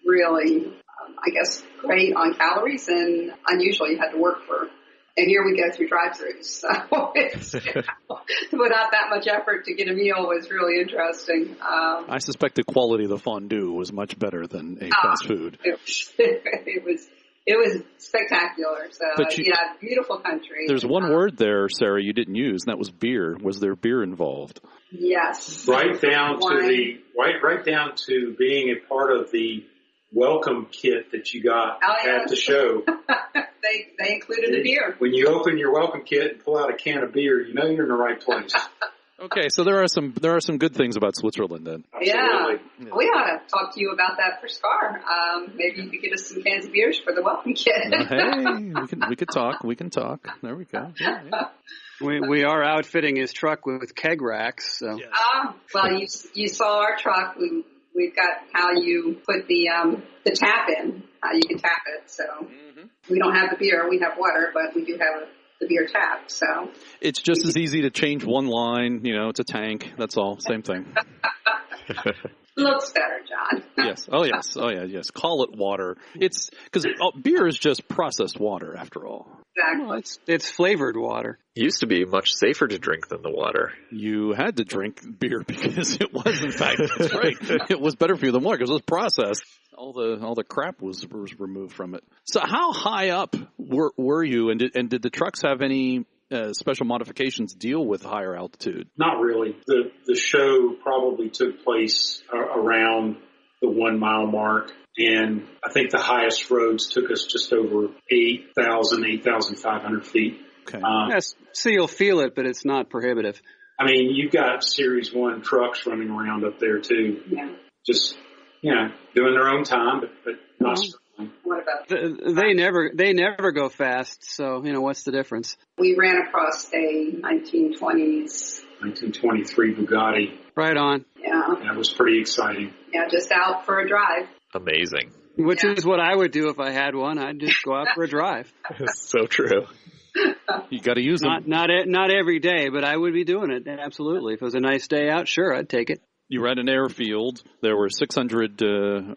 really, I guess, great on calories and unusual. You had to work for. And here we go through drive-thrus. So to put out that much effort to get a meal was really interesting. I suspect the quality of the fondue was much better than a fast food. It was spectacular. So beautiful country. There's one word there, Sarah, you didn't use, and that was beer. Was there beer involved? Yes. Right down to being a part of the welcome kit that you got at the show. They included the beer. When you open your welcome kit and pull out a can of beer, you know you're in the right place. Okay, so there are some good things about Switzerland then. Yeah. We ought to talk to you about that for Scar. Maybe you could get us some cans of beers for the welcome kit. Hey, we could talk. We can talk. There we go. Yeah. We are outfitting his truck with keg racks. So. Well, you saw our truck. We've got how you put the tap in, how you can tap it. So we don't have the beer, we have water, but we do have the beer tap. So it's just as easy to change one line. It's a tank. That's all. Same thing. Looks better, John. Yes. Oh, yes. Oh, yeah. Yes. Call it water. It's because beer is just processed water, after all. Exactly. Well, it's flavored water. It used to be much safer to drink than the water. You had to drink beer because it was, in fact, that's right. It was better for you than water because it was processed. All the crap was removed from it. So how high up were you, and did the trucks have any special modifications deal with higher altitude? Not really. The show probably took place around the 1 mile mark. And I think the highest roads took us just over 8,500 feet. Okay. Yes, so you'll feel it, but it's not prohibitive. I mean, you've got Series 1 trucks running around up there, too. Yeah. Just, doing their own time, but not struggling. What about they never go fast, so, what's the difference? We ran across a 1923 Bugatti. Right on. Yeah. That was pretty exciting. Yeah, just out for a drive. Amazing. Which is what I would do if I had one. I'd just go out for a drive. So true. You got to use them. Not every day, but I would be doing it. Absolutely. If it was a nice day out, sure, I'd take it. You were at an airfield. There were 600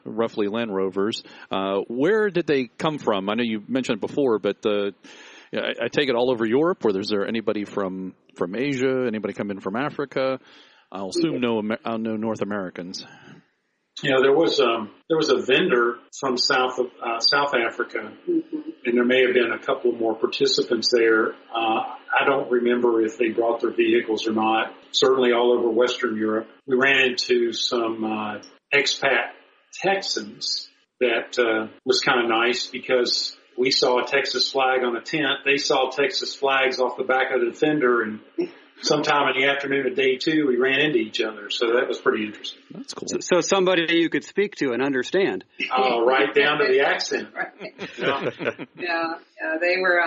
roughly Land Rovers. Where did they come from? I know you mentioned it before, but I take it all over Europe, or is there anybody from Asia, anybody come in from Africa? I'll assume no North Americans. There was a vendor from South Africa, and there may have been a couple more participants there. I don't remember if they brought their vehicles or not. Certainly all over Western Europe. We ran into some expat Texans that was kind of nice because we saw a Texas flag on a tent. They saw Texas flags off the back of the Defender, and sometime in the afternoon of day 2, we ran into each other. So that was pretty interesting. That's cool. So somebody you could speak to and understand. Right down to the accent. Right. Yeah. They were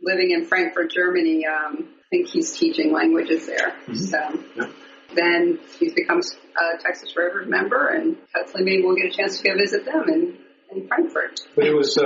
living in Frankfurt, Germany. I think he's teaching languages there. Mm-hmm. So then he's become a Texas Rovers member, and hopefully maybe we'll get a chance to go visit them in Frankfurt. But it was,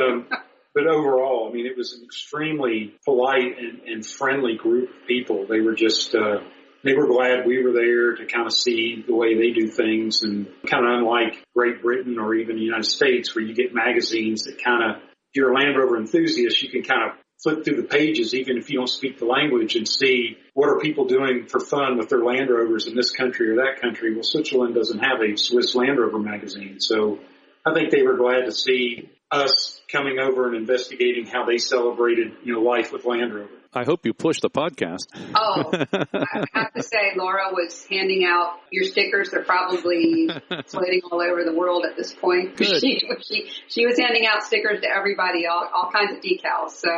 but overall, I mean, it was an extremely polite and friendly group of people. They were just, they were glad we were there to kind of see the way they do things, and kind of unlike Great Britain or even the United States, where you get magazines that kind of, if you're a Land Rover enthusiast, you can kind of flip through the pages, even if you don't speak the language, and see what are people doing for fun with their Land Rovers in this country or that country. Well, Switzerland doesn't have a Swiss Land Rover magazine. So I think they were glad to see us coming over and investigating how they celebrated, life with Land Rover. I hope you push the podcast. Oh, I have to say, Laura was handing out your stickers. They're probably floating all over the world at this point. Good. She was handing out stickers to everybody, all kinds of decals. So,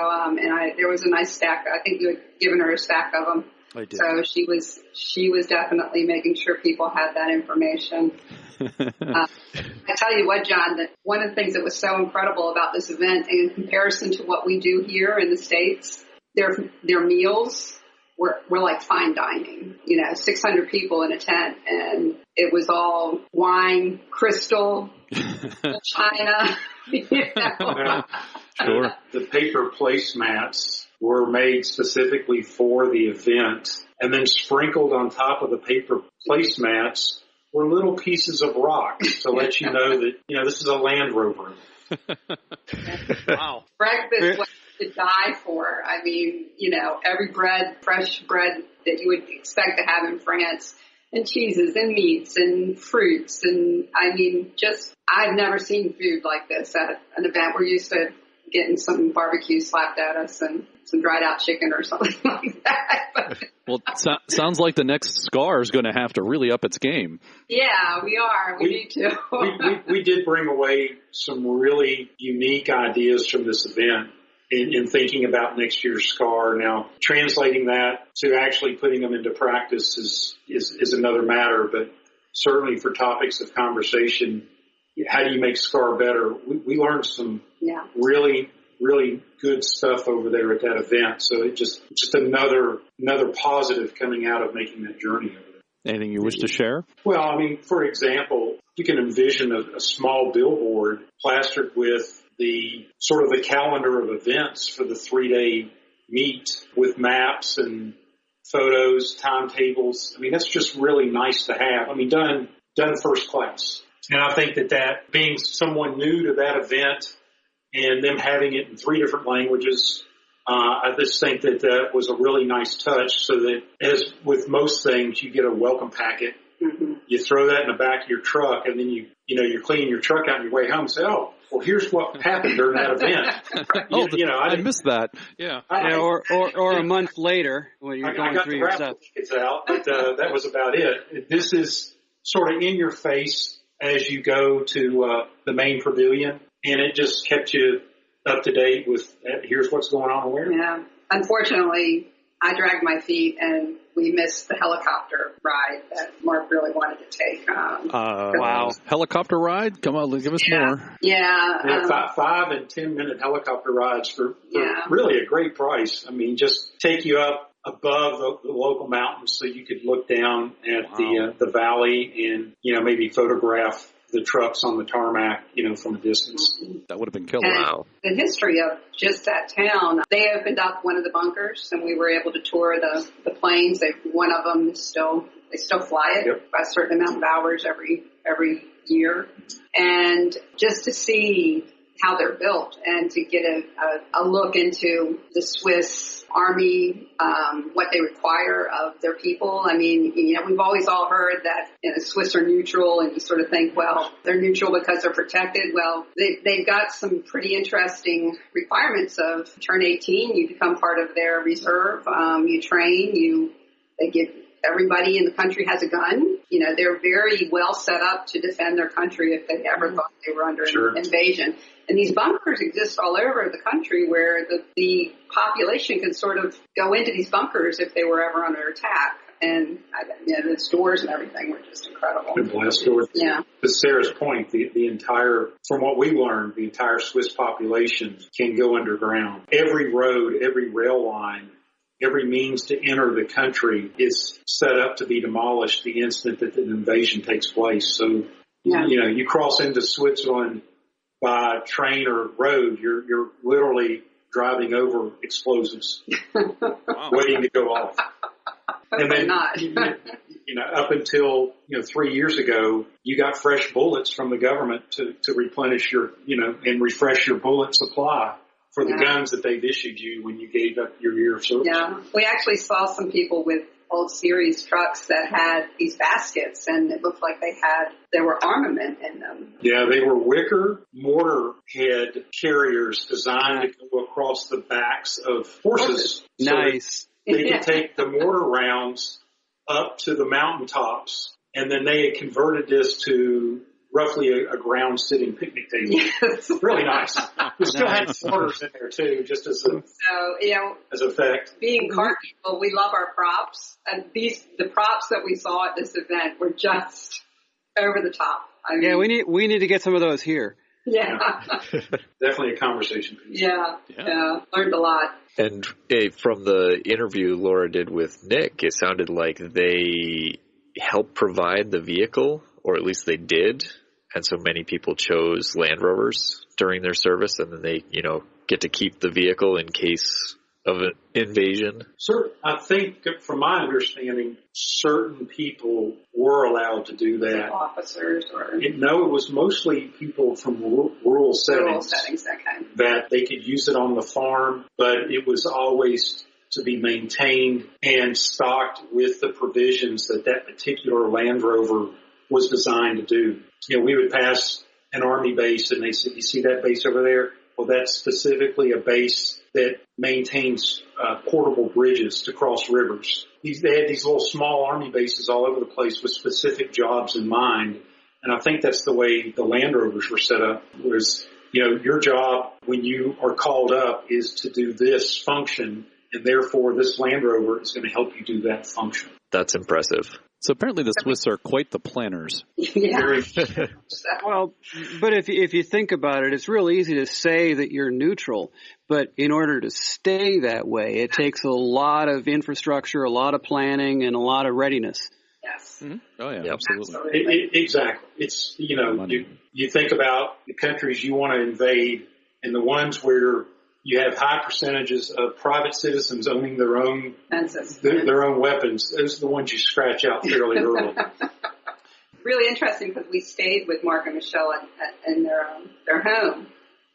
there was a nice stack. I think you had given her a stack of them. I did. So she was definitely making sure people had that information. I tell you what, John, that one of the things that was so incredible about this event in comparison to what we do here in the States, their meals were like fine dining, 600 people in a tent, and it was all wine, crystal, china. Sure. The paper placemats were made specifically for the event, and then sprinkled on top of the paper placemats were little pieces of rock to let you know that, this is a Land Rover. Wow. Breakfast was to die for. I mean, every fresh bread that you would expect to have in France, and cheeses and meats and fruits. And I mean, I've never seen food like this at an event. We're used to getting some barbecue slapped at us and some dried out chicken or something like that. Well, sounds like the next SCAR is going to have to really up its game. Yeah, we are. We need to. we did bring away some really unique ideas from this event in thinking about next year's SCAR. Now, translating that to actually putting them into practice is another matter, but certainly for topics of conversation, how do you make SCAR better? We learned some really, really good stuff over there at that event. So it just another positive coming out of making that journey over there. Anything you wish to share? Well, I mean, for example, you can envision a small billboard plastered with the sort of the calendar of events for the 3-day meet with maps and photos, timetables. I mean, that's just really nice to have. I mean, done first class. And I think that being someone new to that event and them having it in 3 different languages, I just think that was a really nice touch, so that as with most things, you get a welcome packet. Mm-hmm. You throw that in the back of your truck, and then you're cleaning your truck out on your way home and say, oh, well, here's what happened during that event. I missed that. Yeah. Or a month later when you're going through your stuff. It's out, but that was about it. This is sort of in your face as you go to the main pavilion, and it just kept you up to date with here's what's going on where. Yeah. Unfortunately, I dragged my feet, and we missed the helicopter ride that Mark really wanted to take. Wow. Helicopter ride? Come on, give us more. Yeah. 5 and 10 minute helicopter rides for really a great price. I mean, just take you up above the local mountains so you could look down at the valley and, maybe photograph the trucks on the tarmac, from a distance. That would have been killer. Wow. The history of just that town, they opened up one of the bunkers, and we were able to tour the planes. One of them they still fly it by a certain amount of hours every year. And just to see how they're built and to get a look into the Swiss Army, what they require of their people. I mean, we've always all heard that the Swiss are neutral, and you sort of think, well, they're neutral because they're protected. Well, they've got some pretty interesting requirements of turn 18, you become part of their reserve, you train, they give everybody in the country has a gun. You know, they're very well set up to defend their country if they ever thought they were under invasion. And these bunkers exist all over the country where the population can sort of go into these bunkers if they were ever under attack. And the stores and everything were just incredible. The blast doors. Yeah. To Sarah's point, the entire, from what we learned, the entire Swiss population can go underground. Every road, every rail line, every means to enter the country is set up to be demolished the instant that the invasion takes place. So, you cross into Switzerland by train or road, you're literally driving over explosives waiting to go off. And then, up until, 3 years ago, you got fresh bullets from the government to replenish your, and refresh your bullet supply for the guns that they've issued you when you gave up your year of service. Yeah. We actually saw some people with old series trucks that had these baskets, and it looked like there were armament in them. Yeah, they were wicker mortar head carriers designed to go across the backs of horses. Nice. They could take the mortar rounds up to the mountaintops, and then they had converted this to roughly a ground-sitting picnic table. Yes. Really nice. We still had mortars in there, too, just as effect. Being car people, we love our props, and the props that we saw at this event were just over the top. I mean, we need to get some of those here. Yeah. Definitely a conversation piece. Yeah. Learned a lot. And from the interview Laura did with Nick, it sounded like they helped provide the vehicle, or at least they did. And so many people chose Land Rovers during their service, and then they, get to keep the vehicle in case of an invasion. Sir, I think from my understanding, certain people were allowed to do that. Officers or... No, it was mostly people from rural settings. Okay. That they could use it on the farm, but it was always to be maintained and stocked with the provisions that particular Land Rover was designed to do. We would pass an Army base and they said, "You see that base over there? Well, that's specifically a base that maintains portable bridges to cross rivers." They had these little small Army bases all over the place with specific jobs in mind. And I think that's the way the Land Rovers were set up, was, your job when you are called up is to do this function, and therefore this Land Rover is going to help you do that function. That's impressive. So apparently the Swiss are quite the planners. Yeah. Well, but if you think about it, it's real easy to say that you're neutral, but in order to stay that way, it takes a lot of infrastructure, a lot of planning, and a lot of readiness. Yes. Mm-hmm. Oh, yeah, absolutely. Exactly. It's, you think about the countries you want to invade and the ones where you have high percentages of private citizens owning their own weapons. Those are the ones you scratch out fairly early. Really interesting because we stayed with Mark and Michelle in their home,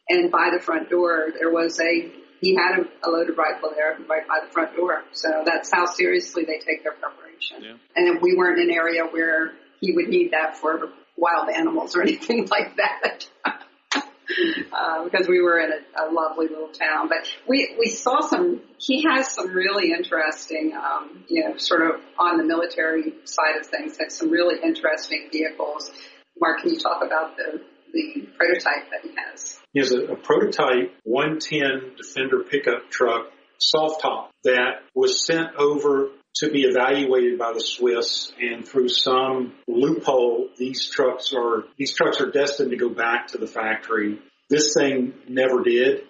and by the front door he had a loaded rifle there right by the front door. So that's how seriously they take their preparation. Yeah. And we weren't in an area where he would need that for wild animals or anything like that. Because we were in a lovely little town. But we saw he has some really interesting, sort of on the military side of things, had some really interesting vehicles. Mark, can you talk about the prototype that he has? He has a prototype 110 Defender pickup truck, soft top, that was sent over to be evaluated by the Swiss, and through some loophole, these trucks are destined to go back to the factory. This thing never did,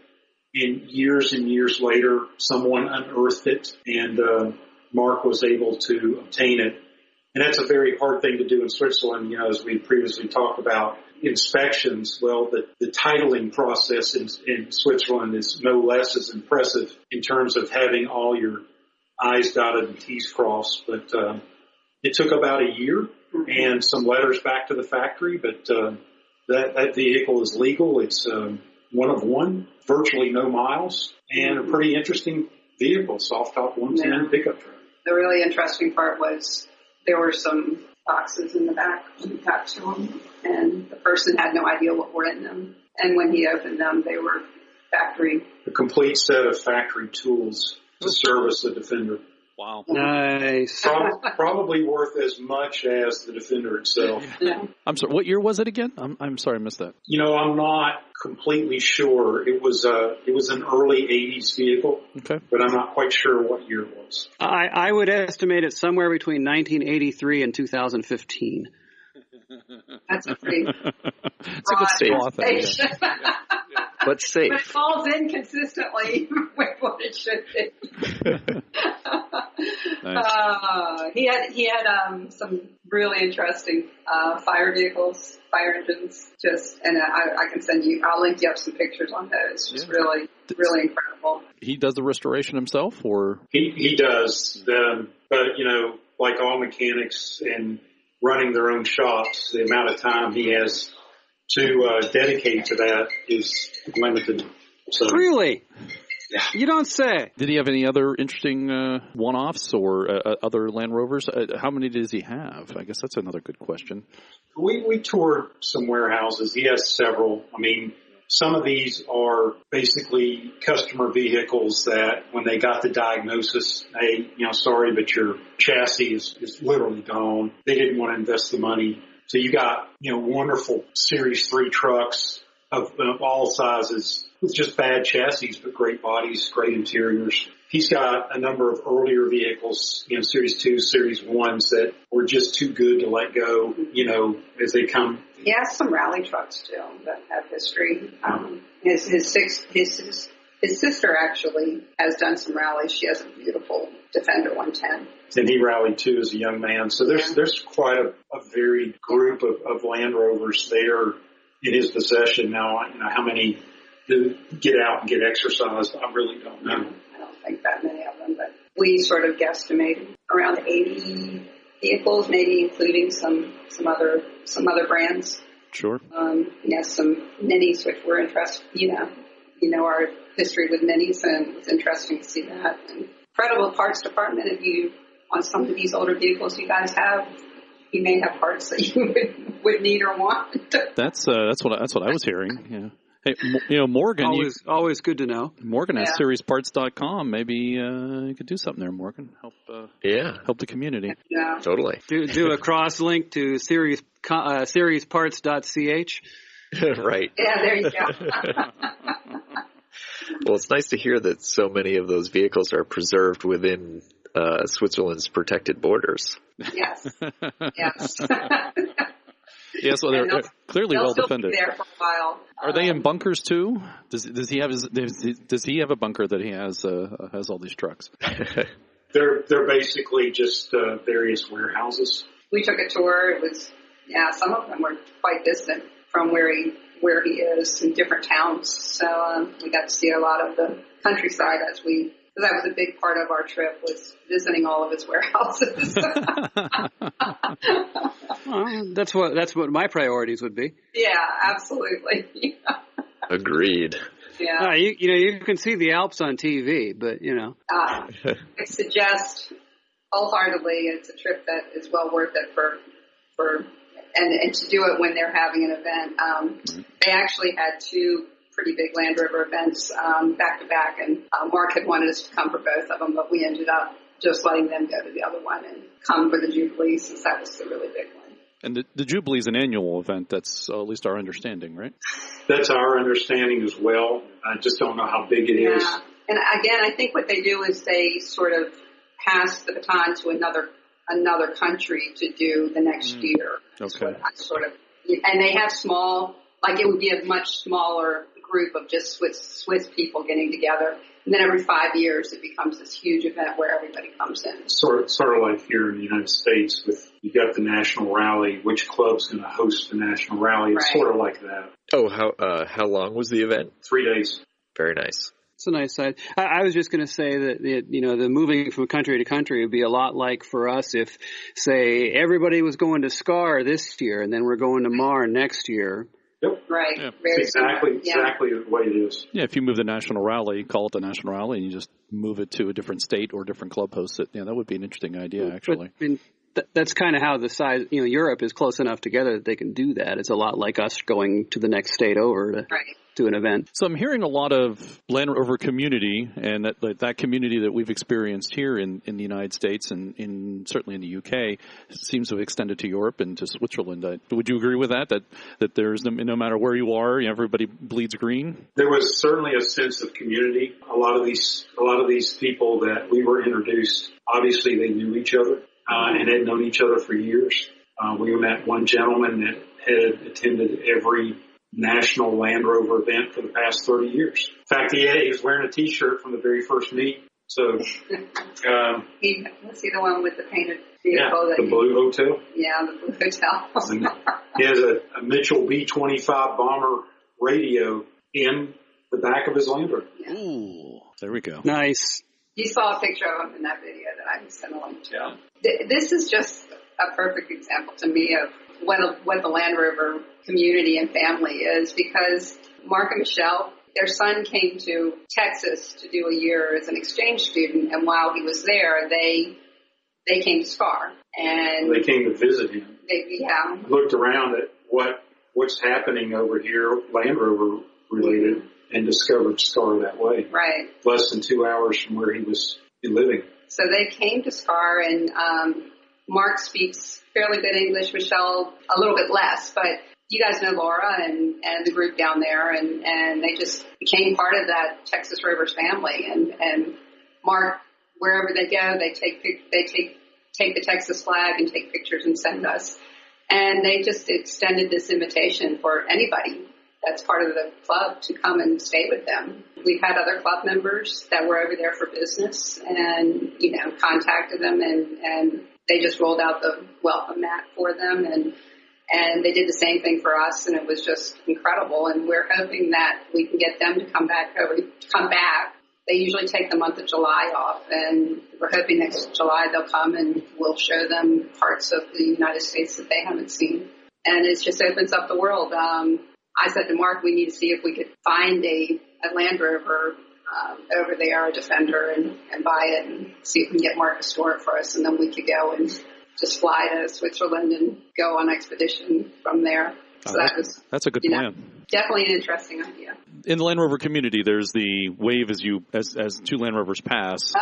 and years later, someone unearthed it, and Mark was able to obtain it. And that's a very hard thing to do in Switzerland, as we previously talked about. Inspections, well, the titling process in Switzerland is no less as impressive in terms of having all your I's dotted and T's crossed. But it took about a year and some letters back to the factory, but that vehicle is legal. It's one of one, virtually no miles, and a pretty interesting vehicle, soft top 110 pickup truck. The really interesting part was there were some boxes in the back when he got to them, and the person had no idea what were in them. And when he opened them, they were factory. A complete set of factory tools to service the Defender. Wow. Nice. Probably worth as much as the Defender itself. Yeah. I'm sorry. What year was it again? I'm sorry, I missed that. I'm not completely sure. It was an early 80s vehicle, Okay. but I'm not quite sure what year it was. I would estimate it somewhere between 1983 and 2015. That's a pretty It's a good swath. estimation. But safe. But it falls in consistently with what it should be. Nice. He had some really interesting fire vehicles, fire engines. I can send you. I'll link you up some pictures on those. Just really incredible. He does the restoration himself, or He does, but like all mechanics and running their own shops, the amount of time he has to dedicate to that is limited. So Really? Yeah. You don't say. did he have any other interesting one-offs or other Land Rovers? How many does he have? I guess that's another good question. we toured some warehouses. He has several. I mean, some of these are basically customer vehicles that when they got the diagnosis, hey, sorry, but your chassis is literally gone. They didn't want to invest the money. So you got, wonderful Series 3 trucks of all sizes with just bad chassis, but great bodies, great interiors. He's got a number of earlier vehicles, Series 2, Series 1s that were just too good to let go, as they come. He has some rally trucks too that have history. His sister actually has done some rallies. She has a beautiful Defender 110. And he rallied too as a young man. So there's quite a varied group of Land Rovers there in his possession now. How many do get out and get exercised? I really don't know. I don't think that many of them, but we sort of guesstimated around 80 vehicles, maybe including some other brands. Sure. Some minis, which we're interested. Our history with minis, and it's interesting to see that. And incredible parts department. If you on some of these older vehicles you guys have, you may have parts that you would need or want. That's what I was hearing. Yeah. Hey, Morgan. Always good to know. Morgan has SeriesParts.com. Maybe you could do something there, Morgan. Help the community. Yeah. Totally. Do a cross link to seriesparts.ch. Right. Yeah, there you go. Well, it's nice to hear that so many of those vehicles are preserved within Switzerland's protected borders. Yes. Yes. Yes, well, they're clearly well defended. Be there for a while. Are they in bunkers too? Does he have a bunker that he has all these trucks? They're basically just various warehouses. We took a tour. It was some of them were quite distant from where he is in different towns. So we got to see a lot of the countryside because that was a big part of our trip, was visiting all of his warehouses. Well, that's what my priorities would be. Yeah, absolutely. Agreed. Yeah. You can see the Alps on TV, but I suggest wholeheartedly it's a trip that is well worth it for and to do it when they're having an event. They actually had two pretty big Land Rover events back to back, and Mark had wanted us to come for both of them, but we ended up just letting them go to the other one and come for the Jubilee, since that was the really big one. And the Jubilee is an annual event. That's at least our understanding, right? That's our understanding as well. I just don't know how big it is. And again, I think what they do is they sort of pass the baton to another country to do the next year. Okay. And they have small, like it would be a much smaller group of just Swiss people getting together. And then every 5 years it becomes this huge event where everybody comes in. Sort of like here in the United States you got the national rally. Which club's going to host the national rally? It's sort of like that. Oh, how long was the event? 3 days. Very nice. It's a nice side. I was just going to say that the moving from country to country would be a lot like for us if, say, everybody was going to Scar this year and then we're going to Marne next year. Yep. Right. Yeah. Very exactly the way it is. Yeah, if you move the national rally, call it the national rally, and you just move it to a different state or different club hosts it. Yeah, that would be an interesting idea, actually. But, that's kind of how the size, Europe is close enough together that they can do that. It's a lot like us going to the next state over to to an event. So I'm hearing a lot of Land Rover community, and that community that we've experienced here in the United States and certainly in the UK seems to have extended to Europe and to Switzerland. Would you agree with that there's no matter where you are, everybody bleeds green? There was certainly a sense of community. A lot of these people that we were introduced, obviously they knew each other and had known each other for years. We met one gentleman that had attended every national Land Rover event for the past 30 years. In fact, he was wearing a T-shirt from the very first meet. So, was he the one with the painted vehicle? Yeah, the blue hotel. Yeah, the blue hotel. He has a Mitchell B-25 bomber radio in the back of his Land Rover. Yeah. Ooh, there we go. Nice. You saw a picture of him in that video that I sent along to. Yeah. This is just a perfect example to me of what the Land Rover community and family is, because Mark and Michelle, their son came to Texas to do a year as an exchange student, and while he was there, they came to SCAR. And they came to visit him. Yeah. Looked around at what's happening over here, Land Rover related, and discovered SCAR that way. Right. Less than 2 hours from where he was living. So they came to SCAR, and Mark speaks fairly good English, Michelle a little bit less, but you guys know Laura and the group down there, and they just became part of that Texas Rovers family. And Mark, wherever they go, they take the Texas flag and take pictures and send us. And they just extended this invitation for anybody that's part of the club to come and stay with them. We've had other club members that were over there for business and, contacted them, and they just rolled out the welcome mat for them, and they did the same thing for us, and it was just incredible. And we're hoping that we can get them to come back. They usually take the month of July off, and we're hoping next July they'll come and we'll show them parts of the United States that they haven't seen. And it just opens up the world. I said to Mark, we need to see if we could find a Land Rover over there, a Defender, and buy it and see if we can get Mark to store it for us, and then we could go and just fly to Switzerland and go on expedition from there. So that's a good plan. Definitely an interesting idea. In the Land Rover community, there's the wave as two Land Rovers pass.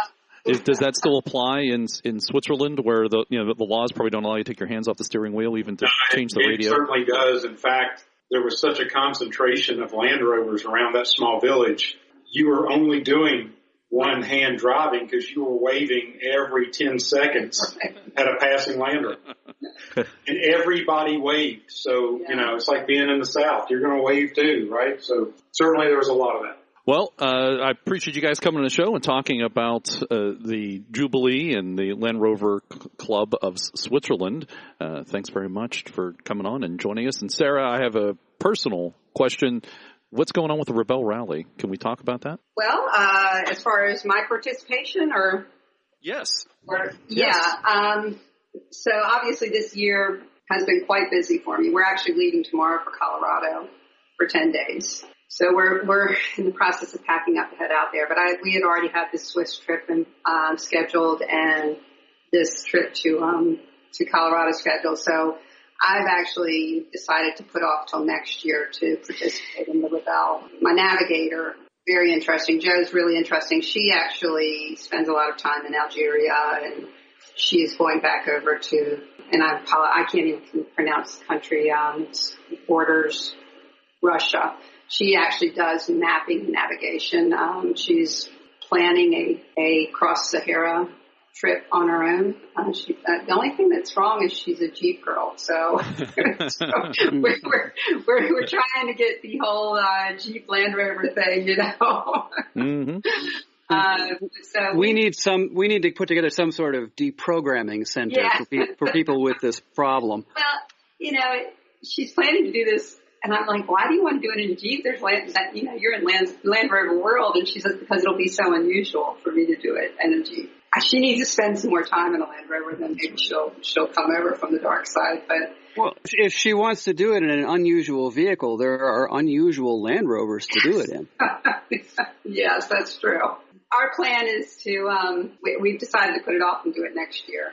Does that still apply in Switzerland, where the laws probably don't allow you to take your hands off the steering wheel, even to change the radio? It certainly does. In fact, there was such a concentration of Land Rovers around that small village. You were only doing one-hand driving because you were waving every 10 seconds at a passing Land Rover. And everybody waved. So, it's like being in the South. You're going to wave too, right? So certainly there was a lot of that. Well, I appreciate you guys coming on the show and talking about the Jubilee and the Land Rover Club of Switzerland. Thanks very much for coming on and joining us. And Sarah, I have a personal question. What's going on with the Rebelle Rally? Can we talk about that? Well, as far as my participation, or yes, so obviously this year has been quite busy for me. We're actually leaving tomorrow for Colorado for 10 days. So we're in the process of packing up to head out there. But we had already had this Swiss trip scheduled and this trip to Colorado scheduled. So I've actually decided to put off till next year to participate in the Rebelle. My navigator, very interesting. Joe's really interesting. She actually spends a lot of time in Algeria, and she's going back over to, and I can't even pronounce the country, it's borders Russia. She actually does mapping and navigation. She's planning a cross-Sahara trip on her own. The only thing that's wrong is she's a Jeep girl. So, we're trying to get the whole Jeep Land Rover thing, Mm-hmm. So we need to put together some sort of deprogramming center for people with this problem. Well, she's planning to do this. And I'm like, why do you want to do it in a Jeep? There's you're in Land Rover world. And she says, because it'll be so unusual for me to do it in a Jeep. She needs to spend some more time in a Land Rover, then maybe she'll come over from the dark side. But if she wants to do it in an unusual vehicle, there are unusual Land Rovers to do it in. Yes, that's true. our plan is to, we've decided to put it off and do it next year.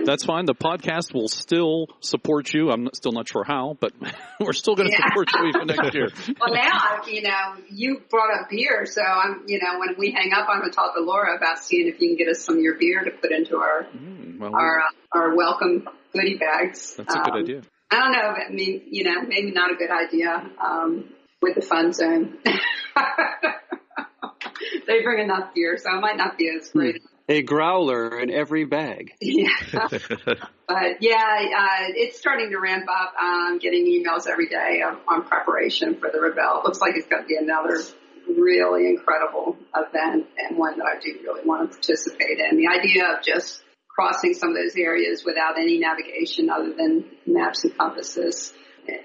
That's fine. The podcast will still support you. I'm still not sure how, but we're still going to support you even next year. Well, now, you brought up beer, so when we hang up, I'm going to talk to Laura about seeing if you can get us some of your beer to put into our welcome goodie bags. That's a good idea. I don't know. I mean, maybe not a good idea with the fun zone. They bring enough beer, so it might not be as great. A growler in every bag. Yeah. But it's starting to ramp up. I'm getting emails every day on preparation for the Rebelle. It looks like it's going to be another really incredible event and one that I do really want to participate in. The idea of just crossing some of those areas without any navigation other than maps and compasses.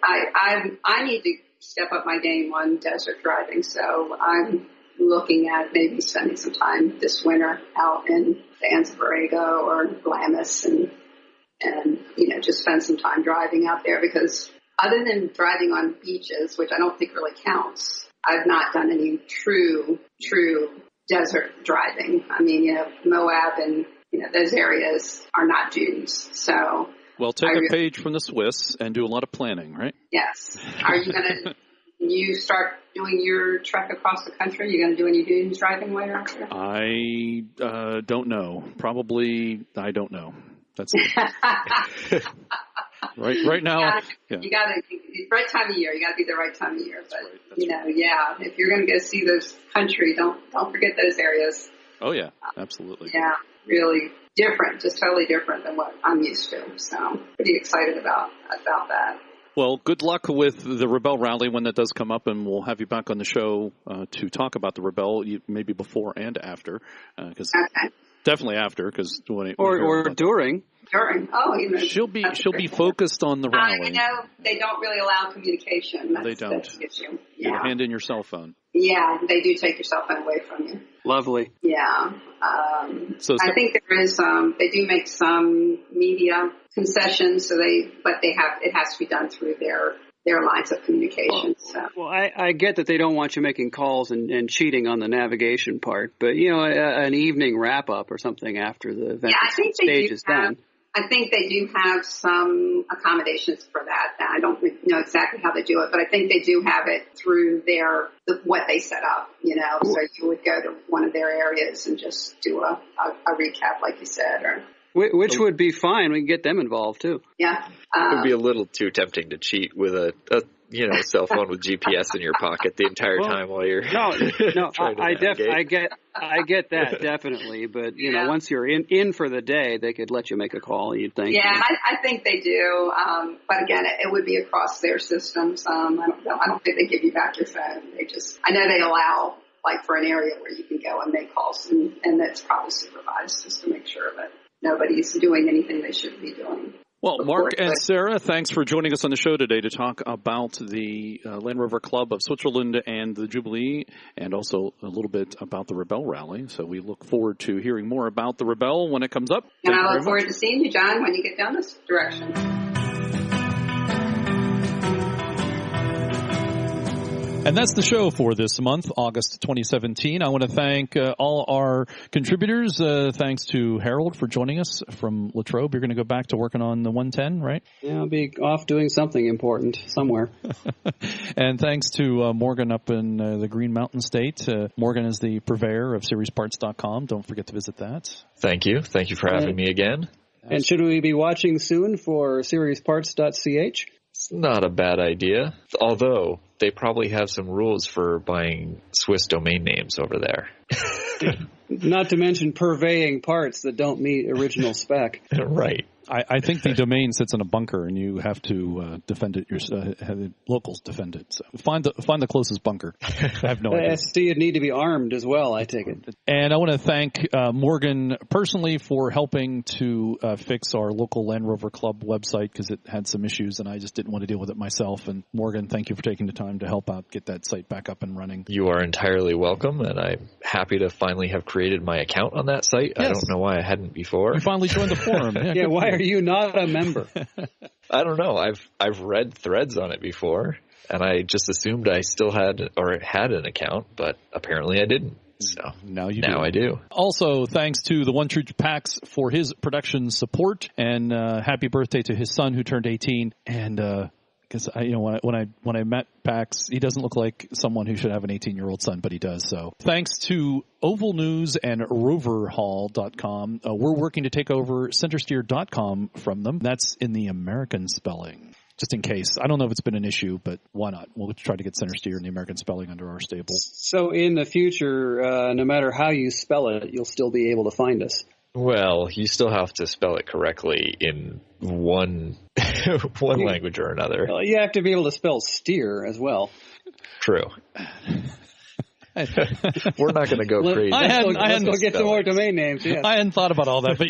I need to step up my game on desert driving, so I'm looking at maybe spending some time this winter out in Anza Borrego or Glamis and just spend some time driving out there, because other than driving on beaches, which I don't think really counts, I've not done any true desert driving. I mean, Moab and those areas are not dunes. So, well, take a page from the Swiss and do a lot of planning, right? Yes. Are you going to? You start doing your trek across the country? You going to do any dunes driving while you're out there? I don't know. Probably, I don't know. That's it. Right now. You got to right time of year. You got to be the right time of year. But if you're going to go see those country, don't forget those areas. Oh yeah, absolutely. Yeah, really different, just totally different than what I'm used to. So pretty excited about that. Well, good luck with the Rebelle Rally when that does come up, and we'll have you back on the show to talk about the Rebelle, maybe before and after, because definitely after, because or during. During. Oh, she'll be focused on the rally. They don't really allow communication. They don't. That's the issue. You hand in your cell phone. Yeah, they do take your cell phone away from you. Lovely. Yeah. So I think there is. They do make some media concessions, but it has to be done through their lines of communication. Well, I get that they don't want you making calls and cheating on the navigation part, but an evening wrap up or something after the event stage is done. I think they do have some accommodations for that. I don't know exactly how they do it, but I think they do have it through what they set up, So you would go to one of their areas and just do a recap, like you said, or. Which would be fine. We can get them involved too. Yeah. It would be a little too tempting to cheat with a cell phone with GPS in your pocket the entire time while you're I get that definitely, but once you're in for the day, they could let you make a call. You'd think. Yeah, I think they do. But again, it would be across their systems. I don't think they give you back your phone. I know they allow for an area where you can go and make calls, and that's probably supervised just to make sure that nobody's doing anything they shouldn't be doing. Well, Mark and Sarah, thanks for joining us on the show today to talk about the Land Rover Club of Switzerland and the Jubilee, and also a little bit about the Rebelle Rally. So we look forward to hearing more about the Rebelle when it comes up. And I look forward to seeing you, John, when you get down this direction. And that's the show for this month, August 2017. I want to thank all our contributors. Thanks to Harold for joining us from Latrobe. You're going to go back to working on the 110, right? Yeah, I'll be off doing something important somewhere. And thanks to Morgan up in the Green Mountain State. Morgan is the purveyor of SeriesParts.com. Don't forget to visit that. Thank you. Thank you for having me again. And should we be watching soon for SeriesParts.ch? It's not a bad idea, although they probably have some rules for buying Swiss domain names over there. Not to mention purveying parts that don't meet original spec. Right. I think the domain sits in a bunker, and you have to defend it. Have the locals defend it. So find the closest bunker. I have no idea. So you'd need to be armed as well, I take it. And I want to thank Morgan personally for helping to fix our local Land Rover Club website, because it had some issues, and I just didn't want to deal with it myself. And Morgan, thank you for taking the time to help out get that site back up and running. You are entirely welcome, and I'm happy to finally have created my account on that site. Yes. I don't know why I hadn't before. You finally joined the forum. Yeah, why are you not a member? I don't know. I've read threads on it before, and I just assumed I still had an account, but apparently I didn't. So now you do. Now I do. Also, thanks to the One True Pax for his production support, and happy birthday to his son who turned 18. And because when I met Pax, he doesn't look like someone who should have an 18-year-old son, but he does. So thanks to Oval News and Roverhall.com, we're working to take over Centresteer.com from them. That's in the American spelling. Just in case. I don't know if it's been an issue, but why not? We'll try to get Centresteer and the American spelling under our stable. So in the future, no matter how you spell it, you'll still be able to find us. Well, you still have to spell it correctly in one language or another. Well, you have to be able to spell steer as well. True. We're not going to go crazy. Let's go get some more domain names. Yes. I hadn't thought about all that, but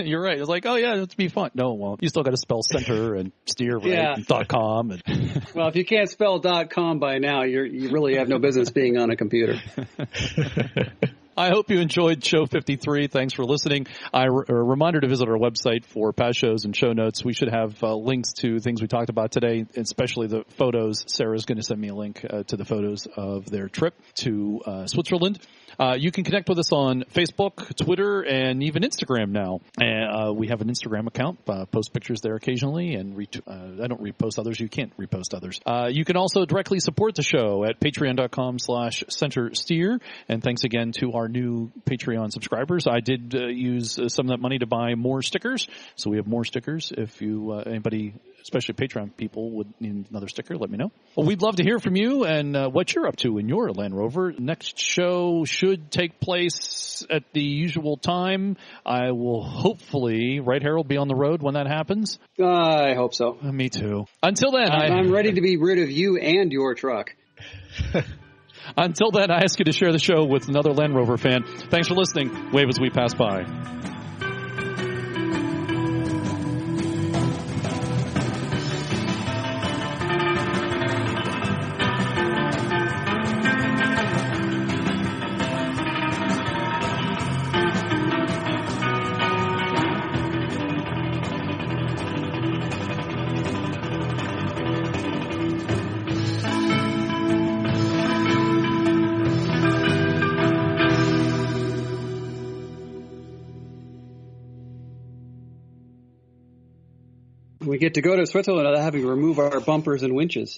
you're right. It's like, oh yeah, it'd be fun. No, well, you still got to spell center and steer, right? Yeah. And .com. And well, if you can't spell .com by now, you really have no business being on a computer. I hope you enjoyed show 53. Thanks for listening. A reminder to visit our website for past shows and show notes. We should have links to things we talked about today, especially the photos. Sarah's going to send me a link to the photos of their trip to Switzerland. You can connect with us on Facebook, Twitter, and even Instagram now. We have an Instagram account. Post pictures there occasionally, and I don't repost others. You can't repost others. You can also directly support the show at patreon.com/Centresteer. And thanks again to our new Patreon subscribers. I did use some of that money to buy more stickers, so we have more stickers. If you anybody, especially Patreon people, would need another sticker, let me know. Well, we'd love to hear from you and what you're up to in your Land Rover. Next show should take place at the usual time. I will hopefully, right, Harold, be on the road when that happens? I hope so. Me too. Until then, I'm ready to be rid of you and your truck. Until then, I ask you to share the show with another Land Rover fan. Thanks for listening. Wave as we pass by. We get to go to Switzerland without having to remove our bumpers and winches.